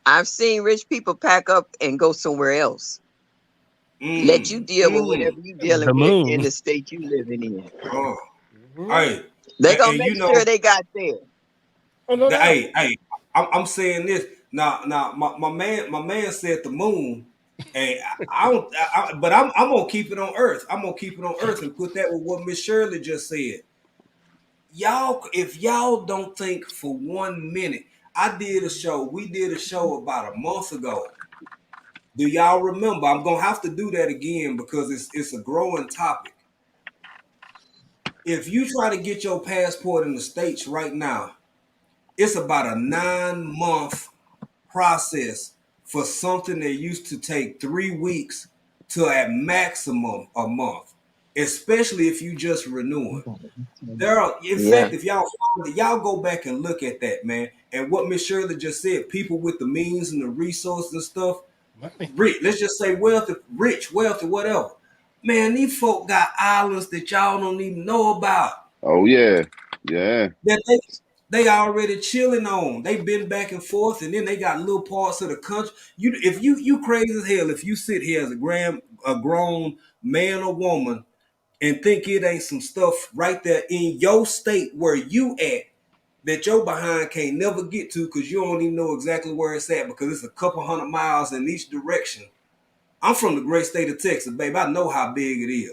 S5: I've seen rich people pack up and go somewhere else. Let you deal with whatever you dealing with in the state you living in.
S1: Oh, hey,
S5: They're going to
S1: and
S5: make
S1: you know,
S5: sure they got there.
S1: hey, I'm saying this now. My man said the moon, and but I'm gonna keep it on Earth. I'm gonna keep it on Earth and put that with what Miss Shirley just said. Y'all, if y'all don't think for 1 minute, we did a show about a month ago. Do y'all remember? I'm gonna have to do that again because it's a growing topic. If you try to get your passport in the States right now, it's about a 9-month process for something that used to take 3 weeks to at maximum a month, especially if you just renewing. In fact, if y'all go back and look at that, man, and what Miss Shirley just said, people with the means and the resources and stuff, let's just say wealthy, whatever. Man, these folk got islands that y'all don't even know about.
S13: Oh yeah, yeah.
S1: That they already chilling on. They've been back and forth, and then they got little parts of the country. If you crazy as hell if you sit here as a grown man or woman and think it ain't some stuff right there in your state where you at that your behind can't never get to because you don't even know exactly where it's at because it's a couple 100 miles in each direction. I'm from the great state of Texas, babe. I know how big it is.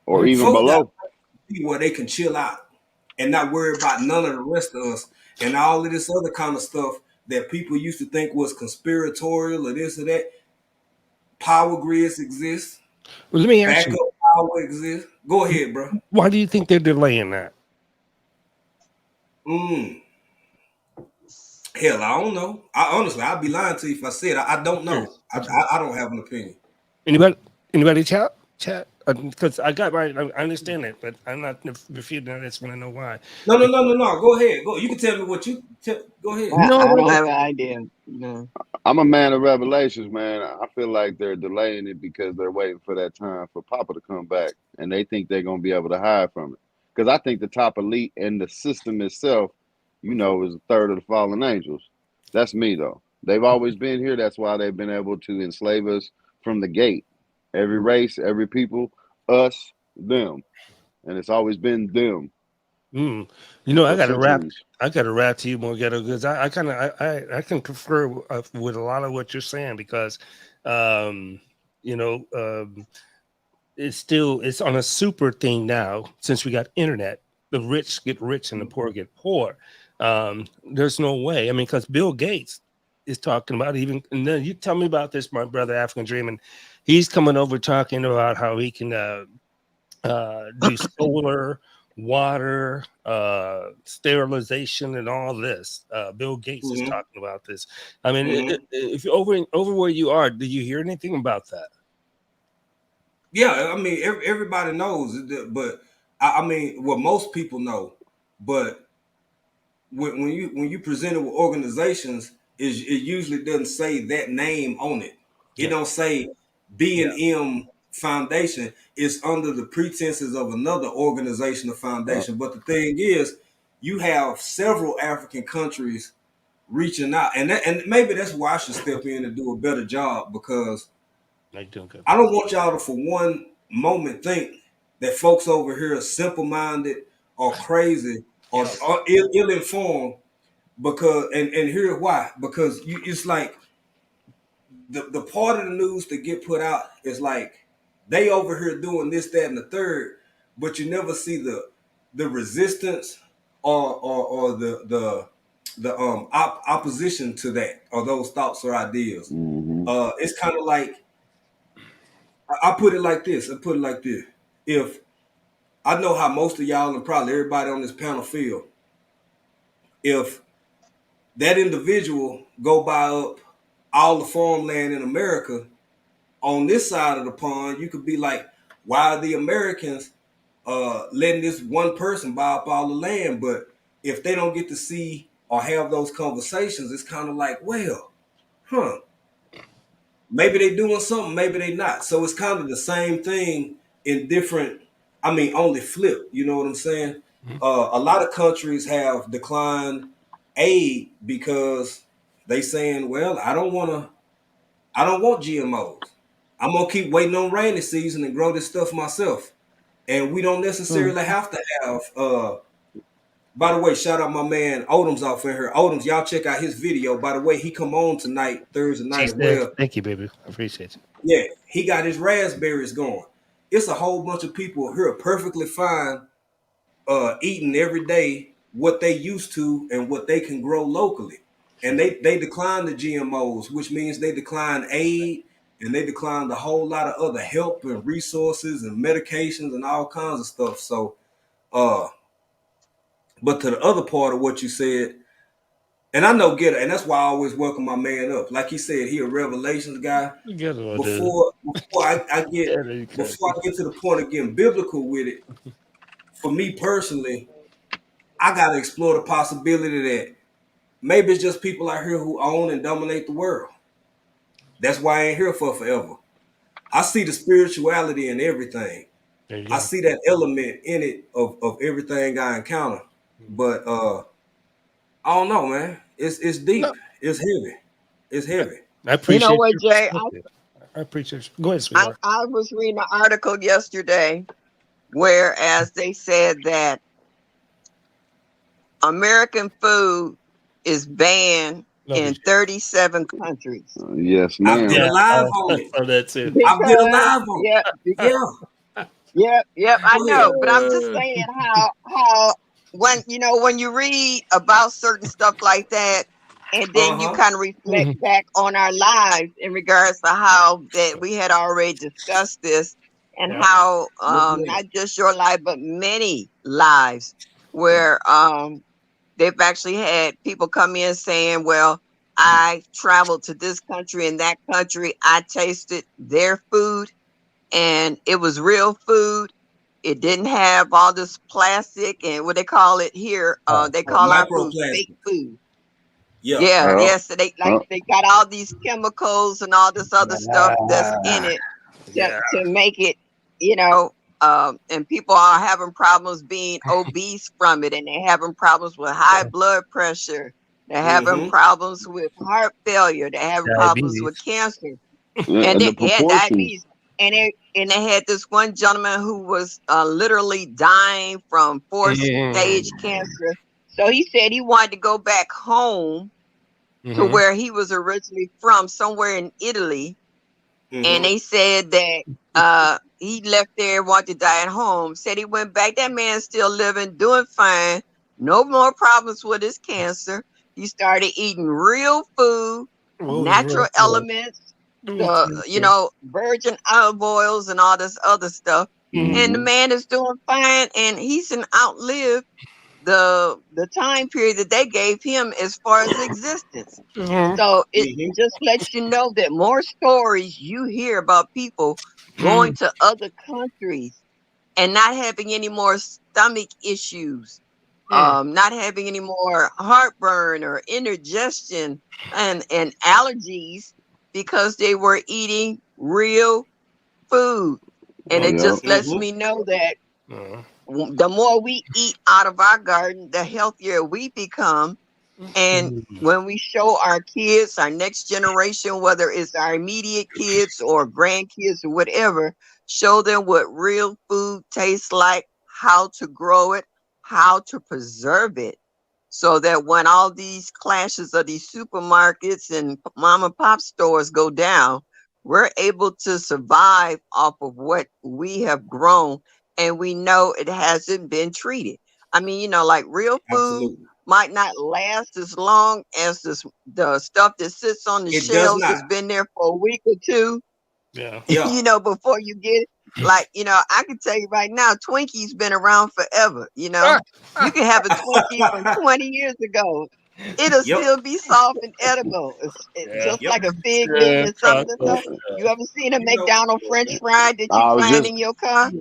S13: Or even below.
S1: Where they can chill out and not worry about none of the rest of us and all of this other kind of stuff that people used to think was conspiratorial or this or that. Power grids exist.
S6: Well, let me ask
S1: Backup
S6: you.
S1: power exists. Go ahead, bro.
S6: Why do you think they're delaying that?
S1: Hell, I don't know. Honestly, I'd be lying to you if I said I don't know. I don't have an opinion.
S6: Anybody chat? Because I understand it, but I'm not refuting that. It's going to know why.
S1: No. Go ahead. Go. You can tell me what you go ahead.
S5: I don't have an idea. No.
S13: I'm a man of revelations, man. I feel like they're delaying it because they're waiting for that time for Papa to come back, and they think they're gonna be able to hide from it. Because I think the top elite and the system itself, is a third of the fallen angels. That's me, though. They've always been here. That's why they've been able to enslave us from the gate. Every race, every people, us, them, and it's always been them.
S6: I got to rap to you, Morgetto, because I can confer with a lot of what you're saying because, it's on a super thing now since we got internet. The rich get rich and the poor get poor. There's no way. I mean, because Bill Gates is talking about and then you tell me about this, my brother African Dream, and he's coming over talking about how he can do solar, water, sterilization, and all this. Bill Gates is talking about this. I mean, if over where you are, do you hear anything about that?
S1: Yeah, I mean, everybody knows, but I mean, well, most people know, but when you present it with organizations, it usually doesn't say that name on it. It
S6: Yeah.
S1: don't say B&M Foundation. It's under the pretenses of another organization or foundation. But the thing is, you have several African countries reaching out, and maybe that's why I should step in and do a better job, because
S6: Like doing good.
S1: I don't want y'all to for one moment think that folks over here are simple-minded or crazy or ill-informed, because and here's why. Because it's like the part of the news that get put out is like they over here doing this, that, and the third, but you never see the resistance or the opposition to that, or those thoughts or ideas. It's kind of like, I put it like this. If I know how most of y'all and probably everybody on this panel feel, if that individual go buy up all the farmland in America, on this side of the pond, you could be like, why are the Americans letting this one person buy up all the land? But if they don't get to see or have those conversations, it's kind of like, well, maybe they doing something, maybe they not. So it's kind of the same thing in different, I mean, only flip. You know what I'm saying? A lot of countries have declined aid because they saying, well, I don't want GMOs. I'm gonna keep waiting on rainy season and grow this stuff myself. And we don't necessarily have to have. By the way, shout out my man Odom's off in here. Odom's, y'all check out his video. By the way, he come on tonight, Thursday night as well.
S6: Thank you, baby. I appreciate it.
S1: Yeah, he got his raspberries going. It's a whole bunch of people here perfectly fine eating every day what they used to and what they can grow locally. And they decline the GMOs, which means they decline aid, and they declined a whole lot of other help and resources and medications and all kinds of stuff. So, but to the other part of what you said, and I know Getter, and that's why I always welcome my man up. Like he said, he a Revelations guy. Before I get to the point of getting biblical with it, for me personally, I got to explore the possibility that maybe it's just people out here who own and dominate the world. That's why I ain't here for forever. I see the spirituality in everything. I see that element in it of everything I encounter. But I don't know, man. It's deep. It's heavy. It's heavy.
S6: I appreciate.
S5: You know what, Jay?
S6: I appreciate. Go ahead, sweetheart.
S5: I was reading an article yesterday, whereas they said that American food is banned in 37 countries.
S13: Yes, ma'am.
S1: I've been alive on it.
S6: That too.
S1: I've been alive on it.
S5: Yep. I know, but I'm just saying how when you read about certain stuff like that, and then you kind of reflect back on our lives in regards to how that we had already discussed this, and how not just your life but many lives where they've actually had people come in saying, well, I traveled to this country and that country. I tasted their food and it was real food. It didn't have all this plastic and what they call it here. They call our food fake food. Yeah. So they got all these chemicals and all this other stuff that's in it to make it, and people are having problems being obese from it, and they're having problems with high blood pressure. They're having problems with heart failure. They're having problems with cancer. And they had diabetes. And they had this one gentleman who was literally dying from fourth-stage cancer. So he said he wanted to go back home to where he was originally from, somewhere in Italy. And they said that he left there, wanted to die at home. Said he went back. That man's still living, doing fine. No more problems with his cancer. He started eating real food, natural elements, virgin olive oils and all this other stuff. And the man is doing fine, and he's outlived the time period that they gave him as far as existence. So it just lets you know that more stories you hear about people going to other countries and not having any more stomach issues, not having any more heartburn or indigestion and allergies because they were eating real food. And it just lets me know that the more we eat out of our garden, the healthier we become. And when we show our kids, our next generation, whether it's our immediate kids or grandkids or whatever, show them what real food tastes like, how to grow it, how to preserve it, so that when all these clashes of these supermarkets and mom and pop stores go down, we're able to survive off of what we have grown, and we know it hasn't been treated. I mean, you know, like real food
S1: Absolutely.
S5: might not last as long as the stuff that sits on the
S1: It does
S5: shelves
S1: not.
S5: that's been there for a week or two,
S6: Yeah.
S1: Yeah.
S5: you know, before you get it. Like, you know, I can tell you right now, Twinkies been around forever, you know. You can have a Twinkie from 20 years ago. It'll
S1: Yep.
S5: still be soft and edible. It's just like a fig Newton or something. So you ever seen a
S1: You know,
S5: McDonald's French fry that
S13: I
S5: you
S13: was
S5: find
S13: just,
S5: in your car?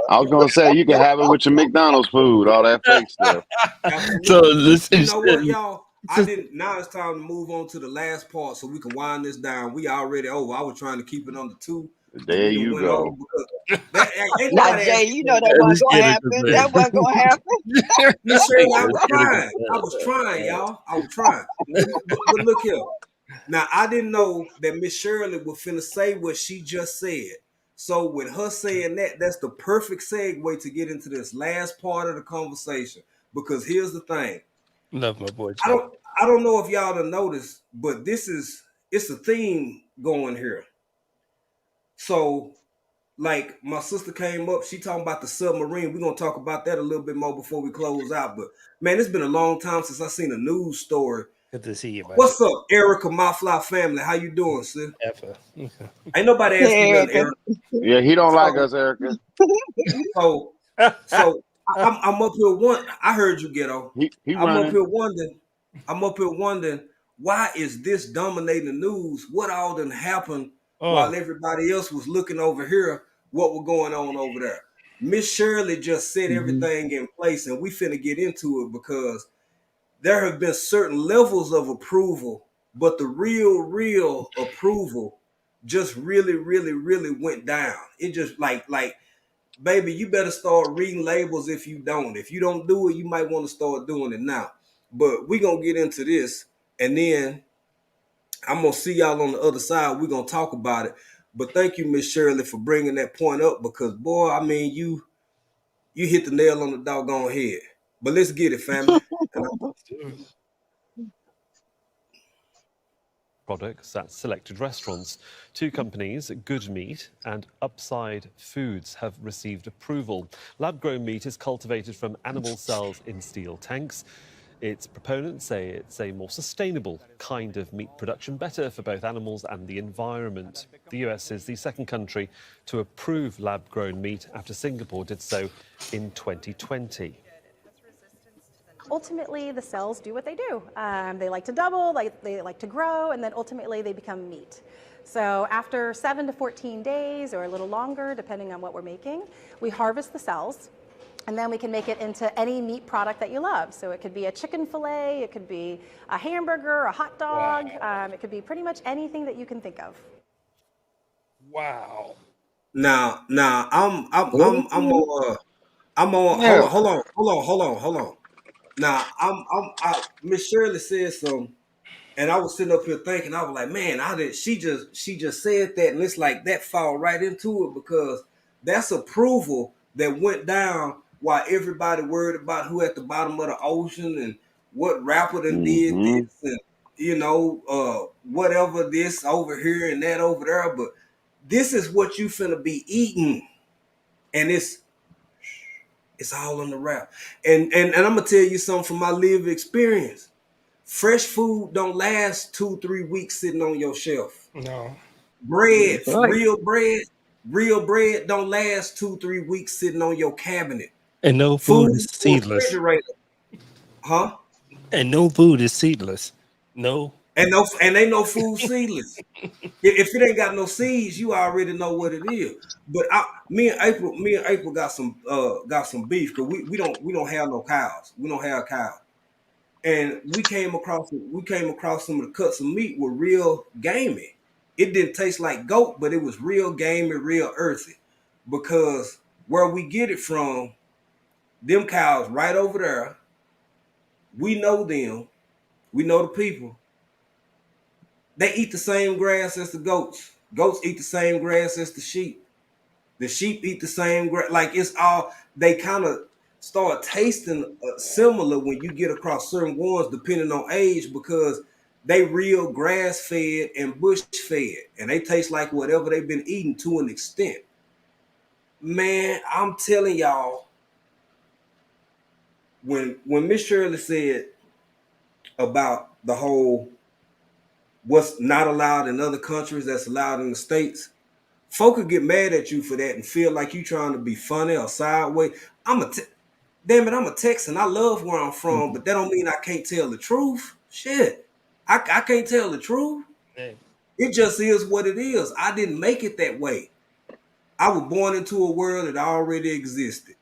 S13: I was gonna say you can have it with your McDonald's food, all that fake stuff.
S1: absolutely.
S6: So this
S1: You
S6: is
S1: know what, y'all? I didn't. Now it's time to move on to the last part so we can wind this down. We already over. I was trying to keep it under 2.
S13: There
S1: We done
S13: you
S1: went over
S13: go.
S1: because that ain't
S5: Now,
S1: nobody
S5: Jay,
S1: asked
S5: you
S1: you
S5: know
S1: that.
S5: that wasn't
S6: Let's
S5: gonna
S6: get it
S5: happen.
S6: today.
S5: That wasn't gonna happen.
S1: Miss Shirley, I
S6: Let's
S1: was
S6: get it
S1: trying. I was trying, y'all. I was trying. But look here. Now I didn't know that Miss Shirley was finna say what she just said. So with her saying that, that's the perfect segue to get into this last part of the conversation. Because here's the thing.
S6: Love my boy.
S1: I don't know if y'all done noticed, but it's a theme going here. So like my sister came up, she talking about the submarine. We're gonna talk about that a little bit more before we close out. But man, it's been a long time since I seen a news story.
S6: Good to see you, buddy.
S1: What's up, Erica, my fly family? How you doing, sis?
S6: Ever.
S1: Ain't nobody asked you nothing, Erica.
S13: Yeah, he don't like us, Erica.
S1: So I'm up here I heard you, Ghetto.
S13: He
S1: I'm up
S13: running.
S1: here wondering why is this dominating the news? What all done happened while everybody else was looking over here? What was going on over there? Miss Shirley just set everything in place, and we finna get into it because there have been certain levels of approval, but the real approval just really went down. It just like baby, you better start reading labels if you don't. If you don't do it, you might want to start doing it now. But we're going to get into this, and then I'm going to see y'all on the other side. We're going to talk about it. But thank you, Miss Shirley, for bringing that point up because, boy, I mean, you hit the nail on the doggone head. But let's get it, family.
S14: Products at selected restaurants. 2 companies, Good Meat and Upside Foods, have received approval. Lab-grown meat is cultivated from animal cells in steel tanks. Its proponents say it's a more sustainable kind of meat production, better for both animals and the environment. The US is the second country to approve lab-grown meat after Singapore did so in 2020.
S15: Ultimately, the cells do what they do. They like to double, they like to grow, and then ultimately they become meat. So after 7 to 14 days or a little longer, depending on what we're making, we harvest the cells, and then we can make it into any meat product that you love. So it could be a chicken fillet, it could be a hamburger, a hot dog, it could be pretty much anything that you can think of.
S6: Wow.
S1: Now I'm hold on. Now Miss Shirley said something, and I was sitting up here thinking, I was like, man, she just said that, and it's like that fall right into it because that's approval that went down while everybody worried about who at the bottom of the ocean and what rapper done did this and whatever this over here and that over there, but this is what you finna be eating, and it's all on the wrap. And I'm gonna tell you something from my lived experience. Fresh food don't last 2-3 weeks sitting on your shelf.
S6: No.
S1: Bread,
S6: Right.
S1: real bread don't last 2-3 weeks sitting on your cabinet.
S6: And no food is seedless.
S1: Refrigerator. Huh?
S6: And no food is seedless. No
S1: And they no food seedless. If it ain't got no seeds, you already know what it is. But me and April got some beef because we don't have no cows. We don't have cows. And we came across some of the cuts of meat were real gamey. It didn't taste like goat, but it was real gamey, real earthy. Because where we get it from, them cows right over there, we know them, we know the people. They eat the same grass as the goats. Goats eat the same grass as the sheep. The sheep eat the same grass. Like it's all, they kind of start tasting similar when you get across certain ones, depending on age, because they real grass fed and bush fed, and they taste like whatever they've been eating to an extent. Man, I'm telling y'all, when Miss Shirley said about the whole what's not allowed in other countries that's allowed in the States, folk could get mad at you for that and feel like you trying to be funny or sideways. Damn it, I'm a Texan. I love where I'm from, but that don't mean I can't tell the truth. Shit, I can't tell the truth.
S6: Hey.
S1: It just is what it is. I didn't make it that way. I was born into a world that already existed.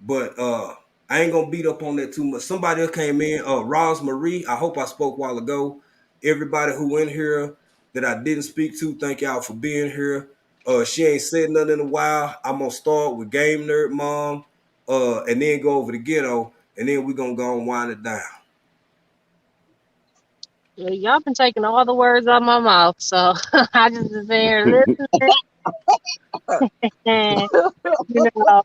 S1: But I ain't gonna beat up on that too much. Somebody else came in, Roz Marie. I hope I spoke a while ago. Everybody who in here that I didn't speak to, thank y'all for being here. She ain't said nothing in a while. I'm gonna start with Game Nerd Mom, and then go over to Ghetto, and then we're gonna go and wind it down.
S8: Well, y'all been taking all the words out of my mouth, so I just been there listening. You know,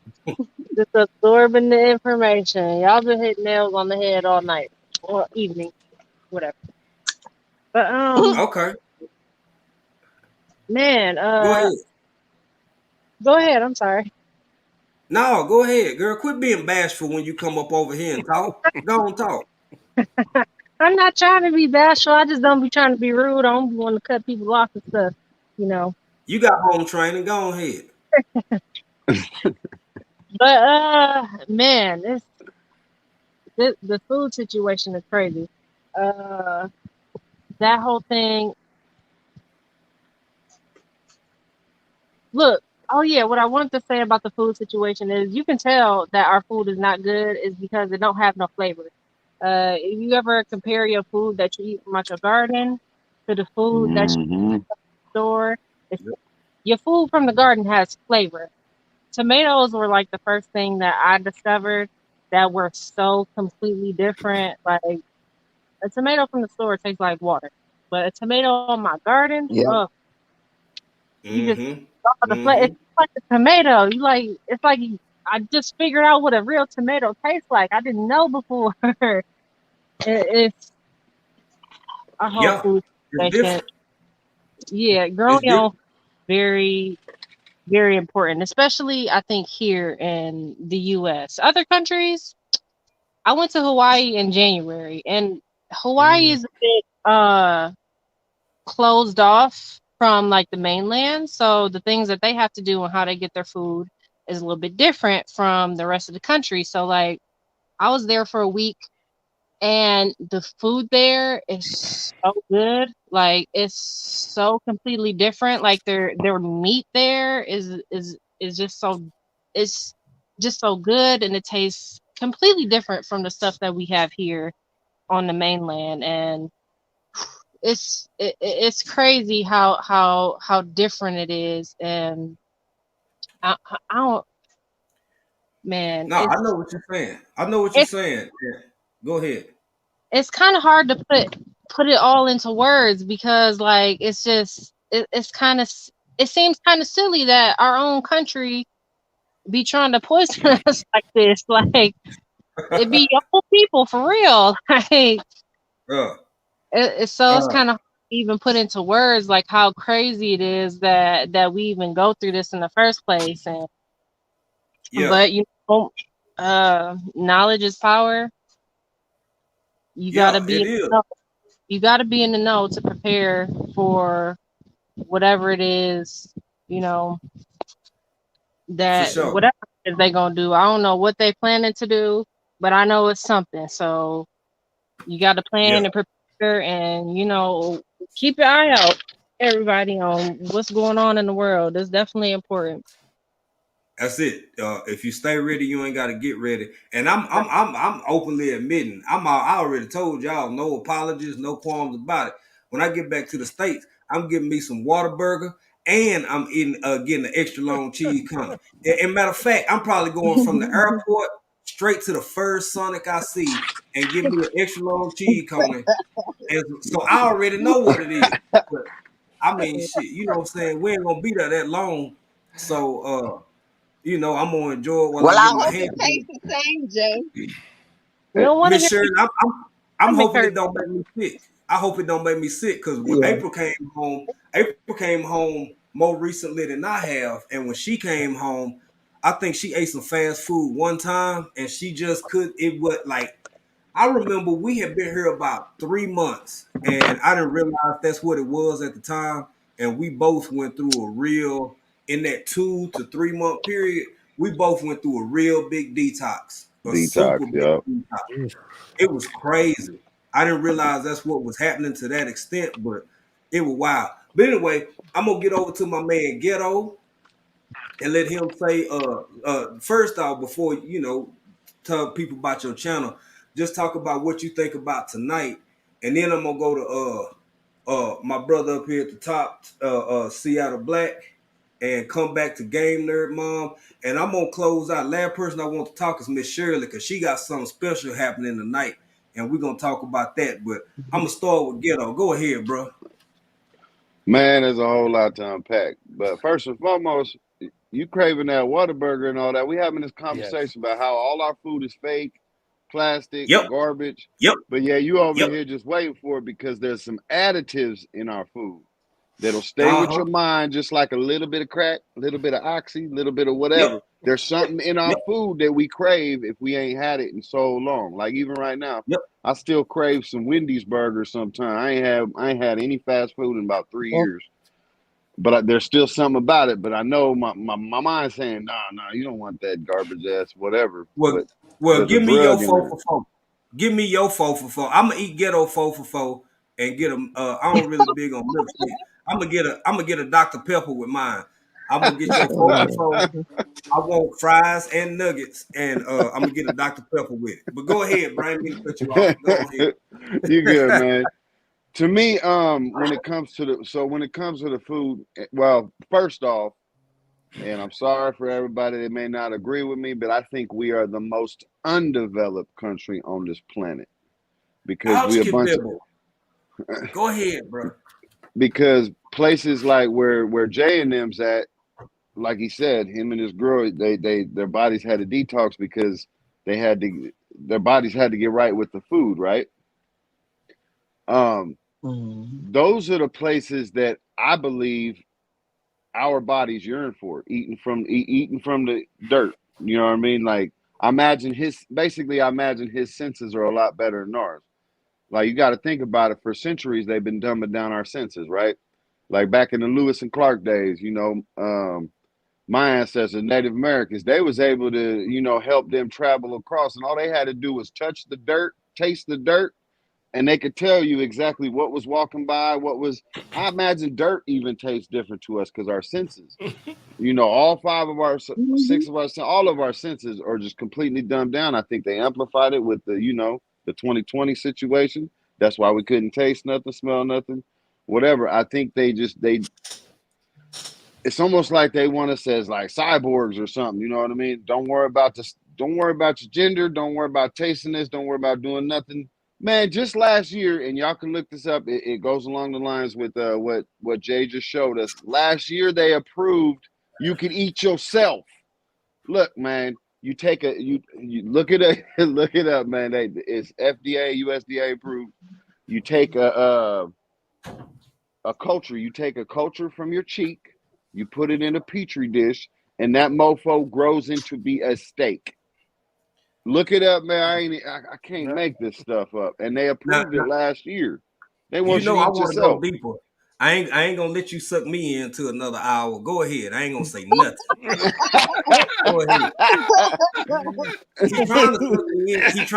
S8: just absorbing the information. Y'all been hitting nails on the head all night or evening, whatever. But
S1: Okay.
S8: Man,
S1: Go ahead.
S8: Go ahead. I'm sorry.
S1: No, go ahead, girl. Quit being bashful when you come up over here and talk. Go on, talk.
S8: I'm not trying to be bashful. I just don't be trying to be rude. I don't want to cut people off and stuff, you know.
S1: You got home training. Go ahead.
S8: But man, the food situation is crazy. That whole thing. Look, oh yeah, what I wanted to say about the food situation is you can tell that our food is not good is because it don't have no flavor. If you ever compare your food that you eat from out your garden to the food that you eat from the store, your food from the garden has flavor. Tomatoes were like the first thing that I discovered that were so completely different. Like a tomato from the store tastes like water, but a tomato on my garden, oh, you just it's like a tomato. It's like I just figured out what a real tomato tastes like. I didn't know before. It's our whole food situation. Yeah, growing your own very, very important, especially I think here in the US. Other countries, I went to Hawaii in January, and Hawaii is a bit closed off from like the mainland. So the things that they have to do and how they get their food is a little bit different from the rest of the country. So like I was there for a week and the food there is so good. Like it's so completely different. Like their meat there is just so it's just so good, and it tastes completely different from the stuff that we have here on the mainland. And it's crazy how different it is. And I don't, man.
S1: No, I know what you're saying. I know what you're saying. Yeah. Go ahead.
S8: It's kind of hard to put it all into words because like it's just it's kind of, it seems kind of silly that our own country be trying to poison us like this. Like it be your own people for real. Like it's kind of even put into words like how crazy it is that we even go through this in the first place. And but you know, knowledge is power. You gotta be in the know. You gotta be in the know to prepare for whatever it is, you know, that whatever it is they gonna do. I don't know what they planning to do, but I know it's something. So you gotta plan and prepare Anchor, and keep your eye out, everybody, on what's going on in the world. It's definitely important.
S1: That's it. If you stay ready, you ain't got to get ready. And I'm openly admitting, I already told y'all, no apologies, no qualms about it. When I get back to the States, I'm getting me some Whataburger, and I'm getting an extra long cheese cone. And matter of fact, I'm probably going from the airport straight to the first Sonic I see and give me an extra long cheese cone. And so I already know what it is. But I mean, shit, you know what I'm saying? We ain't gonna be there that long. So I'm gonna enjoy it while
S5: Well,
S1: I get
S5: I
S1: my
S5: hope
S1: hands
S5: it
S1: on
S5: tastes the same, Jay.
S8: We don't want to
S1: Miss
S8: hear
S1: Shirley, I'm
S8: stomach
S1: hoping it
S8: hurt.
S1: don't make me sick. I hope it don't make me sick because when
S16: Yeah.
S1: April came home more recently than I have, and when she came home, I think she ate some fast food one time, and she just could. It was like I remember we had been here about 3 months, and I didn't realize that's what it was at the time. And we both went through in that 2 to 3 month period, we both went through a real big detox, a
S13: Detox,
S1: super big
S13: yeah.
S1: detox. It was crazy. I didn't realize that's what was happening to that extent, but it was wild. But anyway, I'm gonna get over to my man Ghetto and let him say first off, before tell people about your channel, just talk about what you think about tonight, and then I'm gonna go to my brother up here at the top, Seattle Black, and come back to Game Nerd Mom, and I'm gonna close out. Last person I want to talk is Miss Shirley, because she got something special happening tonight, and we're gonna talk about that. But I'm gonna start with Ghetto. Go ahead, bro.
S13: Man, there's a whole lot to unpack. But first and foremost, you craving that Whataburger and all that. We having this
S6: Yes.
S13: conversation about how all our food is fake, plastic,
S1: Yep.
S13: garbage.
S1: Yep.
S13: But yeah, you over
S1: Yep.
S13: here just waiting for it because there's some additives in our food that'll stay with your mind, just like a little bit of crack, a little bit of oxy, a little bit of whatever.
S1: Yep.
S13: There's something in our
S1: Yep.
S13: food that we crave if we ain't had it in so long. Like even right now,
S1: Yep.
S13: I still crave some Wendy's burgers sometimes. I ain't had any fast food in about 3 years. But there's still something about it. But I know my mind's saying, nah, you don't want that garbage ass whatever.
S1: Well,
S13: But
S1: well,
S13: there's a
S1: give me your
S13: drug in
S1: 4
S13: there.
S1: for 4. Give me your 4 for 4. I'm gonna eat Ghetto 4 for 4 and get them. I don't really big on milkshake. I'm gonna get a Dr. Pepper with mine. I'm gonna get your 4 for 4. I want fries and nuggets, and I'm gonna get a Dr. Pepper with it. But go ahead, Brian. Me to cut you off. Go ahead.
S13: You good, man. To me, when it comes to the food, well, first off, and I'm sorry for everybody that may not agree with me, but I think we are the most undeveloped country on this planet because we a bunch of,
S1: Go ahead, bro.
S13: because places like where Jay and them's at, like he said, him and his girl, their bodies had to detox because their bodies had to get right with the food, right? Those are the places that I believe our bodies yearn for, eating from the dirt. You know what I mean? Like I imagine his senses are a lot better than ours. Like you got to think about it. For centuries, they've been dumbing down our senses, right? Like back in the Lewis and Clark days, my ancestors, Native Americans, they was able to, help them travel across, and all they had to do was touch the dirt, taste the dirt, and they could tell you exactly what was walking by, I imagine dirt even tastes different to us because our senses, all 5 of our, 6 of our, all of our senses are just completely dumbed down. I think they amplified it with the 2020 situation. That's why we couldn't taste nothing, smell nothing, whatever. I think it's almost like they want us as like cyborgs or something. You know what I mean? Don't worry about your gender. Don't worry about tasting this. Don't worry about doing nothing. Man, just last year, and y'all can look this up. It goes along the lines with what Jay just showed us. Last year, they approved you can eat yourself. Look, man, you look it up. Look it up, man. It's FDA, USDA approved. You take a culture. You take a culture from your cheek. You put it in a petri dish, and that mofo grows into be a steak. Look it up, man. I can't make this stuff up. And they approved it last year. They want you to
S1: I
S13: eat
S1: want to
S13: yourself.
S1: go deeper. I ain't gonna let you suck me into another hour. Go ahead. I ain't gonna say nothing. Go ahead. He's trying to suck me in. He's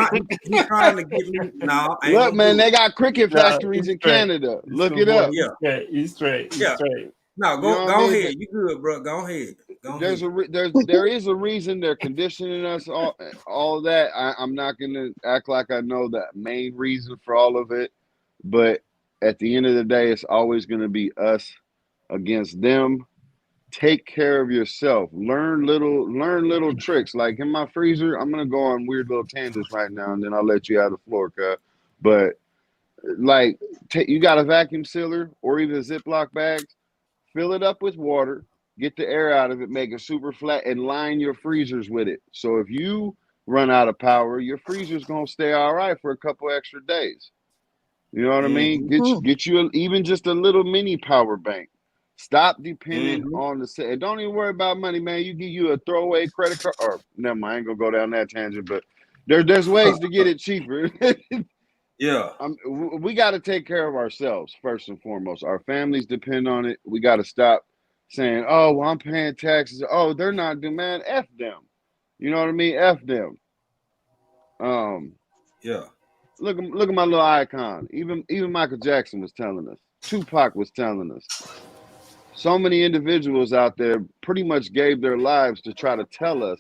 S1: trying to get me. No, I ain't
S13: Look,
S1: gonna
S13: man,
S1: do
S13: they
S1: it.
S13: got cricket
S6: No,
S13: factories
S6: he's
S13: in
S6: straight.
S13: Canada.
S6: He's
S13: Look
S6: cool,
S13: it
S6: boy.
S13: up.
S1: Yeah.
S6: He's straight. He's
S1: Yeah.
S6: straight.
S1: No,
S13: You
S1: go
S13: know what I mean?
S1: ahead. You good, bro. Go ahead. Go
S13: There's
S1: ahead.
S13: there is a reason they're conditioning us all of that. I'm not gonna act like I know the main reason for all of it, but at the end of the day, it's always gonna be us against them. Take care of yourself. Learn little tricks. Like in my freezer, I'm gonna go on weird little tangents right now, and then I'll let you have the floor, cuz. But like, you got a vacuum sealer or even Ziploc bags. Fill it up with water, get the air out of it, make it super flat, and line your freezers with it. So if you run out of power, your freezer's gonna stay all right for a couple extra days. You know what I mean? Get you even just a little mini power bank. Stop depending on the set. Don't even worry about money, man. You give you a throwaway credit card, or never mind, I ain't gonna go down that tangent, but there's ways to get it cheaper.
S1: Yeah.
S13: We got to take care of ourselves first and foremost. Our families depend on it. We got to stop saying, "Oh, well, I'm paying taxes." Oh, they're not doing, man. F them. You know what I mean? F them.
S1: Yeah.
S13: Look at my little icon. Even Michael Jackson was telling us. Tupac was telling us. So many individuals out there pretty much gave their lives to try to tell us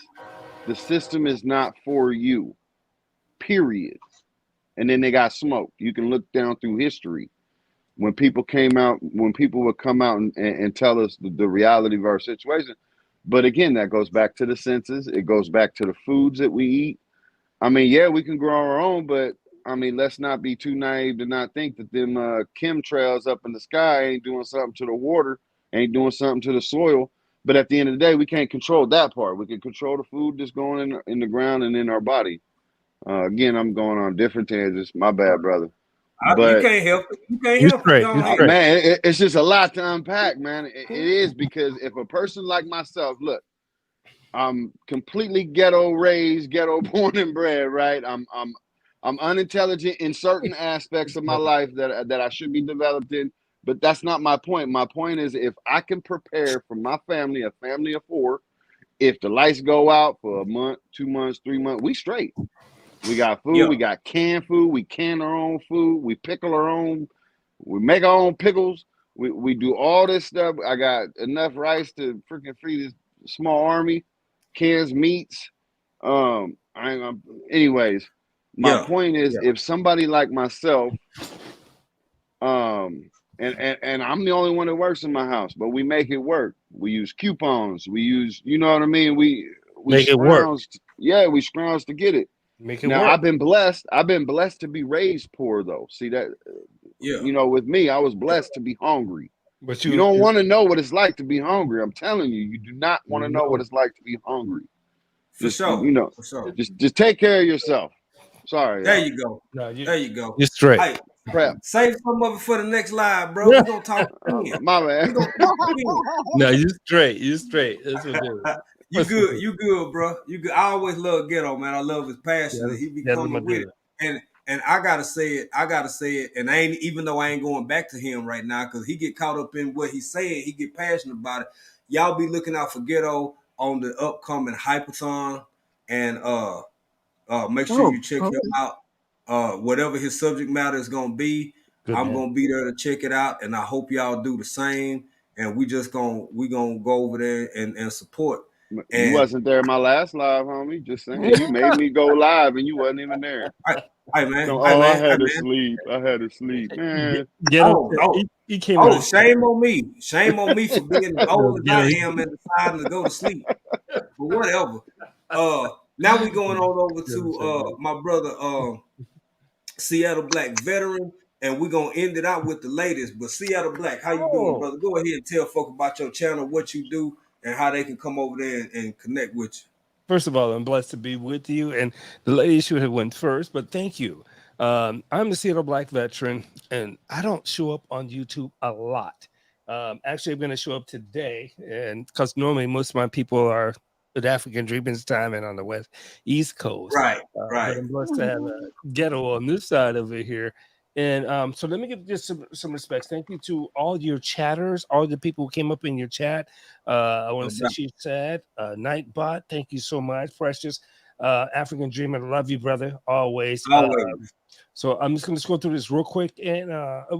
S13: the system is not for you. Period. And then they got smoked. You can look down through history. When people would come out and tell us the reality of our situation. But again, that goes back to the senses. It goes back to the foods that we eat. I mean, yeah, we can grow our own, but I mean, let's not be too naive to not think that them chemtrails up in the sky ain't doing something to the water, ain't doing something to the soil. But at the end of the day, we can't control that part. We can control the food that's going in the ground and in our body. Again, I'm going on different tangents. My bad, brother.
S1: You
S13: But
S1: can't help it. You can't
S6: You
S1: help
S6: straight.
S1: it. Go
S6: You
S1: ahead.
S6: straight.
S13: man, it's just a lot to unpack, man. It is, because if a person like myself, look, I'm completely ghetto raised, ghetto born and bred, right? I'm unintelligent in certain aspects of my life that I should be developed in, but that's not my point. My point is, if I can prepare for my family, a family of 4, if the lights go out for a month, 2 months, 3 months, we straight. We got food,
S1: Yeah.
S13: we got canned food, we can our own food, we pickle our own, we make our own pickles, we do all this stuff. I got enough rice to freaking feed this small army, cans meats. Anyways, my
S1: Yeah.
S13: point is,
S1: Yeah.
S13: if somebody like myself, and I'm the only one that works in my house, but we make it work. We use coupons, we use, you know what I mean? We
S6: Make it work.
S13: scrounged, yeah, we scrounged to get it.
S6: Make it
S13: Now
S6: work.
S13: I've been blessed to be raised poor, though. See that,
S1: Yeah.
S13: you know, with me, I was blessed to be hungry.
S6: But
S13: You don't want to know what it's like to be hungry. I'm telling you, you do not want to know what
S6: No.
S13: it's like to be hungry.
S1: For
S13: Just,
S1: sure.
S13: you know,
S1: For sure.
S13: just take care of yourself. Sorry,
S1: There
S13: y'all.
S1: you go.
S6: No,
S1: There you go.
S6: You're straight.
S1: Hey,
S13: Crap.
S1: save some of it for the next live, bro. We're gonna talk again.
S13: My
S1: We're
S13: bad.
S1: gonna talk again.
S6: No, you straight. You straight. That's what it is.
S1: You good. You good, bro. You good. I always love Ghetto, man. I love his passion that he be
S6: That's my
S1: coming with.
S6: dude.
S1: And I gotta say it. And I ain't, even though I ain't going back to him right now, because he get caught up in what he's saying. He get passionate about it. Y'all be looking out for Ghetto on the upcoming Hypathon, and make sure you check him out. Whatever his subject matter is gonna be,
S6: Good
S1: I'm
S6: man.
S1: gonna be there to check it out, and I hope y'all do the same. And we gonna go over there and support.
S13: You
S1: And
S13: wasn't there my last live, homie. Just saying, you made me go live and you wasn't even there.
S1: Hey man,
S13: So,
S1: hey
S13: I
S1: man,
S13: had
S1: hey
S13: to
S1: man.
S13: sleep. I had to sleep, man.
S6: Ghetto.
S1: Oh,
S6: He came on.
S1: shame on me. Shame on me for being as old as I
S6: Ghetto.
S1: am and deciding to go to sleep. But whatever. Now we going on over to my brother Seattle Black veteran, and we're gonna end it out with the latest. But Seattle Black, how you doing, brother? Go ahead and tell folk about your channel, what you do, and how they can come over there and connect with you.
S6: First of all, I'm blessed to be with you, and the lady should have went first, but thank you. I'm the Seattle Black veteran, and I don't show up on YouTube a lot. Actually, I'm going to show up today, and because normally most of my people are at African Dreamers time and on the East Coast.
S1: Right.
S6: But I'm blessed to have a Ghetto on this side over here, And so let me give just some respects. Thank you to all your chatters, all the people who came up in your chat. I want to say she said, Nightbot, thank you so much. Precious, African Dreamer, love you, brother, always. So I'm just going to scroll through this real quick. And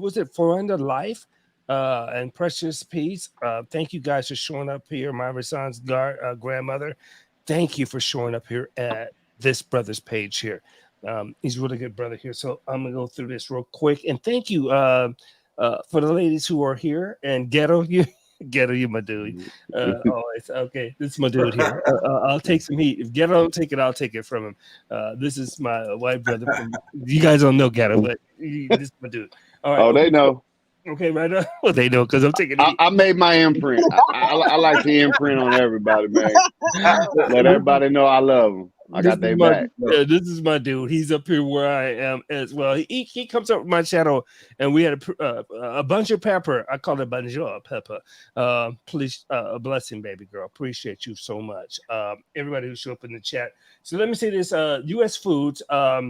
S6: was it Forenda Life and Precious Peace? Thank you guys for showing up here. My Rasan's grandmother, thank you for showing up here at this brother's page here. He's a really good brother here. So I'm gonna go through this real quick. And thank you for the ladies who are here. And Ghetto, you my dude. Always okay. This is my dude here. I'll take some heat. If Ghetto don't take it, I'll take it from him. This is my white brother. You guys don't know Ghetto, but this is my dude. All right.
S13: Oh, they know.
S6: Okay, right now. Well, they know because I'm taking it.
S13: I made my imprint. I like to imprint on everybody, man. Let everybody know I love them. I got their back.
S6: Yeah, this is my dude. He's up here where I am as well. He comes up with my channel, and we had a bunch of pepper. I call it bonjour pepper. Please, a blessing, baby girl. Appreciate you so much. Everybody who showed up in the chat. So let me say this: U.S. foods. I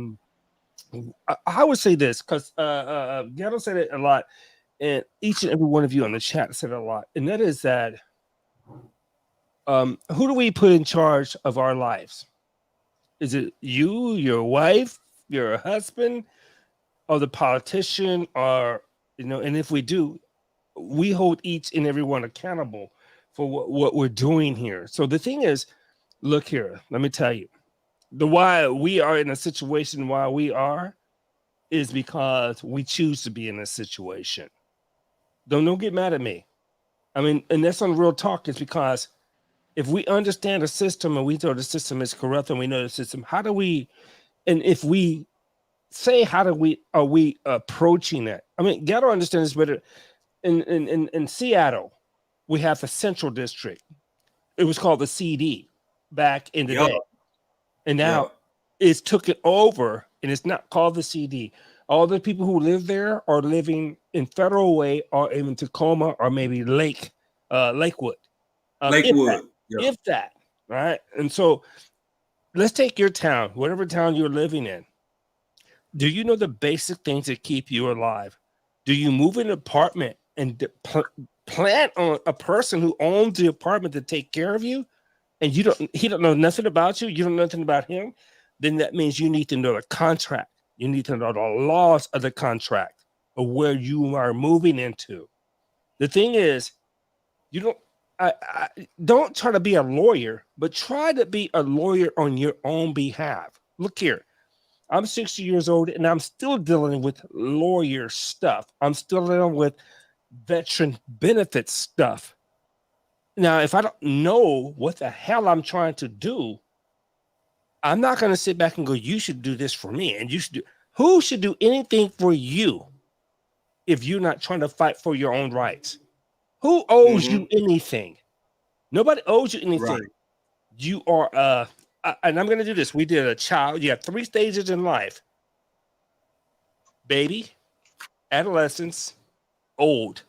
S6: would say this because Ghetto said it a lot, and each and every one of you on the chat said it a lot, and that is that who do we put in charge of our lives? Is it you, your wife, your husband, or the politician, or and if we do, we hold each and every one accountable for what we're doing here. So the thing is, look here, let me tell you, the why we are in a situation why we are is because we choose to be in a situation. Don't get mad at me. I mean, and that's on real talk, is because if we understand the system and we know the system is corrupt and we know the system, how do we, and if we say, are we approaching it? I mean, Ghetto understands this better. In Seattle, we have the Central District. It was called the CD back in the day. And now it's took it over and it's not called the CD. All the people who live there are living in Federal Way or in Tacoma or maybe Lakewood.
S1: Lakewood.
S6: If that, right? And so let's take your town, whatever town you're living in. Do you know the basic things that keep you alive? Do you move an apartment and plan on a person who owns the apartment to take care of you, and he don't know nothing about you, you don't know nothing about him? Then that means you need to know the contract. You need to know the laws of the contract of where you are moving into. The thing is, you don't. I don't try to be a lawyer, but try to be a lawyer on your own behalf. Look here, I'm 60 years old and I'm still dealing with lawyer stuff. I'm still dealing with veteran benefit stuff. Now, if I don't know what the hell I'm trying to do, I'm not going to sit back and go, you should do this for me. And you should do, who should do anything for you if you're not trying to fight for your own rights? Who owes you anything? Nobody owes you anything. Right. You are, and I'm going to do this. We did a child. You have 3 stages in life: baby, adolescence, old.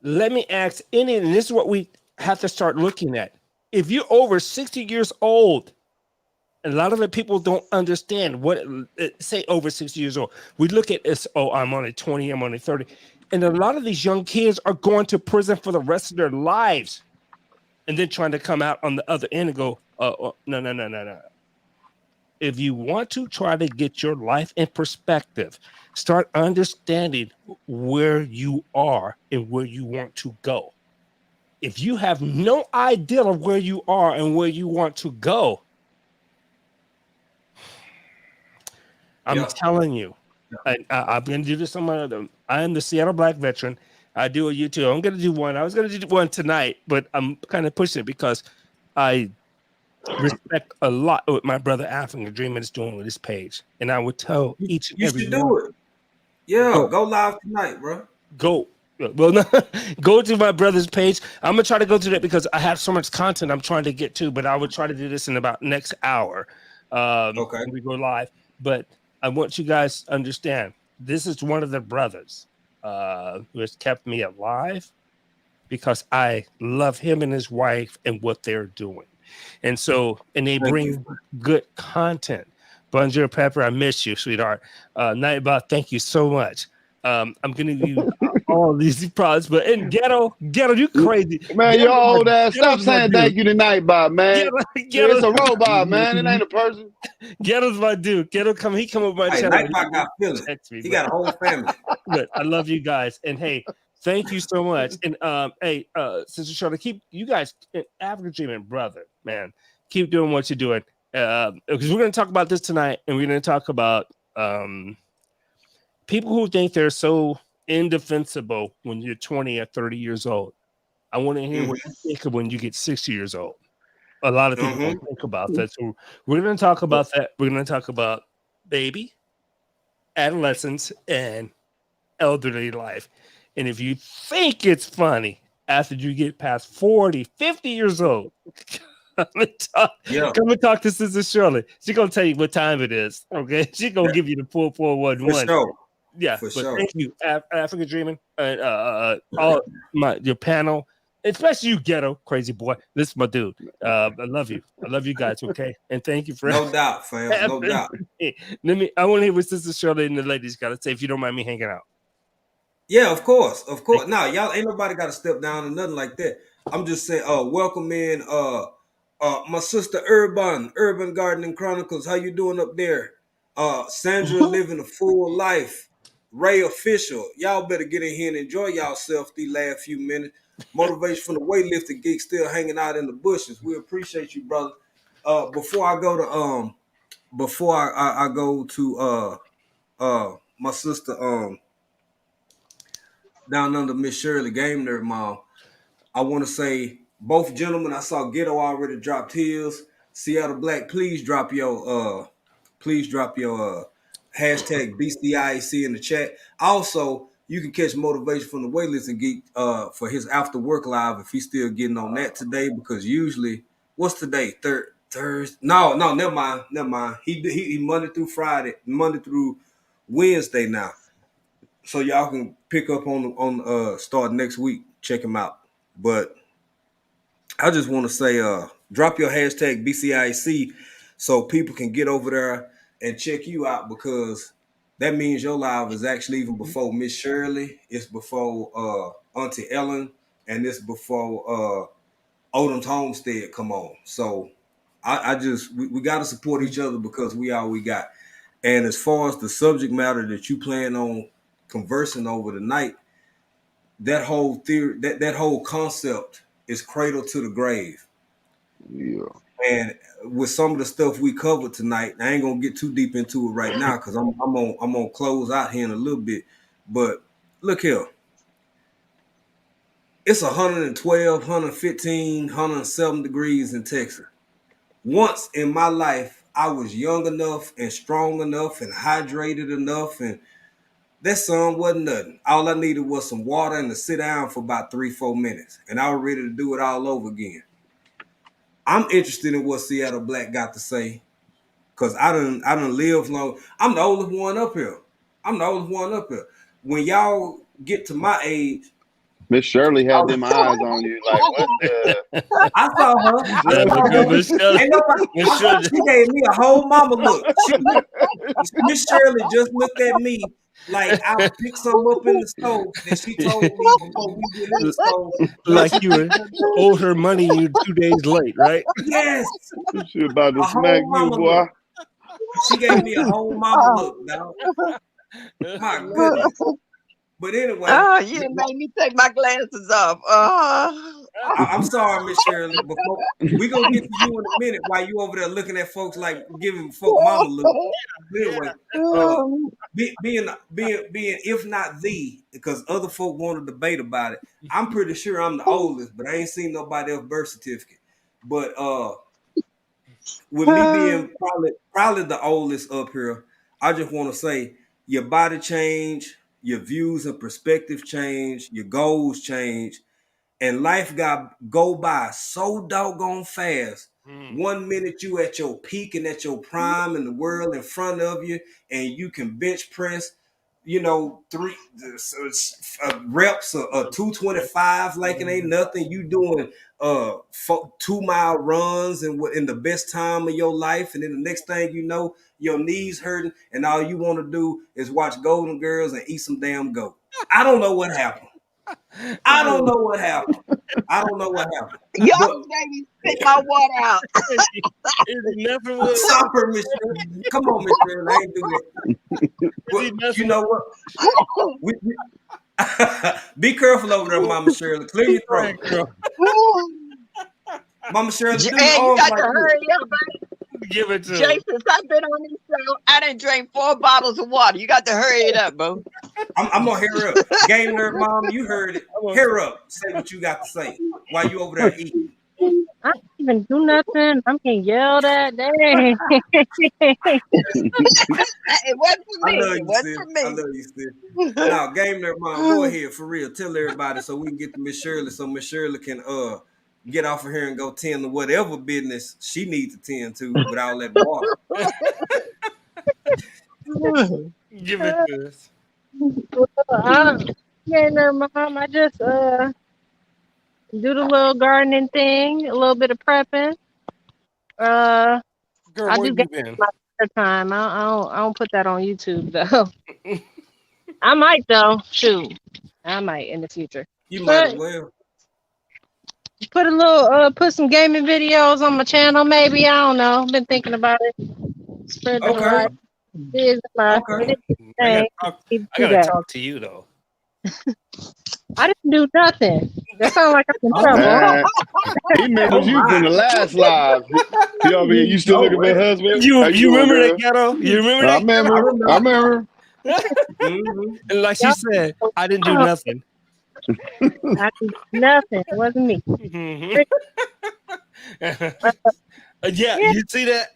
S6: Let me ask and this is what we have to start looking at. If you're over 60 years old, a lot of the people don't understand what, say over 60 years old. We look at this, oh, I'm only 20, I'm only 30. And a lot of these young kids are going to prison for the rest of their lives and then trying to come out on the other end and go, no. If you want to try to get your life in perspective, start understanding where you are and where you want to go. If you have no idea of where you are and where you want to go, I'm telling you, I'm going to do this on my other. I am the Seattle Black Veteran. I do a YouTube. I'm going to do one. I was going to do one tonight, but I'm kind of pushing it because I respect a lot what my brother African Dreamer is doing with his page. And I would tell each and every one. You should do it.
S1: Yeah, go live tonight, bro.
S6: Go. Well, no, go to my brother's page. I'm going to try to go to that because I have so much content I'm trying to get to, but I would try to do this in about next hour. Okay. When we go live. But I want you guys to understand, this is one of the brothers who has kept me alive because I love him and his wife and what they're doing. And so, and they bring good content. Bonjour Pepper, I miss you, sweetheart. Nightbot, thank you so much. I'm gonna give you all these products, but in Ghetto, you crazy.
S13: Man, your old ass, stop
S6: Ghetto's my
S13: saying
S6: dude.
S13: thank you to Nightbot, man.
S6: Ghetto's
S13: It's a robot, man. It ain't a person.
S6: Ghetto's my dude. Ghetto he come up my
S1: Hey,
S6: channel.
S1: Nightbot got feelings. He got a whole family.
S6: But I love you guys, and hey, thank you so much. And hey, Sister Charlotte, keep you guys, African Dreaming brother, man, keep doing what you're doing. Because we're going to talk about this tonight, and we're going to talk about people who think they're so indefensible when you're 20 or 30 years old. I want to hear what you think of when you get 60 years old. A lot of people don't think about that. So we're going to talk about that. We're going to talk about baby, adolescence, and elderly life. And if you think it's funny after you get past 40, 50 years old, come and talk to Sister Shirley. She's going to tell you what time it is. Okay. She's going to give you the 4411.
S1: For sure.
S6: Yeah.
S1: For
S6: but
S1: sure.
S6: Thank you, African Dreaming, and all your panel, especially you, Ghetto Crazy Boy. This is my dude. I love you. I love you guys. Okay. And thank you for
S1: No doubt, fam. No doubt.
S6: I want to hear what Sister Shirley and the ladies got to say, if you don't mind me hanging out.
S1: Yeah, of course. Of course. No, y'all ain't nobody got to step down or nothing like that. I'm just saying, welcome in my sister Urban Gardening Chronicles. How you doing up there? Sandra living a full life. Ray Official. Y'all better get in here and enjoy yourself these last few minutes. Motivation from the weightlifting geek still hanging out in the bushes. We appreciate you, brother. Before I go to my sister down under Miss Shirley, Game Nerd Mom, I want to say both gentlemen, I saw Ghetto already dropped his. Seattle Black, please drop your hashtag BCIAC in the chat. Also, you can catch Motivation from the Weightlifting Geek for his after work live if he's still getting on that today, because usually, what's today? Thursday? No, never mind. He Monday through Wednesday now. So y'all can pick up on start next week. Check him out. But I just want to say, drop your hashtag BCIC so people can get over there and check you out, because that means your live is actually even before Miss Shirley. It's before Auntie Ellen, and it's before Odom's Homestead come on. So we got to support each other, because we all we got. And as far as the subject matter that you plan on conversing over tonight, that whole theory, that whole concept is cradle to the grave.
S13: Yeah.
S1: And with some of the stuff we covered tonight, I ain't gonna get too deep into it right now, because I'm gonna close out here in a little bit. But look here. It's 112, 115, 107 degrees in Texas. Once in my life, I was young enough and strong enough and hydrated enough, and that sun wasn't nothing. All I needed was some water and to sit down for about 3-4 minutes, and I was ready to do it all over again. I'm interested in what Seattle Black got to say, because I done lived long. I'm the oldest one up here. When y'all get to my age,
S13: Miss Shirley had them eyes on you, like, what the?
S1: I saw her. Ain't nobody, she gave me a whole mama look. Miss Shirley just looked at me like I picked some up in the stove that she told me before we get in the stove.
S6: Like you owed her money, you're 2 days late, right?
S1: Yes.
S13: She about to smack you, boy.
S1: Look. She gave me a whole mama look, dog. My goodness. But anyway.
S5: Oh, you made me take my glasses off.
S1: I'm sorry, Miss Shirley. We're going to get to you in a minute while you over there looking at folks like giving folk mama look. Anyway, being if not the, because other folk want to debate about it, I'm pretty sure I'm the oldest, but I ain't seen nobody else birth certificate. But with me being probably the oldest up here, I just want to say your body change, your views and perspective change, your goals change, and life go by so doggone fast. 1 minute you at your peak and at your prime, and the world in front of you, and you can bench press, 3 reps or 225 like it ain't nothing. You doing 2-mile runs and in the best time of your life, and then the next thing you know, your knees hurting, and all you want to do is watch Golden Girls and eat some damn goat. I don't know what happened. I don't know what happened.
S5: Y'all
S1: But
S5: made me spit my water out.
S6: Never would.
S1: sorry, Miss Shirley. Come on, Miss Shirley. I ain't do that. Well, you know what? Be careful over there, Mama Shirley. Clear your throat. Mama Shirley, do
S5: And
S1: your
S5: you
S1: arms
S5: got
S1: like
S5: to hurry
S1: this.
S5: up.
S6: Give it to him.
S5: Jason, I've been on this show. I done drank 4 bottles of water. You got to hurry it up, bro.
S1: I'm gonna hear up. Game Nerd Mom, you heard it. Hear up. Say what you got to say while you over there eating.
S8: I don't even do nothing. I'm getting yelled at. Dang.
S5: It wasn't for
S1: I
S5: me.
S1: love
S5: It
S1: you,
S5: wasn't
S1: sis.
S5: for me.
S1: I love you, sis. Now, Game Nerd Mom, go ahead for real. Tell everybody so we can get to Miss Shirley, so Miss Shirley can get off of here and go tend to whatever business she needs to tend to with all that water.
S6: Give it to us.
S8: Mom, I just do the little gardening thing, a little bit of prepping.
S6: Girl,
S8: I
S6: where
S8: do
S6: you
S8: get
S6: been?
S8: my spare time. I don't put that on YouTube though. I might though. Shoot, I might in the future.
S1: You might as
S8: But
S1: well.
S8: put a little put some gaming videos on my channel, maybe. I don't know. Been thinking about it. Spread the
S1: Okay.
S8: light. It is my
S1: Okay.
S8: thing.
S6: I gotta talk to you though.
S8: I didn't do nothing. That sounds like I'm in trouble.
S13: Man, he remembers you from the last live. He over here. You still looking for a husband?
S6: You
S13: How
S6: you
S13: doing,
S6: remember
S13: girl?
S6: that ghetto? You remember
S13: I
S6: that?
S13: remember. I remember.
S1: Mm-hmm.
S6: And like she said, I didn't do nothing.
S8: I did nothing. It wasn't me.
S6: Mhm. Yeah, you see that?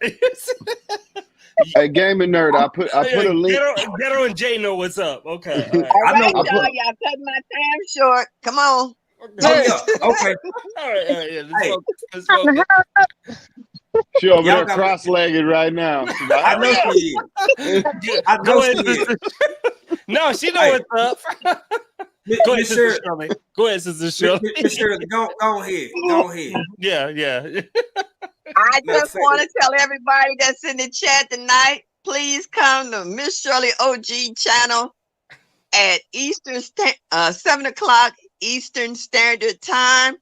S13: Hey, gaming nerd. I put a link.
S6: Ghetto and Jay know what's up. Okay. All right.
S5: All
S1: I know
S5: right,
S1: what's
S5: y'all.
S1: up.
S5: Y'all cut my time short. Come on.
S1: Oh yeah. Okay.
S6: All right. Yeah.
S1: Hey.
S6: Let's focus.
S13: She over
S1: Y'all
S13: there
S1: got-
S13: cross-legged right now. She's like,
S1: I know she is. I know
S6: Go
S1: she
S6: ahead,
S1: is.
S6: sister. No, she know
S1: Hey.
S6: what's up. Go ahead, Sister Shirley. Go ahead, Sister Shirley.
S1: Miss Shirley, go ahead. Go ahead.
S6: Yeah.
S5: I
S1: Matter
S5: just
S1: of fact-
S5: want to tell everybody that's in the chat tonight, please come to Miss Shirley OG channel at 7 o'clock Eastern Standard Time.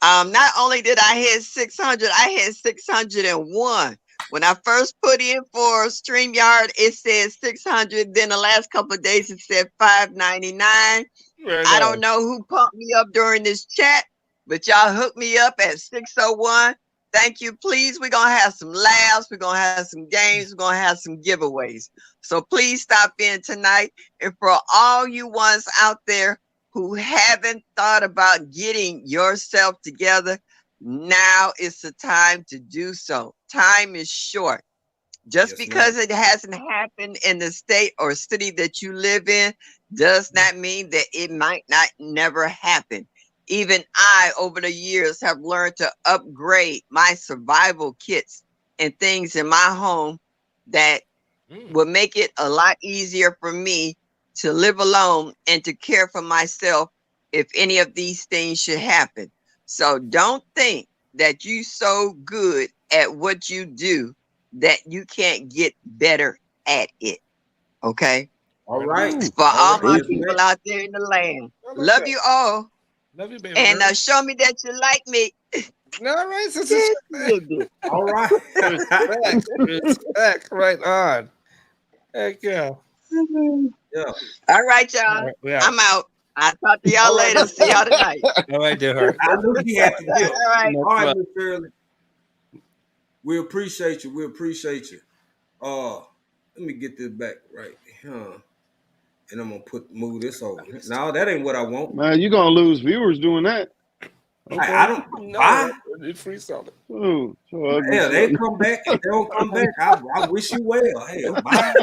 S5: Not only did I hit 600, I hit 601. When I first put in for StreamYard, it said 600. Then the last couple of days, it said 599. I don't know who pumped me up during this chat, but y'all hooked me up at 601. Thank you. Please, we're going to have some laughs. We're going to have some games. We're going to have some giveaways. So please stop in tonight. And for all you ones out there who haven't thought about getting yourself together, now is the time to do so. Time is short. Just because it hasn't happened in the state or city that you live in does not mean that it might not never happen. Even I, over the years, have learned to upgrade my survival kits and things in my home that will make it a lot easier for me to live alone and to care for myself if any of these things should happen. So don't think that you're so good at what you do that you can't get better at it. Okay?
S1: All right.
S5: For all my people out there in the land. Love you all.
S6: Love you, baby.
S5: And show me that you like me.
S6: All right, Sister Shirley.
S1: All right.
S6: Respect. Right on. Heck yeah.
S1: Yeah.
S5: All right, y'all.
S6: All right, we out.
S5: I'm out. I'll talk to y'all later. See y'all tonight.
S6: All right, dear heart.
S1: I knew he had to do it.
S5: All right.
S1: All right, Miss Shirley. We appreciate you. We appreciate you. Let me get this back right here. And I'm gonna move this over. No, that ain't what I want.
S13: man, you're gonna lose viewers doing that. Okay.
S1: I don't. Why?
S6: Free solid.
S13: Ooh, so ugly.
S1: Hell, they come back. If they don't come back, I wish you well. Hell, bye.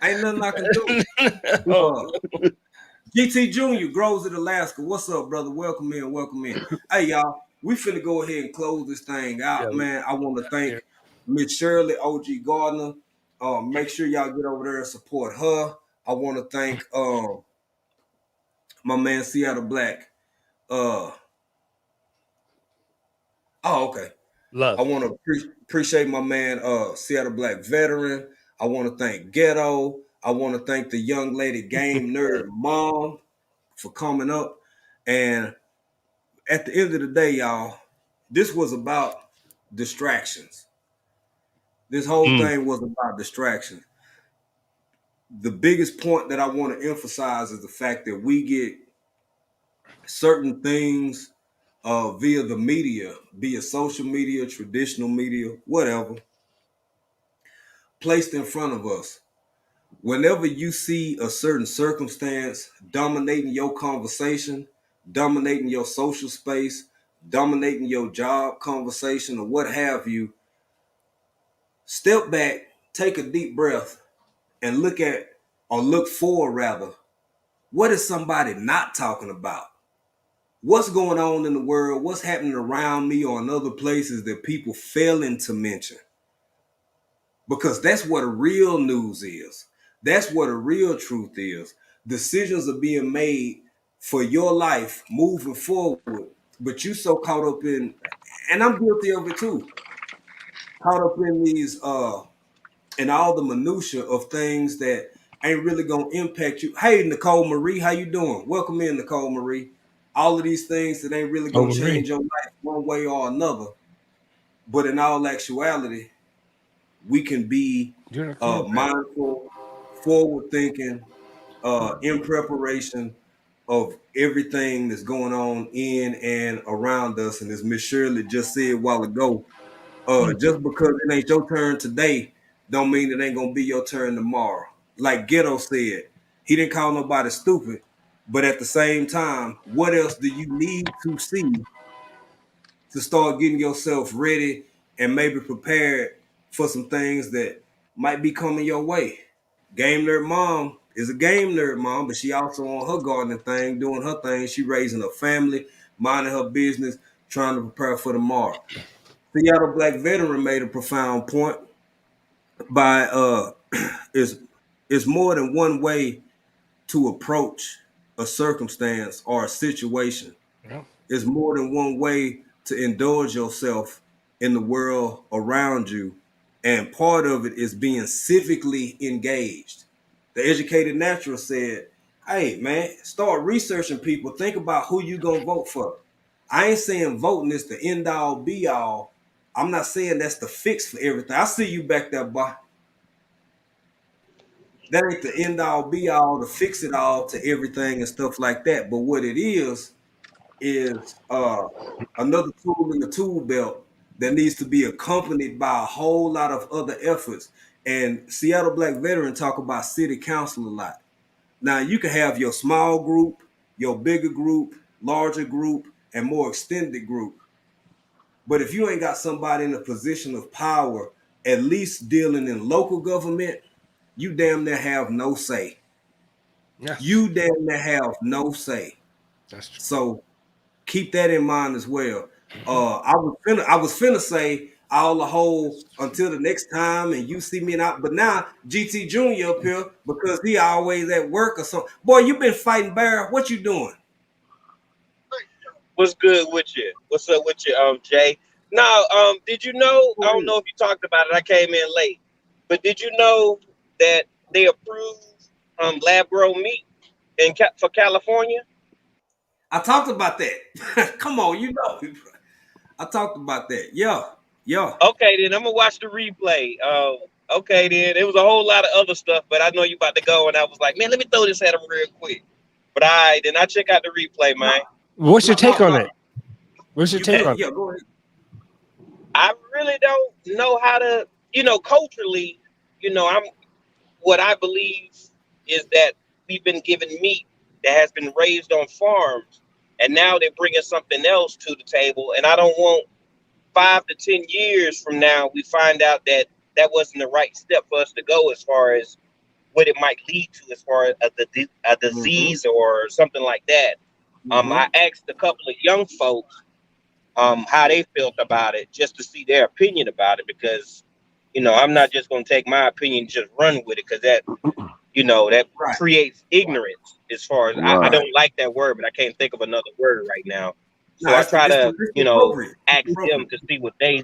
S1: Ain't nothing I can do. GT Jr. Groves of Alaska. What's up, brother? Welcome in. Welcome in. Hey, y'all. We finna go ahead and close this thing out, man. I want to thank Miss Shirley, OG Gardner. Make sure y'all get over there and support her. I want to thank my man Seattle Black. Okay.
S6: Love.
S1: I want to appreciate my man, Seattle Black Veteran. I want to thank Ghetto. I want to thank the young lady Game Nerd Mom for coming up. And at the end of the day, y'all, this was about distractions. This whole thing was about distractions. The biggest point that I want to emphasize is the fact that we get certain things via the media, be it social media, traditional media, whatever, placed in front of us. Whenever you see a certain circumstance dominating your conversation, dominating your social space, dominating your job conversation, or what have you, step back, take a deep breath, and look forward rather. What is somebody not talking about? What's going on in the world? What's happening around me or in other places that people failing to mention? Because that's what a real news is. That's what a real truth is. Decisions are being made for your life moving forward, but you so caught up in, and I'm guilty of it too, caught up in these and all the minutia of things that ain't really gonna impact you. Hey, Nicole Marie, how you doing? Welcome in, Nicole Marie. All of these things that ain't really gonna change your life one way or another. But in all actuality, we can be mindful, forward thinking, in preparation of everything that's going on in and around us. And as Miss Shirley just said a while ago, just because it ain't your turn today, don't mean it ain't gonna be your turn tomorrow. Like Ghetto said, he didn't call nobody stupid, but at the same time, what else do you need to see to start getting yourself ready and maybe prepared for some things that might be coming your way? Game Nerd Mom is a game nerd mom, but she also on her gardening thing, doing her thing. She raising her family, minding her business, trying to prepare for tomorrow. Seattle Black Veteran made a profound point by it's more than one way to approach a circumstance or a situation.
S6: Yeah.
S1: It's more than one way to indulge yourself in the world around you. And part of it is being civically engaged. The Educated Natural said, hey, man, start researching people. Think about who you going to vote for. I ain't saying voting is the end all be all. I'm not saying that's the fix for everything. I see you back there, boy. That ain't the end all be all to fix it all to everything and stuff like that. But what it is another tool in the tool belt that needs to be accompanied by a whole lot of other efforts. And Seattle Black Veteran talk about city council a lot. Now you can have your small group, your bigger group, larger group, and more extended group. But if you ain't got somebody in a position of power, at least dealing in local government, you damn near have no say.
S6: Yeah.
S1: You damn near have no say.
S6: That's true.
S1: So keep that in mind as well. I was finna say all the whole until the next time and you see me out, but now GT Junior up here because he always at work or something. Boy, you been fighting bear. What you doing?
S16: What's good with you? What's up with you, Jay? Now, did you know? I don't know if you talked about it. I came in late, but did you know that they approved lab grown meat for California?
S1: I talked about that. Come on, you know. I talked about that. Yeah.
S16: Okay, then I'm gonna watch the replay. Okay, then it was a whole lot of other stuff, but I know you about to go, and I was like, man, let me throw this at him real quick. But then I check out the replay, man.
S6: What's your take on it? What's your take on it?
S1: Yeah, go ahead.
S16: I really don't know how to, culturally, what I believe is that we've been given meat that has been raised on farms, and now they're bringing something else to the table. And I don't want 5 to 10 years from now, we find out that that wasn't the right step for us to go as far as what it might lead to as far as a disease or something like that. I asked a couple of young folks how they felt about it, just to see their opinion about it, because, I'm not just going to take my opinion and just run with it, because that, that creates ignorance as far as I don't like that word, but I can't think of another word right now. So I try to, ask them to see what they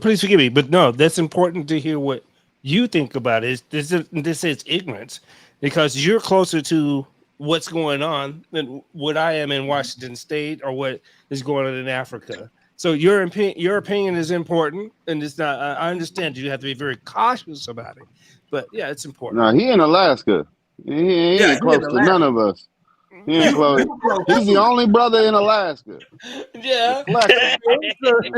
S6: Please forgive me, but no, that's important to hear what you think about it. This is ignorance because you're closer to what's going on than what I am in Washington State or what is going on in Africa. So your opinion is important, and it's not. I understand you have to be very cautious about it, but yeah, it's important.
S13: No, he in Alaska. He ain't close to none of us. He ain't close. He's the only brother in Alaska.
S6: Yeah,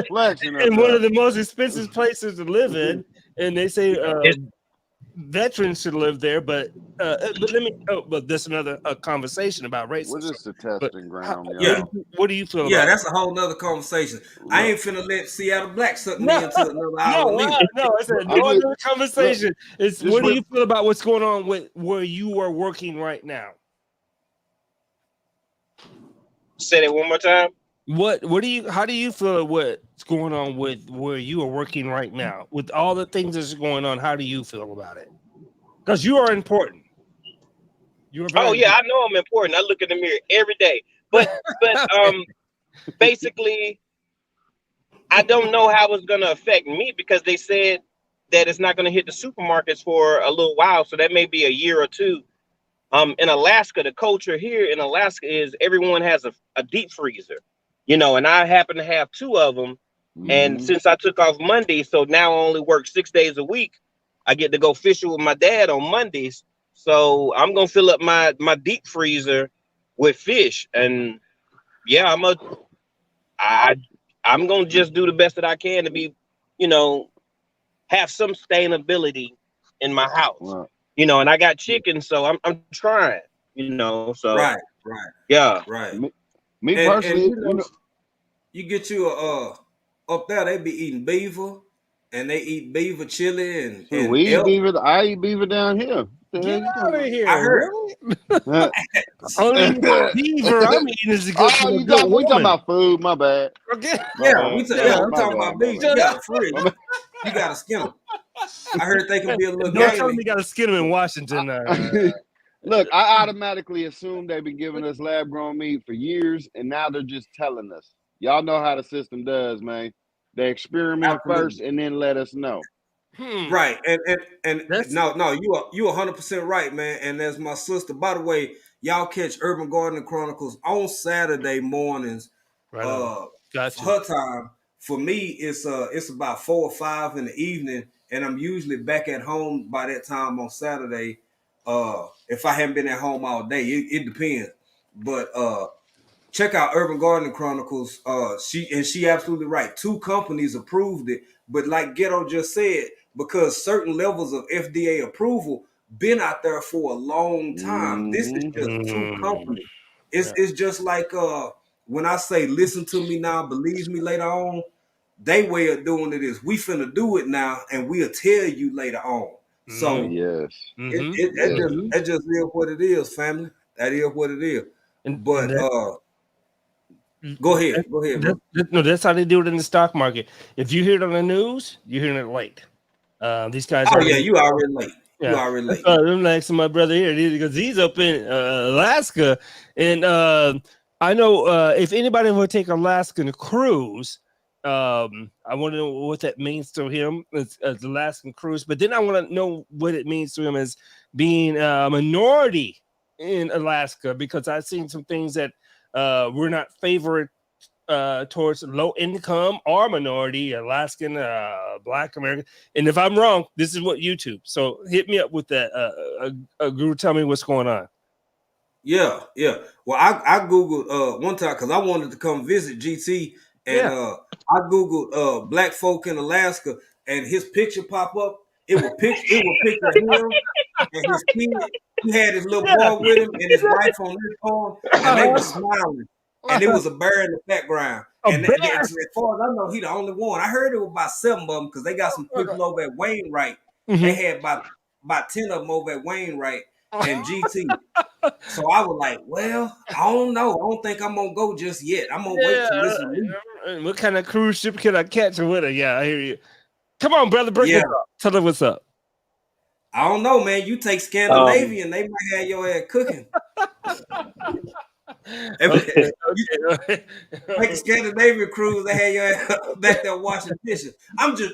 S13: Flexing
S6: in one of the most expensive places to live in, and they say veterans should live there. But let me. But that's another conversation about racism.
S13: We're just a testing ground.
S6: What do you feel?
S1: Yeah,
S6: about
S1: that's a whole nother conversation. I ain't finna let Seattle Black suck me into another hour.
S6: No, it's another conversation. It's what do you feel about what's going on with where you are working right now?
S16: Say that one more time.
S6: How do you feel what's going on with where you are working right now with all the things that's going on? How do you feel about it? Because you are important.
S16: I know I'm important. I look in the mirror every day. But basically, I don't know how it's gonna affect me because they said that it's not gonna hit the supermarkets for a little while, so that may be a year or two. In Alaska, the culture here in Alaska is everyone has a deep freezer, and I happen to have 2 of them. And since I took off Monday, so now I only work 6 days a week, I get to go fishing with my dad on Mondays. So I'm going to fill up my deep freezer with fish. And yeah, I'm going to just do the best that I can to be, have some sustainability in my house. Wow. And I got chicken, so I'm trying, so.
S1: Right.
S16: Yeah.
S1: Right.
S13: Me personally,
S1: you get you up there, they be eating beaver, and they eat beaver chili and
S13: we eat
S1: elk.
S13: beaver. I eat beaver down here.
S6: Get out of here!
S1: I heard.
S6: Only beaver I'm eating is a good.
S13: We talking about food. My bad.
S6: Okay.
S1: I'm talking about beef. You got a fridge. You got to skin them. I heard they can be a little.
S6: Don't tell me you got to skin them in Washington.
S13: Look, I automatically assume they've been giving us lab grown meat for years, and now they're just telling us. Y'all know how the system does, man. They experiment first and then let us know.
S1: Right, and no, you 100% right, man. And as my sister, by the way, y'all catch Urban Gardening Chronicles on Saturday mornings.
S6: Right. Gotcha.
S1: Her time. For me, it's about 4 or 5 in the evening, and I'm usually back at home by that time on Saturday. If I haven't been at home all day, it depends. But check out Urban Gardening Chronicles. She absolutely right. 2 companies approved it, but like Ghetto just said, because certain levels of FDA approval been out there for a long time. This is just 2 companies. It's just like when I say listen to me now, believe me later on. They way of doing it is we finna do it now, and we'll tell you later on. So
S13: yes,
S1: that just is what it is, family. That is what it is. But go ahead.
S6: No, that's how they do it in the stock market. If you hear it on the news, you're hearing it late. These guys.
S1: You already late.
S6: Yeah.
S1: You already late.
S6: I'm like my brother here because he's up in Alaska, and I know if anybody will take Alaskan cruise. I want to know what that means to him as Alaskan cruise, but then I want to know what it means to him as being a minority in Alaska, because I've seen some things that we're not favored towards low income or minority Alaskan, Black American. And if I'm wrong, this is what YouTube. So hit me up with that. Guru, tell me what's going on.
S1: Yeah. Well, I Googled one time because I wanted to come visit GT. And I Googled black folk in Alaska, and his picture pop up. It would picture him and his kid. He had his little boy with him and his wife on his arm, and they were smiling. And there was a bear in the background. And as far as I know, he the only one. I heard it was about 7 of them because they got some people over at Wainwright. They had about 10 of them over at Wainwright and GT. So I was like, well, I don't know. I don't think I'm gonna go just yet. I'm gonna wait to listen to you.
S6: What kind of cruise ship can I catch or what? Yeah, I hear you. Come on, brother, bring it up. Tell them what's up.
S1: I don't know, man. You take Scandinavian, they might have your ass cooking. Like a Scandinavian cruise, they had your ass back there washing dishes.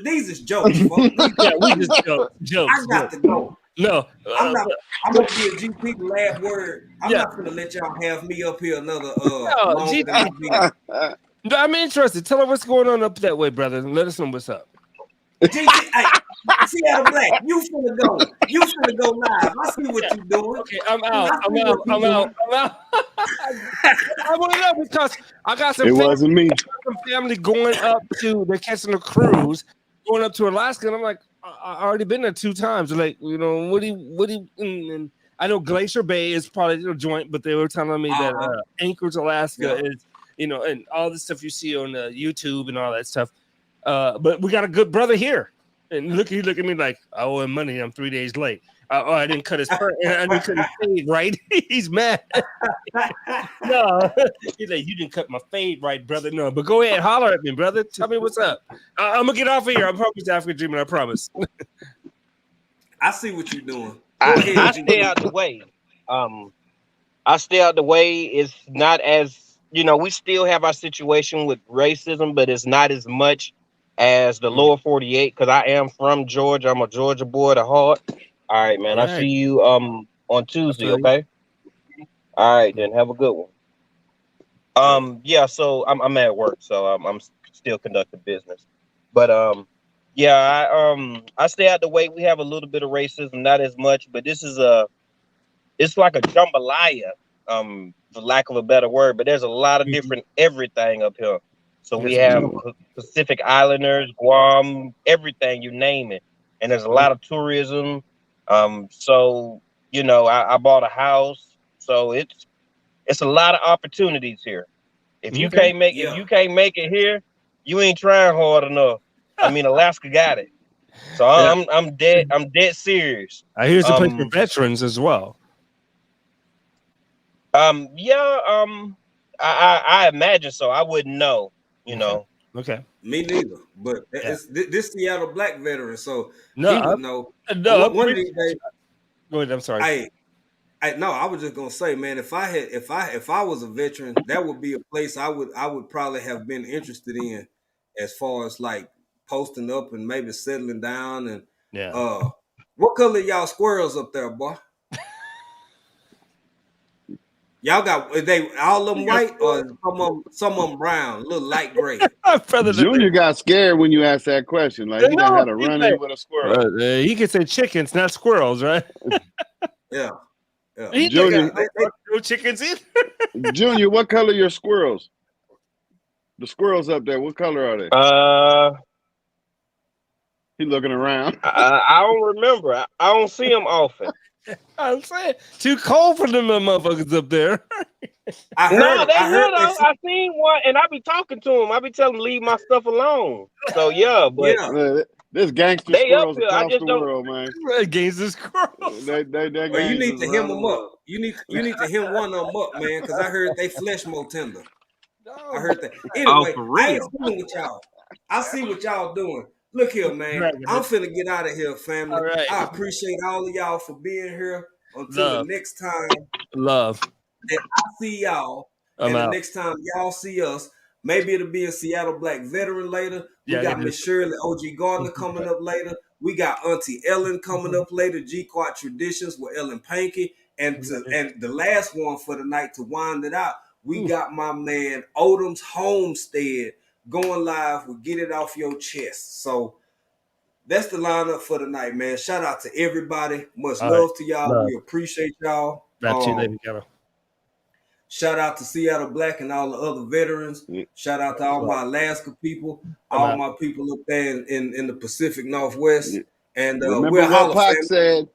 S1: These is jokes, folks.
S6: Yeah, we just jokes.
S1: I got to go.
S6: No,
S1: I'm gonna give GP the last word. I'm
S6: Yeah.
S1: not gonna let y'all have me up here another
S6: No,
S1: longer than I been.
S6: No, I'm interested. Tell her what's going on up that way, brother, and let us know what's up.
S1: GP, hey, Seattle Black, you finna go. You finna go live. I see what you doing.
S6: Okay, I'm out. I want to know because I got some.
S13: It wasn't me.
S6: Some family going up to. They're catching a cruise, going up to Alaska, and I'm like, I already been there 2 times. Like, what do you? And I know Glacier Bay is probably a joint, but they were telling me that Anchorage, Alaska is, and all the stuff you see on YouTube and all that stuff. But we got a good brother here, and he look at me like I owe him money. I'm 3 days late. I didn't cut his I didn't cut his fade right. He's mad. No, he's like, you didn't cut my fade right, brother. No, but go ahead, holler at me, brother. Tell me what's up. I'm gonna get off of here. I promise, African Dreamer. I promise.
S1: I see what you're doing.
S16: I stay out the way. I stay out the way. It's not as we still have our situation with racism, but it's not as much as the lower 48 because I am from Georgia. I'm a Georgia boy at heart. All right, man. I'll see you on Tuesday, okay? All right, then have a good one. Yeah, so I'm at work, so I'm still conducting business. But I stay out the way. We have a little bit of racism, not as much, but this is it's like a jambalaya, for lack of a better word, but there's a lot of different everything up here. So we have Pacific Islanders, Guam, everything, you name it. And there's a lot of tourism. So, I bought a house. So it's a lot of opportunities here. If you can't make it here, you ain't trying hard enough. I mean, Alaska got it. So I'm dead serious.
S6: I hear it's a place for veterans as well.
S16: I imagine so. I wouldn't know,
S6: Okay.
S1: Me neither. But this Seattle Black veteran, so
S6: no,
S1: he would know.
S6: No,
S1: one of these days.
S6: Go ahead. I'm sorry.
S1: I was just gonna say, man, if I was a veteran, that would be a place I would probably have been interested in, as far as like posting up and maybe settling down and what color y'all squirrels up there, boy? Y'all got they all of them white or some of them brown, a little light gray.
S13: Junior got scared when you asked that question. Like he done had a run in with a squirrel.
S6: He could say chickens, not squirrels, right?
S1: Yeah.
S13: Junior,
S6: no chickens either.
S13: Junior, what color are your squirrels? The squirrels up there, what color are they? He looking around.
S16: I don't remember. I don't see them often.
S6: I'm saying too cold for them motherfuckers up there.
S16: I seen one, and I be talking to them. I be telling them leave my stuff alone. So
S13: there's gangster squirrels across the world, man.
S6: Gangster squirrels.
S1: You need to hem them up. You need to hem one of them up, man, because I heard they flesh more tender. I heard that. Anyway, I ain't fooling with y'all. I see what y'all doing. Look here, man. I'm finna get out of here, family. All right. I appreciate all of y'all for being here. Until the next time.
S6: Love.
S1: And I see y'all. And the next time y'all see us, maybe it'll be a Seattle Black veteran later. We got Miss Shirley OG Gardner coming up later. We got Auntie Ellen coming up later. G-Quad Traditions with Ellen Pankey. And the last one for the night to wind it out, we got my man Odom's Homestead going live with Get It Off Your Chest. So that's the lineup for the night, man. Shout out to everybody. Much love to y'all. Love. We appreciate y'all. Shout out to Seattle Black and all the other veterans. Shout out to all my Alaska people, all my people up there in the Pacific Northwest. And we're
S13: what Pac said.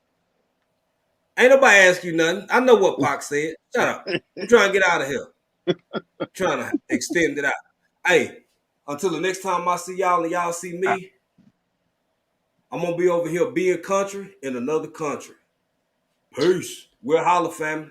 S1: Ain't nobody ask you nothing. I know what Pac said. Shut up. I'm trying to get out of here. I'm trying to extend it out. Hey, until the next time I see y'all and y'all see me, I'm going to be over here being country in another country. Peace. We're holla, family.